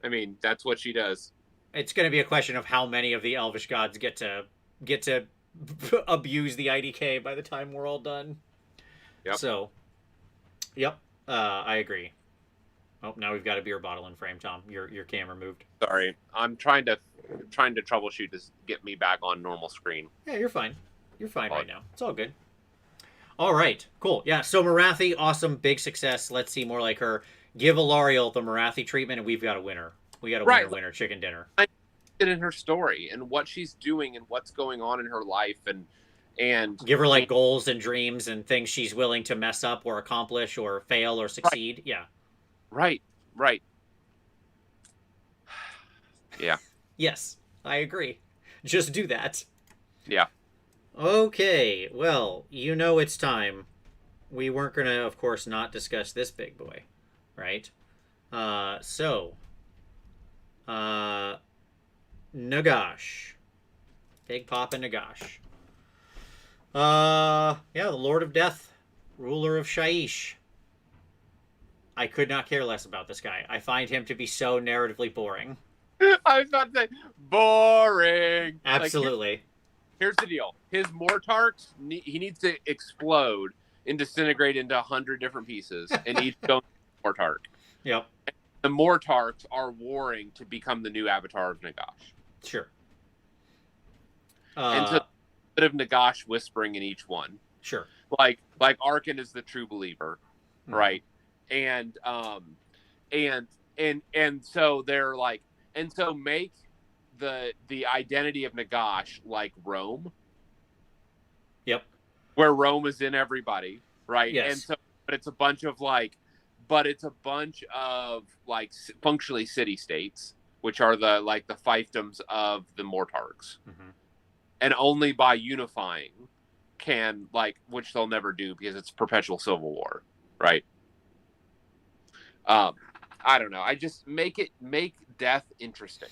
I mean, that's what she does. It's going to be a question of how many of the Elvish gods get to abuse the IDK by the time we're all done. Yep. So, yep, I agree. Oh, now we've got a beer bottle in frame, Tom. Your camera moved. Sorry, I'm trying to troubleshoot to get me back on normal screen. Yeah, you're fine. You're fine right now. It's all good. All right, cool. Yeah, so Morathi, awesome, big success. Let's see more like her. Give Alariel the Morathi treatment, and we've got a winner. We got a winner chicken dinner. In her story and what she's doing and what's going on in her life, and give her like goals and dreams and things she's willing to mess up or accomplish or fail or succeed. Right. Yeah. Right. Yeah. Yes, I agree. Just do that. Yeah. Okay, well, it's time. We weren't going to, of course, not discuss this big boy, right? Nagash. Big Papa Nagash. Yeah, the Lord of Death, ruler of Shaiish. I could not care less about this guy. I find him to be so narratively boring. I was about to say boring. Absolutely. Like, here's the deal. His Mortarks, he needs to explode and disintegrate into 100 different pieces, and each own Mortark. Yep. The Mortarks are warring to become the new avatar of Nagash. Sure. And so a bit of Nagash whispering in each one. Sure. Like Archaon is the true believer, right? And so they're like, and so make the identity of Nagash like Rome. Yep. Where Rome is in everybody, right? Yes. And so, but it's a bunch of like functionally city states, which are the fiefdoms of the Mortarks. Mm-hmm. And only by unifying can, which they'll never do because it's perpetual civil war, right? I don't know. I just make death interesting.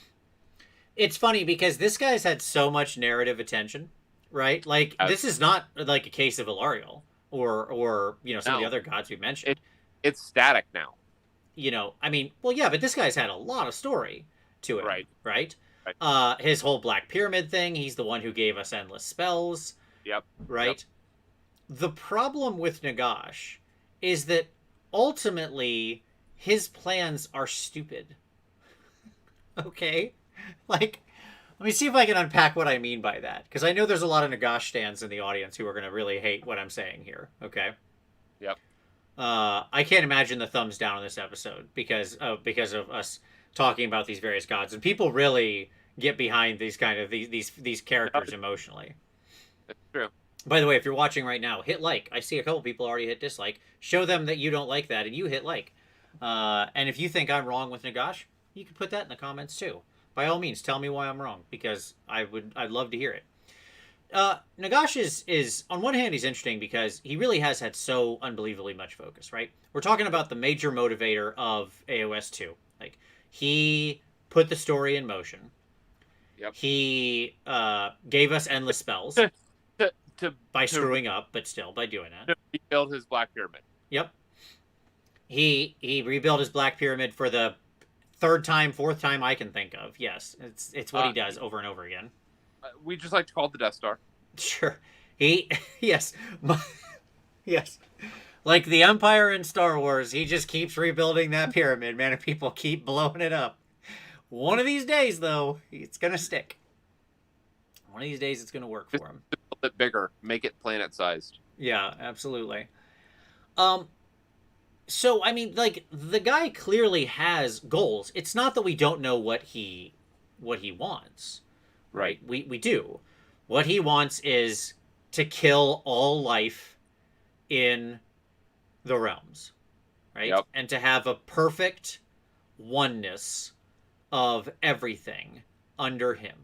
It's funny because this guy's had so much narrative attention, right? Like, this is not like a case of Ilariel or some of the other gods we mentioned. It's static now. I mean, well, yeah, but this guy's had a lot of story to it, right? His whole Black Pyramid thing, he's the one who gave us endless spells. Yep. Right? Yep. The problem with Nagash is that ultimately his plans are stupid. Okay? Like, let me see if I can unpack what I mean by that. Because I know there's a lot of Nagash stands in the audience who are going to really hate what I'm saying here. Okay? Yep. I can't imagine the thumbs down on this episode because of us talking about these various gods. And people really get behind these kind of these characters emotionally. That's true. By the way, if you're watching right now, hit like. I see a couple people already hit dislike. Show them that you don't like that and you hit like. And if you think I'm wrong with Nagash, you can put that in the comments too. By all means, tell me why I'm wrong because I'd love to hear it. Nagash is on one hand he's interesting because he really has had so unbelievably much focus, right? We're talking about the major motivator of AOS 2. Like he put the story in motion. Yep. He gave us endless spells by screwing up, but still by doing that. To rebuild his Black Pyramid. Yep. He rebuilt his Black Pyramid for the fourth time I can think of. Yes, it's what he does over and over again. We just like to call it the Death Star. Sure. Yes. Yes. Like the Empire in Star Wars, he just keeps rebuilding that pyramid, man, and people keep blowing it up. One of these days, though, it's going to stick. One of these days, it's going to work for him. A little bit bigger. Make it planet-sized. Yeah, absolutely. So, I mean, like, the guy clearly has goals. It's not that we don't know what he wants. Right? We do. What he wants is to kill all life in the realms. Right? Yep. And to have a perfect oneness of everything under him.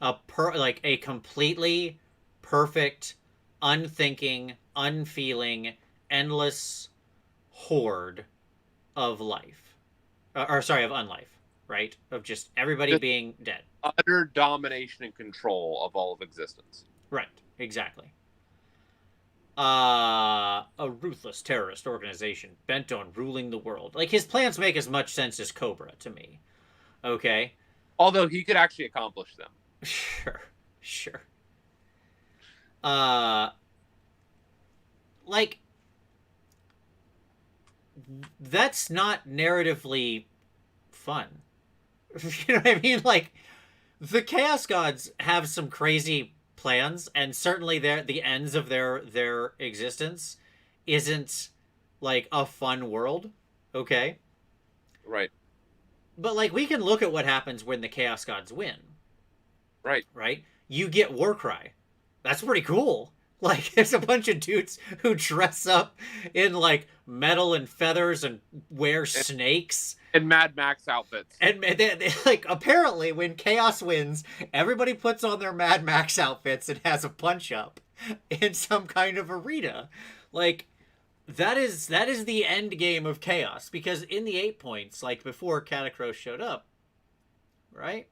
Like a completely perfect, unthinking, unfeeling, endless horde of life. Of unlife, right? Of just everybody being dead. Utter domination and control of all of existence. Right, exactly. A ruthless terrorist organization bent on ruling the world. Like, his plans make as much sense as Cobra to me. Okay? Although he could actually accomplish them. Sure. Like, that's not narratively fun. You know what I mean? Like, the Chaos Gods have some crazy plans, and certainly the ends of their existence isn't like a fun world. Okay? Right. But like, we can look at what happens when the Chaos Gods win. Right. You get Warcry. That's pretty cool. Like, there's a bunch of dudes who dress up in, like, metal and feathers and wear snakes. And Mad Max outfits. And they, like, apparently, when Chaos wins, everybody puts on their Mad Max outfits and has a punch-up in some kind of arena. Like, that is the end game of Chaos. Because in the 8 points, like, before Catacross showed up, right?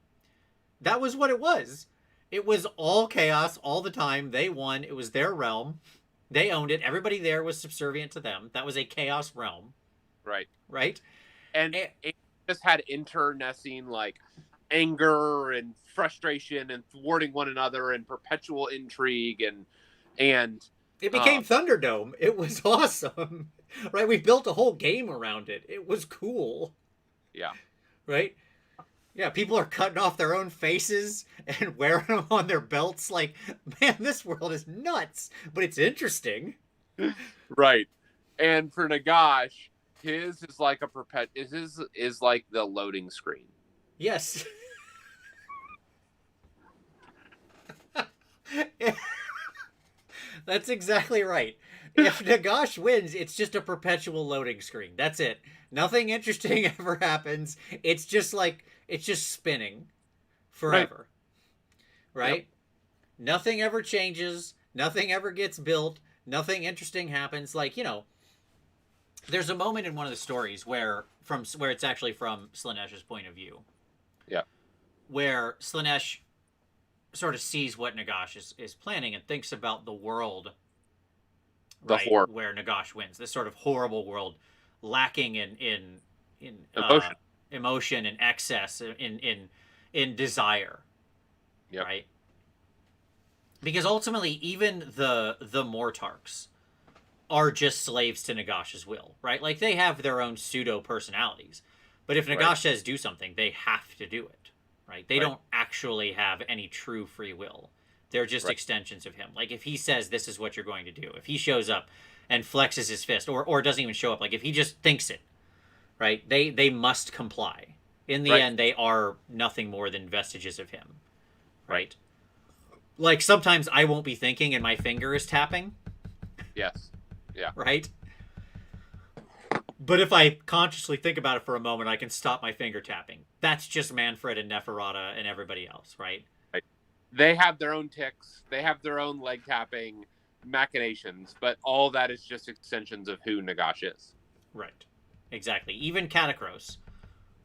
That was what it was. It was all chaos all the time. They won. It was their realm. They owned it. Everybody there was subservient to them. That was a chaos realm. Right. And it just had internecine, like, anger and frustration and thwarting one another and perpetual intrigue and it became Thunderdome. It was awesome. Right? We built a whole game around it. It was cool. Yeah. Right? Yeah, people are cutting off their own faces and wearing them on their belts. Like, man, this world is nuts, but it's interesting. Right. And for Nagash, his is like is like the loading screen. Yes. That's exactly right. If Nagash wins, it's just a perpetual loading screen. That's it. Nothing interesting ever happens. It's just spinning forever. Right? Yep. Nothing ever changes. Nothing ever gets built. Nothing interesting happens. Like, you know, there's a moment in one of the stories where it's actually from Slaanesh point of view. Yeah. Where Slaanesh sort of sees what Nagash is planning and thinks about the world, right, where Nagash wins. This sort of horrible world, lacking in emotion and excess, in desire. Yep. Right? Because ultimately, even the Mortarks are just slaves to Nagash's will, right? Like, they have their own pseudo personalities, but if Nagash says do something, they have to do it, right? They don't actually have any true free will. They're just extensions of him. Like, if he says this is what you're going to do, if he shows up and flexes his fist, or doesn't even show up, like if he just thinks it, right? They must comply. In the end, they are nothing more than vestiges of him, right? Like, sometimes I won't be thinking and my finger is tapping. Yes. Yeah. Right? But if I consciously think about it for a moment, I can stop my finger tapping. That's just Manfred and Neferata and everybody else, right? they have their own ticks, they have their own leg tapping machinations, but all that is just extensions of who Nagash is. Right. Exactly. Even Catacross,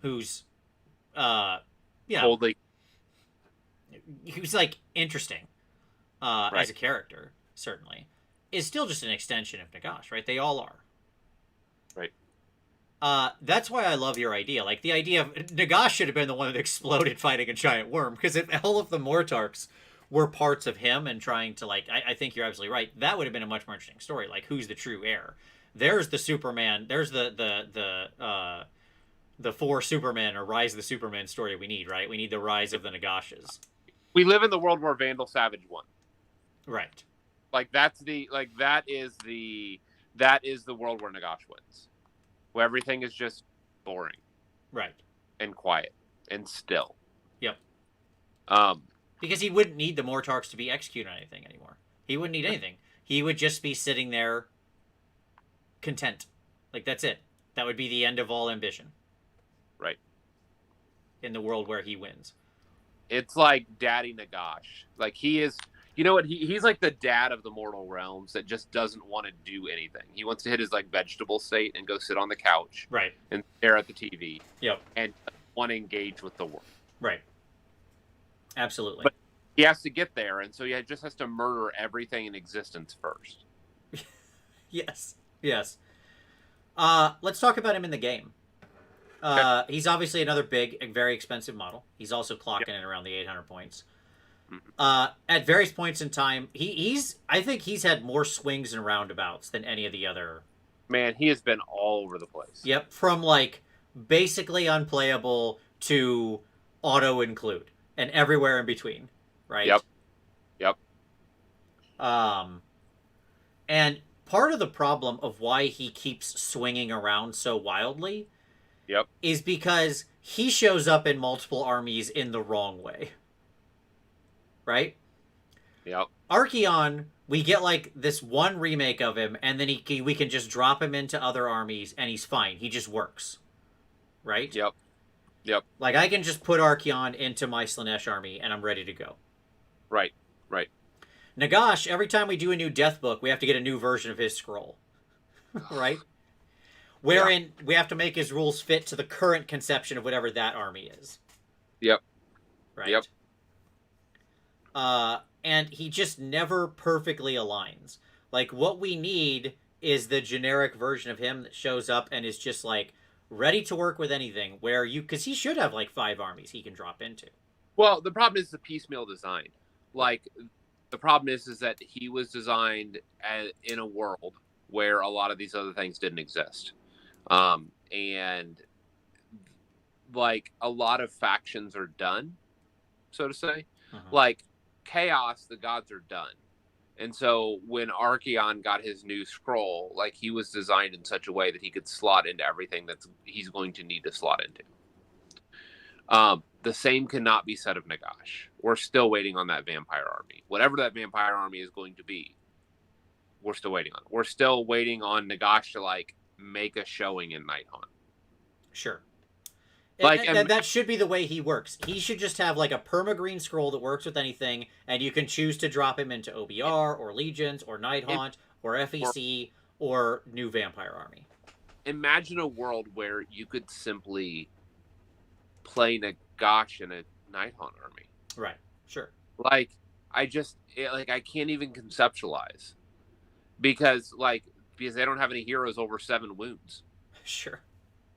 who's, you know, Boldly. who's like interesting Right. as a character, certainly, is still just an extension of Nagash, right? They all are. Right. That's why I love your idea. Like, the idea of Nagash should have been the one that exploded fighting a giant worm, because if all of the Mortarks were parts of him and trying to, like, I think you're absolutely right. That would have been a much more interesting story. Like, who's the true heir? There's the Superman. There's the four Supermen or Rise of the Superman story we need, right? We need the rise of the Nagashes. We live in the world where Vandal Savage won. Right. Like that is the world where Nagash wins. Where everything is just boring. Right. And quiet and still. Yep. Um Because he wouldn't need the Mortarks to be executed on anything anymore. He wouldn't need anything. He would just be sitting there content. Like, that's it. That would be the end of all ambition. Right. In the world where he wins. It's like Daddy Nagash. Like, he is, you know what, he's like the dad of the mortal realms that just doesn't want to do anything. He wants to hit his like vegetable state and go sit on the couch. Right. And stare at the TV. Yep. And want to engage with the world. Right. Absolutely. But he has to get there, and so he just has to murder everything in existence first. Yes. Yes. Let's talk about him in the game. Okay. He's obviously another big, very expensive model. He's also clocking in around the 800 points. At various points in time, I think he's had more swings and roundabouts than any of the other. Man, he has been all over the place. Yep, from like basically unplayable to auto include and everywhere in between, right? Yep. And part of the problem of why he keeps swinging around so wildly is because he shows up in multiple armies in the wrong way. Right? Yep. Archaon, we get like this one remake of him, and then we can just drop him into other armies, and he's fine. He just works. Right? Yep. Like, I can just put Archaon into my Slaanesh army, and I'm ready to go. Right. Nagash, every time we do a new death book, we have to get a new version of his scroll. Right? Wherein we have to make his rules fit to the current conception of whatever that army is. Yep. Right? Yep. And he just never perfectly aligns. Like, what we need is the generic version of him that shows up and is just, like, ready to work with anything, where because he should have, like, 5 armies he can drop into. Well, the problem is the piecemeal design. Like, the problem is that he was designed in a world where a lot of these other things didn't exist. And, like, a lot of factions are done, so to say. Like, Chaos, the gods are done. And so when Archaon got his new scroll, like, he was designed in such a way that he could slot into everything that he's going to need to slot into. The same cannot be said of Nagash. We're still waiting on that vampire army. Whatever that vampire army is going to be, we're still waiting on. We're still waiting on Nagash to, like, make a showing in Nighthaunt. Sure. Like, and that should be the way he works. He should just have, like, a perma-green scroll that works with anything, and you can choose to drop him into OBR, or Legions, or Nighthaunt, or FEC, or new vampire army. Imagine a world where you could simply play Nagash in a Nighthaunt army. Right, sure. Like, I can't even conceptualize. Because they don't have any heroes over 7 wounds. Sure.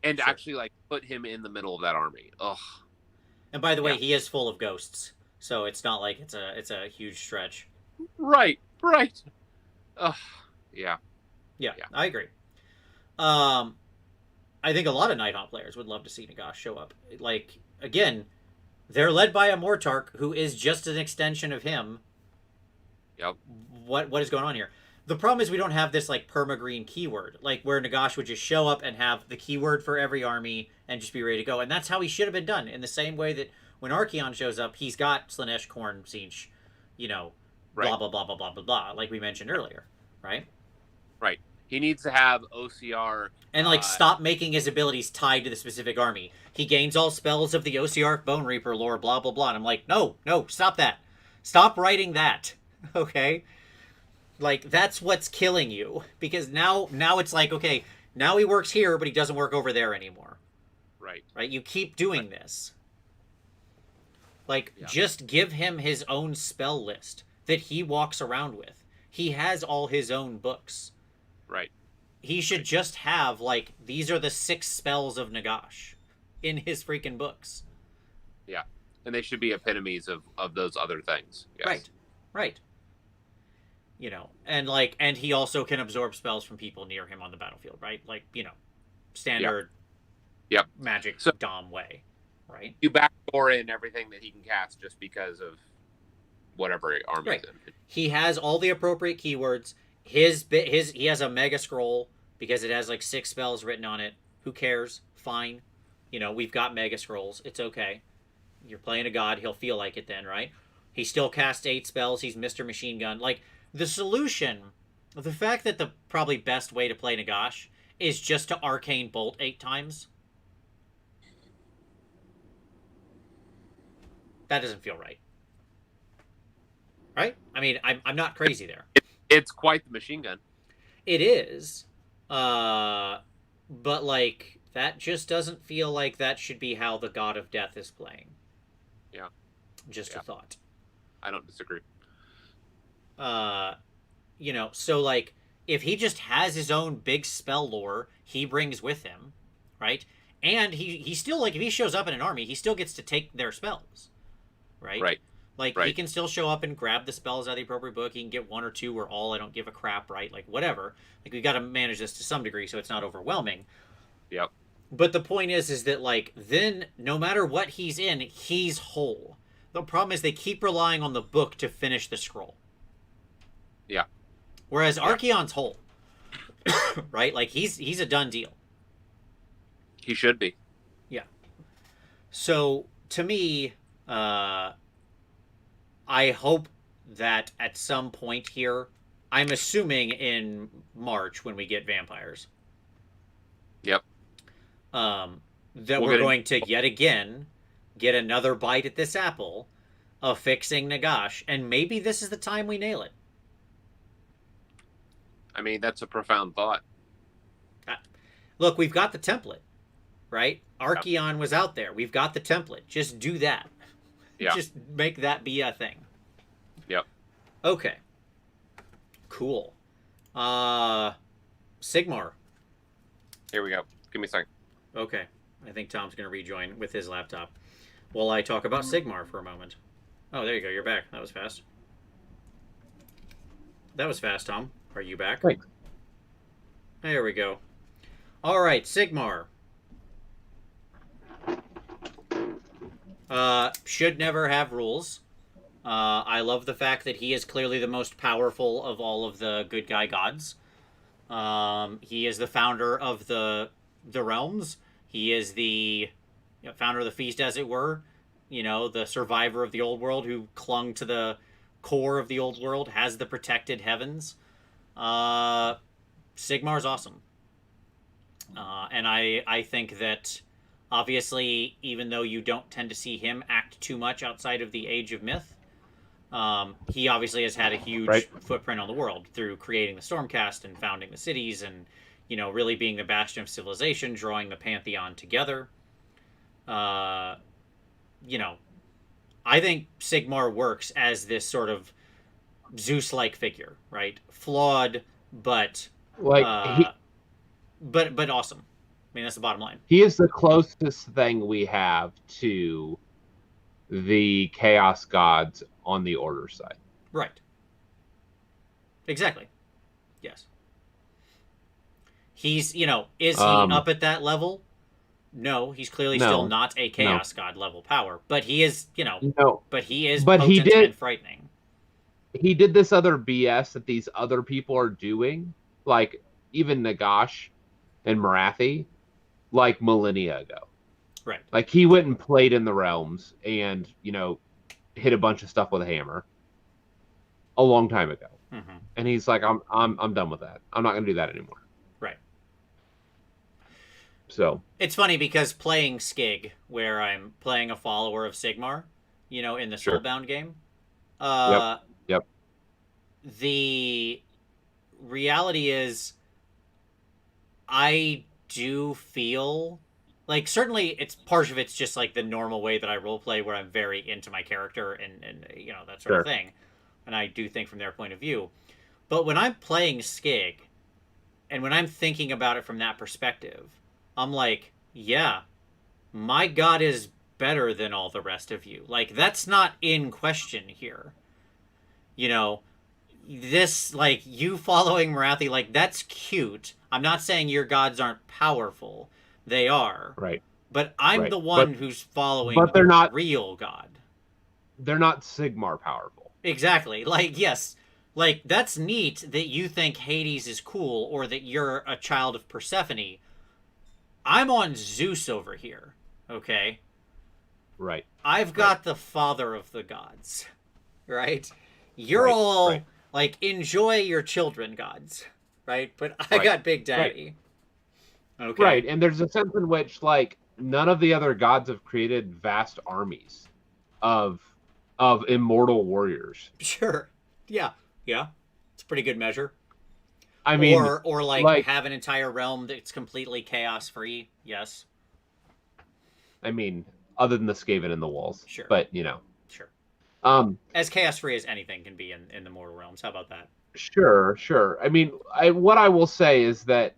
And actually, like, put him in the middle of that army. Ugh. And by the way, he is full of ghosts, so it's not like it's a huge stretch. Right. Ugh. Yeah, I agree. I think a lot of Nighthaunt players would love to see Nagash show up. Like, again, they're led by a Mortark who is just an extension of him. Yep. What is going on here? The problem is we don't have this, like, perma-green keyword, like, where Nagash would just show up and have the keyword for every army and just be ready to go. And that's how he should have been done, in the same way that when Archaon shows up, he's got Slaanesh, Khorne, Tzeentch, blah, blah, blah, blah, blah, blah, blah, like we mentioned earlier, right? Right. He needs to have OCR. And, like, stop making his abilities tied to the specific army. He gains all spells of the OCR Bone Reaper lore, blah, blah, blah. And I'm like, no, stop that. Stop writing that. Okay? Like, that's what's killing you. Because now it's like, okay, now he works here, but he doesn't work over there anymore. Right. Right? You keep doing this. Like, Yeah. just give him his own spell list that he walks around with. He has all his own books. Right. He should just have, like, these are the 6 spells of Nagash in his freaking books. Yeah. And they should be epitomes of those other things. Yes. Right. Right. You know, and he also can absorb spells from people near him on the battlefield, right? Like, you know, standard Yep. magic So, Dom way, right? you backdoor in everything that he can cast just because of whatever army Right. he's in. He has all the appropriate keywords. He has a mega scroll because it has like 6 spells written on it. Who cares? Fine. You know, we've got mega scrolls. It's okay. You're playing a god, he'll feel like it then, right? He still casts 8 spells. He's Mr. Machine Gun. Like, the solution, the fact that the probably best way to play Nagash is just to Arcane Bolt 8 times. That doesn't feel right. Right? I mean, I'm not crazy there. It's quite the machine gun. It is. But, like, that just doesn't feel like that should be how the God of Death is playing. Yeah. Just a thought. I don't disagree. You know, so, like, if he just has his own big spell lore he brings with him, right? And he still, like, if he shows up in an army, he still gets to take their spells, right? Right. Like, he can still show up and grab the spells out of the appropriate book. He can get 1 or 2 or all. I don't give a crap, right? Like, whatever. Like, we got to manage this to some degree so it's not overwhelming. Yep. But the point is that, like, then no matter what he's in, he's whole. The problem is they keep relying on the book to finish the scroll. Yeah. Whereas Archaon's whole. Right? Like, he's a done deal. He should be. Yeah. So, to me, I hope that at some point here, I'm assuming in March when we get vampires. Yep. That we're going to yet again get another bite at this apple of fixing Nagash, and maybe this is the time we nail it. I mean, that's a profound thought. Look, we've got the template, right? Archaon was out there. We've got the template. Just do that. Yeah. Just make that be a thing. Yep. Okay. Cool. Sigmar. Here we go. Give me a second. Okay. I think Tom's going to rejoin with his laptop while I talk about Sigmar for a moment. Oh, there you go. You're back. That was fast. That was fast, Tom. Are you back? Thanks. There we go. All right, Sigmar. Should never have rules. I love the fact that he is clearly the most powerful of all of the good guy gods. He is the founder of the realms. He is the founder of the feast, as it were. You know, the survivor of the old world who clung to the core of the old world, has the protected heavens. Sigmar's awesome. And I think that, obviously, even though you don't tend to see him act too much outside of the Age of Myth, he obviously has had a huge footprint on the world through creating the Stormcast and founding the cities and, you know, really being the bastion of civilization, drawing the pantheon together. You know, I think Sigmar works as this sort of Zeus-like figure, right? Flawed, but Like but awesome. I mean, that's the bottom line. He is the closest thing we have to the Chaos Gods on the Order side. Right. Exactly. Yes. He's, you know, is he up at that level? No, he's clearly still not a Chaos God level power, but he is, you know, but he is potent and frightening. He did this other BS that these other people are doing, like even Nagash and Morathi, like millennia ago. Right. Like he went and played in the realms and, you know, hit a bunch of stuff with a hammer a long time ago. Mm-hmm. And he's like, I'm done with that. I'm not going to do that anymore. Right. So it's funny because playing Skig, where I'm playing a follower of Sigmar, you know, in the Soulbound game, Uh, Yep. the reality is, I do feel like certainly it's part of it's just like the normal way that I roleplay, where I'm very into my character and that sort of Sure. thing, and I do think from their point of view. But when I'm playing Skig, and when I'm thinking about it from that perspective, I'm like, yeah, my god is better than all the rest of you. Like, that's not in question here. You know, this, like, you following Morathi, like, that's cute. I'm not saying your gods aren't powerful. They are. Right. But I'm Right. the one who's following but they're the not real god. they're not Sigmar powerful. Exactly. Like, yes. Like, that's neat that you think Hades is cool or that you're a child of Persephone. I'm on Zeus over here. Okay? Right. I've got the father of the gods. Right? You're Right, all right. like, enjoy your children, gods. Right? But I Right. got Big Daddy. Okay. Right. And there's a sense in which, like, none of the other gods have created vast armies of immortal warriors. Sure. Yeah. Yeah. It's a pretty good measure. I mean, or like have an entire realm that's completely chaos free. Yes. I mean, other than the Skaven and the walls. Sure. But, Sure. Um, As chaos free as anything can be in the mortal realms. How about that? sure. I mean, what I will say is that,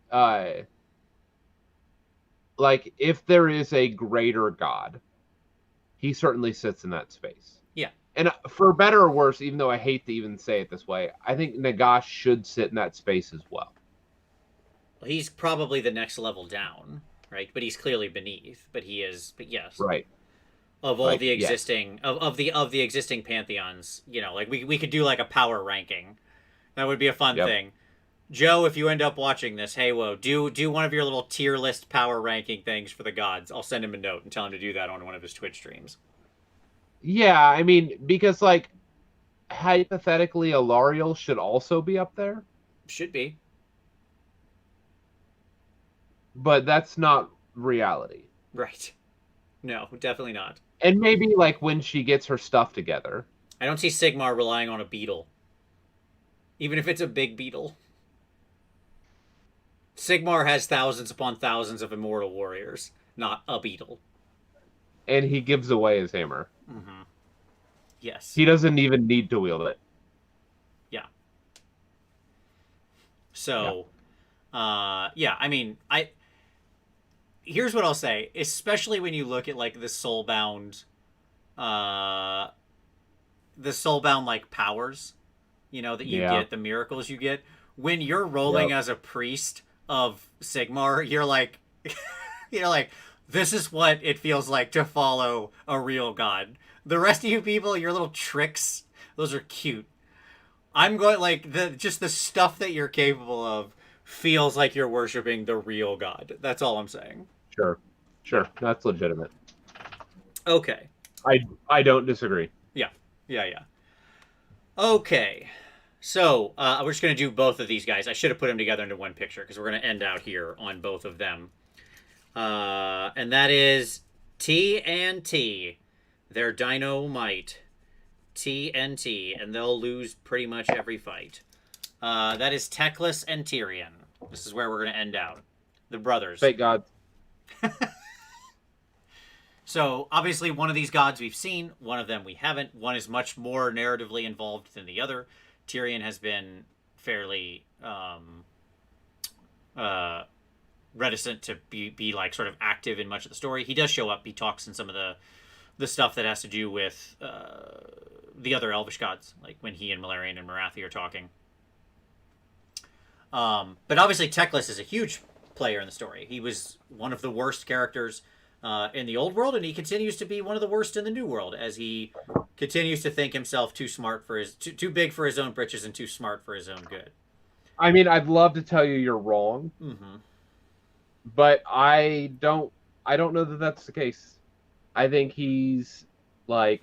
like, if there is a greater god, he certainly sits in that space. Yeah. And for better or worse, even though I hate to even say it this way, I think Nagash should sit in that space as well. Well, he's probably the next level down, right? But he's clearly beneath. But he is. But yes. Right. Of all Like, the yes. existing of the existing pantheons, like we could do like a power ranking. That would be a fun Yep. thing. Joe, if you end up watching this, hey, whoa, do one of your little tier list power ranking things for the gods. I'll send him a note and tell him to do that on one of his Twitch streams. Yeah, I mean, because, like, hypothetically, Alariel should also be up there, Should be. but that's not reality. Right. No, definitely not. And maybe, like, when she gets her stuff together. I don't see Sigmar relying on a beetle. Even if it's a big beetle. Sigmar has thousands upon thousands of immortal warriors, not a beetle. And he gives away his hammer. Mm-hmm. Yes. He doesn't even need to wield it. Yeah. So, yeah, I mean, here's what I'll say, especially when you look at, like, the soulbound, like, powers, that you get, the miracles you get. When you're rolling as a priest of Sigmar, you're like, this is what it feels like to follow a real god. The rest of you people, your little tricks, those are cute. I'm going, like, just the stuff that you're capable of feels like you're worshiping the real god. That's all I'm saying. Sure. That's legitimate. Okay. I don't disagree. Yeah. Okay. So, we're just going to do both of these guys. I should have put them together into one picture because we're going to end out here on both of them. And that is TNT. Their dynamite. TNT. And they'll lose pretty much every fight. That is Teclis and Tyrion. This is where we're going to end out. The brothers. Thank God. So, obviously, one of these gods we've seen, one of them we haven't. One is much more narratively involved than the other. Tyrion has been fairly reticent to be like sort of active in much of the story. He does show up. He talks in some of the stuff that has to do with the other Elvish gods, like when he and Malerion and Morathi are talking. But obviously, Teclis is a huge player in the story. He was one of the worst characters in the old world, and he continues to be one of the worst in the new world, as he continues to think himself too smart for too big for his own britches and too smart for his own good. I mean, I'd love to tell you you're wrong, but I don't know that that's the case. I think he's a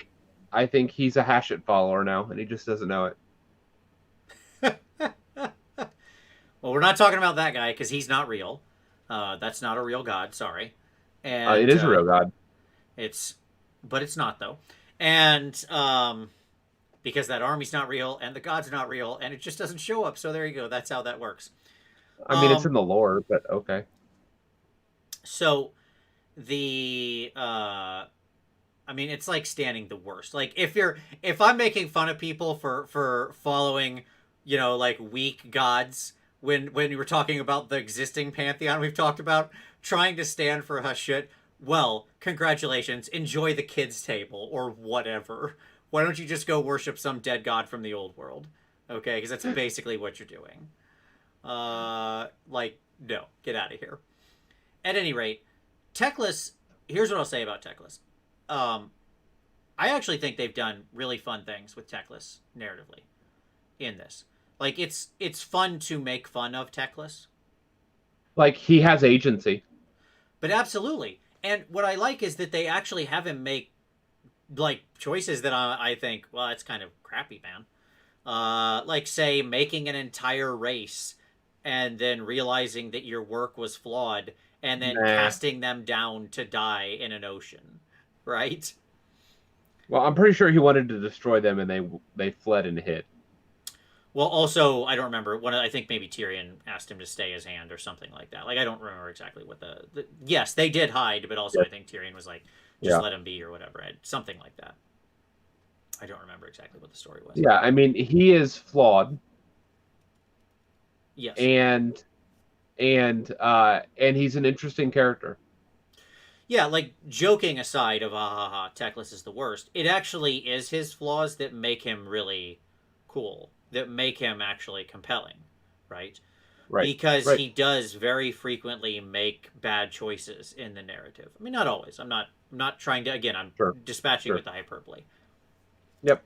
Hashit follower now, and he just doesn't know it. Well, we're not talking about that guy because he's not real. That's not a real god. Sorry. And it is a real god. But it's not though. And because that army's not real and the god's not real and it just doesn't show up. So there you go. That's how that works. I mean, it's in the lore, but okay. So the I mean, it's like standing the worst. Like if I'm making fun of people for following, like weak gods when we were talking about the existing pantheon we've talked about, trying to stand for Hashut, well, congratulations, enjoy the kids table or whatever. Why don't you just go worship some dead god from the old world? Okay, because that's basically what you're doing. No, get out of here. At any rate, Teclis, here's what I'll say about Teclis. I actually think they've done really fun things with Teclis narratively in this. Like, it's fun to make fun of Teclis. Like, he has agency. But absolutely. And what I like is that they actually have him make, like, choices that I think, well, that's kind of crappy, man. Like, say, making an entire race and then realizing that your work was flawed and then casting them down to die in an ocean, right? Well, I'm pretty sure he wanted to destroy them, and they fled and hid. Well, also, I don't remember. I think maybe Tyrion asked him to stay his hand or something like that. Like, I don't remember exactly what the yes, they did hide, but also I think Tyrion was like, just let him be or whatever. Something like that. I don't remember exactly what the story was. Yeah, I mean, he is flawed. Yes. And he's an interesting character. Yeah, like, joking aside of Teclis is the worst, it actually is his flaws that make him really cool, that make him actually compelling, right? Right. Because he does very frequently make bad choices in the narrative. I mean, not always. I'm not trying to, again, I'm dispatching with the hyperbole. Yep.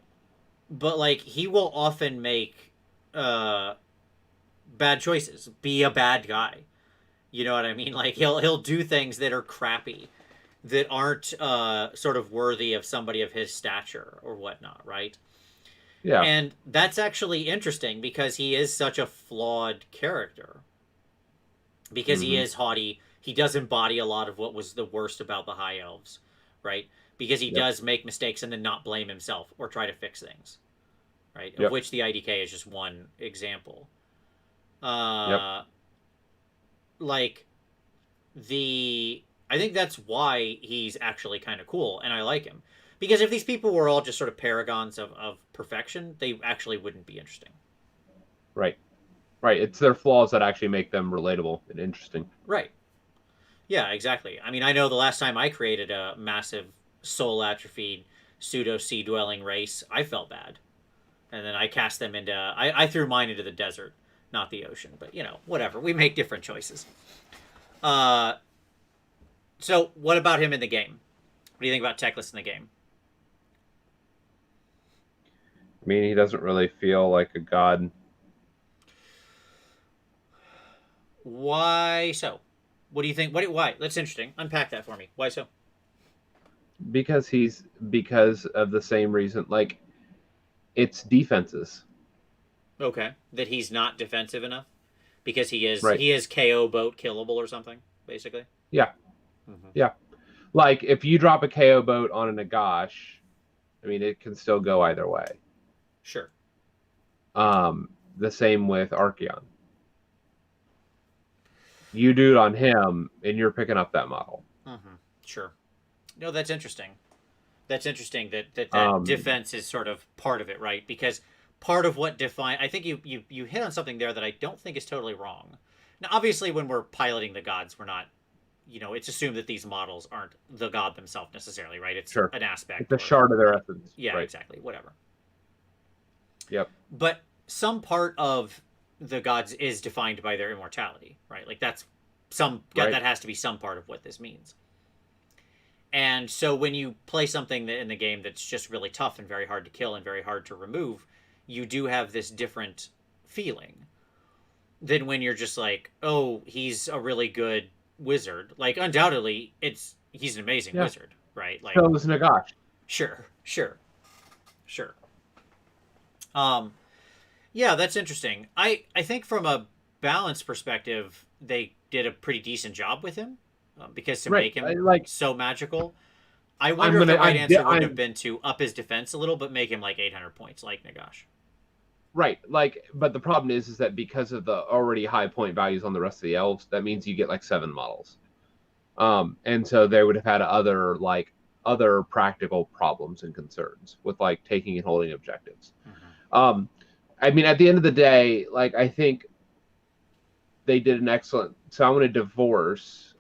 But, like, he will often make bad choices, be a bad guy. You know what I mean? Like, he'll do things that are crappy, that aren't sort of worthy of somebody of his stature or whatnot, right? Yeah. And that's actually interesting because he is such a flawed character. Because he is haughty. He does embody a lot of what was the worst about the High Elves, right? Because he does make mistakes and then not blame himself or try to fix things, right? Of which the IDK is just one example. Like, I think that's why he's actually kind of cool, and I like him. Because if these people were all just sort of paragons of perfection, they actually wouldn't be interesting. Right. It's their flaws that actually make them relatable and interesting. Right. Yeah, exactly. I mean, I know the last time I created a massive soul atrophied pseudo sea dwelling race, I felt bad. And then I cast them into... I threw mine into the desert, not the ocean. But, whatever. We make different choices. So, what about him in the game? What do you think about Teclis in the game? I mean, he doesn't really feel like a god. Why so? What do you think? Why? That's interesting. Unpack that for me. Why so? Because of the same reason. Like, it's defenses. Okay. That he's not defensive enough? Because he is KO boat killable or something, basically? Yeah. Mm-hmm. Yeah. Like, if you drop a KO boat on a Nagash, I mean, it can still go either way. Sure. The same with Archaon. You do it on him, and you're picking up that model. Mm-hmm. Sure. No, that's interesting. That's interesting that defense is sort of part of it, right? Because part of what I think you hit on something there that I don't think is totally wrong. Now, obviously, when we're piloting the gods, we're not, it's assumed that these models aren't the god themselves necessarily, right? It's an aspect. It's a shard of their essence. Yeah, exactly. Whatever. Yep. But some part of the gods is defined by their immortality, right? Like that has to be some part of what this means. And so when you play something in the game that's just really tough and very hard to kill and very hard to remove, you do have this different feeling than when you're just like, oh, he's a really good wizard. Like, undoubtedly, he's an amazing wizard, right? Like, so is Nagash. Sure. Yeah, that's interesting. I think from a balance perspective, they did a pretty decent job with him because to make him so magical. I wonder if the right answer wouldn't have been to up his defense a little, but make him like 800 points, like Nagash. Right, like, but the problem is that because of the already high point values on the rest of the elves, that means you get like 7 models. And so they would have had other practical problems and concerns with like taking and holding objectives. Mm-hmm. I mean, at the end of the day, like, I think they did an excellent. So I'm going to divorce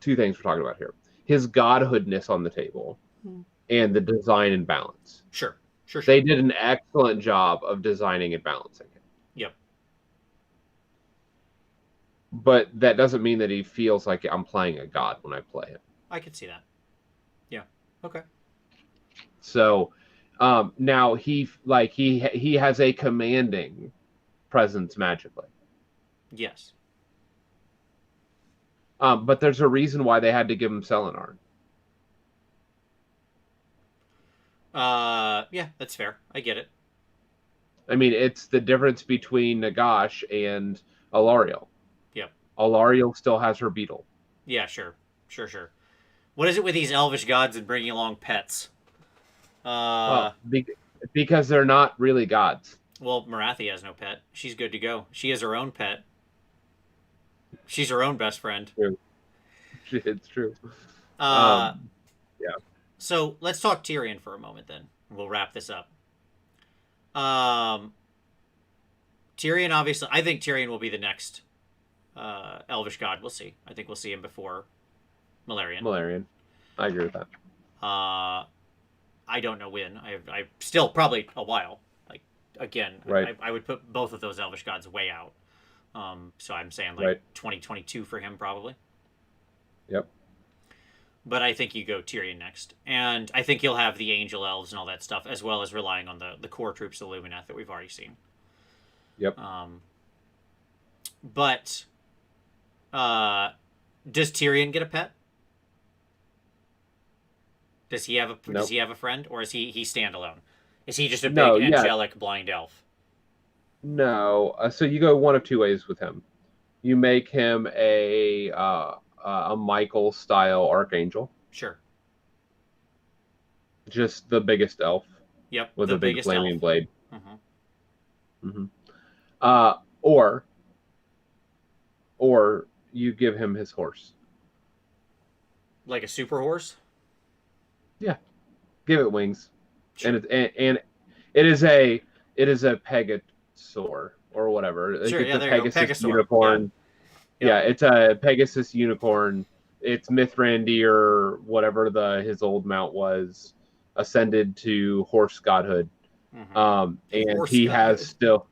2 things we're talking about here: his godhoodness on the table, and the design and balance. Sure. They did an excellent job of designing and balancing it. Yep. But that doesn't mean that he feels like I'm playing a god when I play him. I can see that. Yeah. Okay. So now he has a commanding presence magically. Yes. But there's a reason why they had to give him Selenar. Yeah, that's fair. I get it. I mean, it's the difference between Nagash and Alariel. Yep. Alariel still has her beetle. Yeah, sure. What is it with these elvish gods and bringing along pets? Because they're not really gods. Well, Morathi has no pet. She's good to go. She has her own pet. She's her own best friend. True. It's true. Yeah. So let's talk Tyrion for a moment then. We'll wrap this up. Tyrion, obviously, I think Tyrion will be the next Elvish god. We'll see. I think we'll see him before Malerion. Malerion. I agree with that. I don't know when. I still probably a while. Like, again, right. I would put both of those Elvish gods way out. So I'm saying like right. 2022 for him probably. Yep. But I think you go Tyrion next. And I think you'll have the Angel Elves and all that stuff, as well as relying on the core troops of Illuminath that we've already seen. Yep. But does Tyrion get a pet? Does he have a Nope. Does he have a friend, or is he standalone? Is he just a big angelic blind elf? No. So you go one of two ways with him. You make him a Michael style archangel. Sure. Just the biggest elf. Yep. With the a big flaming elf. blade. Mm-hmm. Or you give him his horse. Like a super horse? Yeah. Give it wings. Sure. And it is a Pegasaur or whatever. Sure, it's yeah, a there you go. Pegasus Pegasaur. unicorn. Yeah. It's a Pegasus unicorn. It's Mithrandir, whatever his old mount was, ascended to horse godhood. Mm-hmm. And Horse he godhood. has still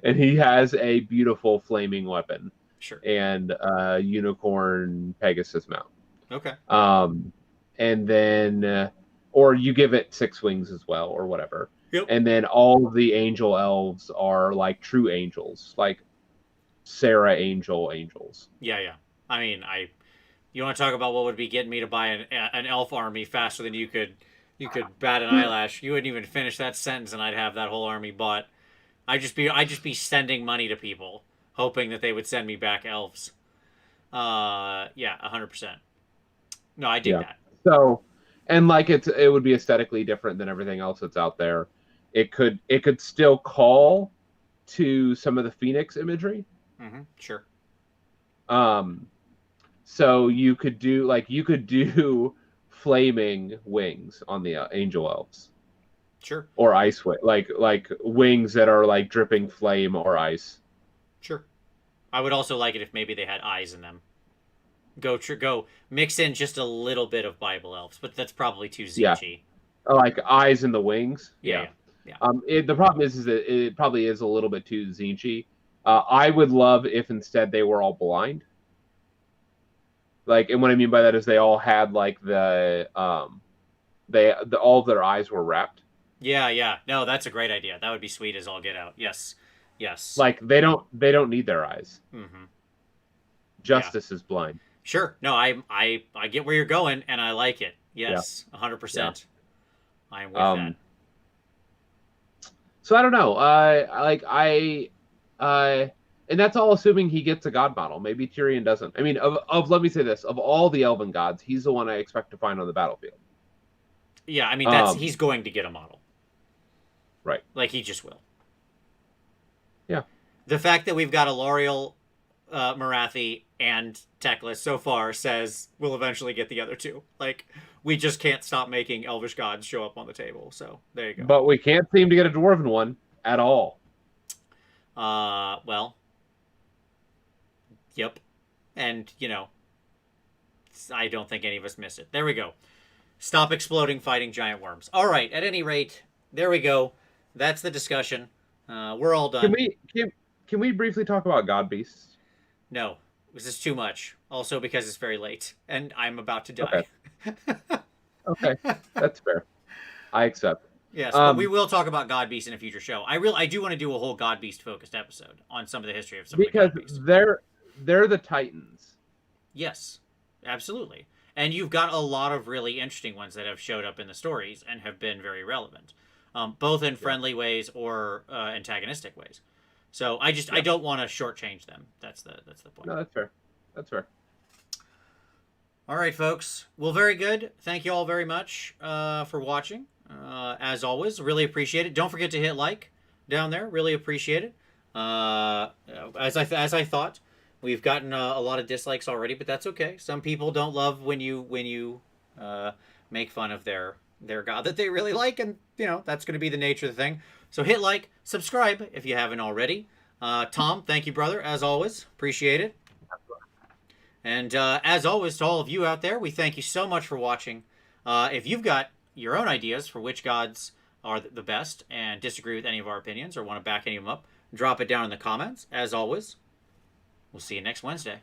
and he has a beautiful flaming weapon. Sure. And a unicorn Pegasus mount. Okay. And then or you give it 6 wings as well, or whatever. Yep. And then all of the angel elves are like true angels, like Sarah angels. Yeah. I mean, you want to talk about what would be getting me to buy an elf army faster than you could bat an eyelash. You wouldn't even finish that sentence, and I'd have that whole army bought. I'd just be sending money to people, hoping that they would send me back elves. Yeah, 100%. No, I dig that. So, and like it would be aesthetically different than everything else that's out there. It could still call to some of the Phoenix imagery. Mm-hmm. Sure. So you could do flaming wings on the angel elves. Sure. Or ice like wings that are like dripping flame or ice. Sure. I would also like it if maybe they had eyes in them. Go mix in just a little bit of Bible elves, but that's probably too Zinchi. Yeah. Like eyes in the wings. Yeah. The problem is that it probably is a little bit too Zinchi. I would love if instead they were all blind. Like, and what I mean by that is they all had like all of their eyes were wrapped. Yeah. No, that's a great idea. That would be sweet as all get out. Yes. Like they don't need their eyes. Mm-hmm. Justice is blind. Sure. No, I get where you're going, and I like it. Yes, 100%. I am with that. So I don't know. And that's all assuming he gets a god model. Maybe Tyrion doesn't. I mean, let me say this: of all the elven gods, he's the one I expect to find on the battlefield. Yeah, I mean, that's Um, he's going to get a model. Right. Like, he just will. Yeah. The fact that we've got a L'Oreal, Morathi, and Teclis so far says we'll eventually get the other two. Like, we just can't stop making Elvish gods show up on the table. So, there you go. But we can't seem to get a Dwarven one at all. Well, yep. And, I don't think any of us miss it. There we go. Stop exploding fighting giant worms. All right, at any rate, there we go. That's the discussion. We're all done. Can we briefly talk about God Beasts? No, this is too much. Also because it's very late, and I'm about to die. Okay, that's fair. I accept. Yes, but we will talk about God Beast in a future show. I do want to do a whole God Beast focused episode on some of the history of some of the God Beasts. Because they're the Titans. Yes, absolutely. And you've got a lot of really interesting ones that have showed up in the stories and have been very relevant, both in friendly ways or antagonistic ways. So I don't want to shortchange them. That's the point. No, that's fair. That's fair. All right, folks. Well, very good. Thank you all very much for watching. As always, really appreciate it. Don't forget to hit like down there. Really appreciate it. As I thought, we've gotten a lot of dislikes already, but that's okay. Some people don't love when you make fun of their god that they really like, and that's going to be the nature of the thing. So hit like, subscribe if you haven't already. Tom, thank you, brother, as always. Appreciate it. And as always, to all of you out there, we thank you so much for watching. If you've got your own ideas for which gods are the best and disagree with any of our opinions or want to back any of them up, drop it down in the comments. As always, we'll see you next Wednesday.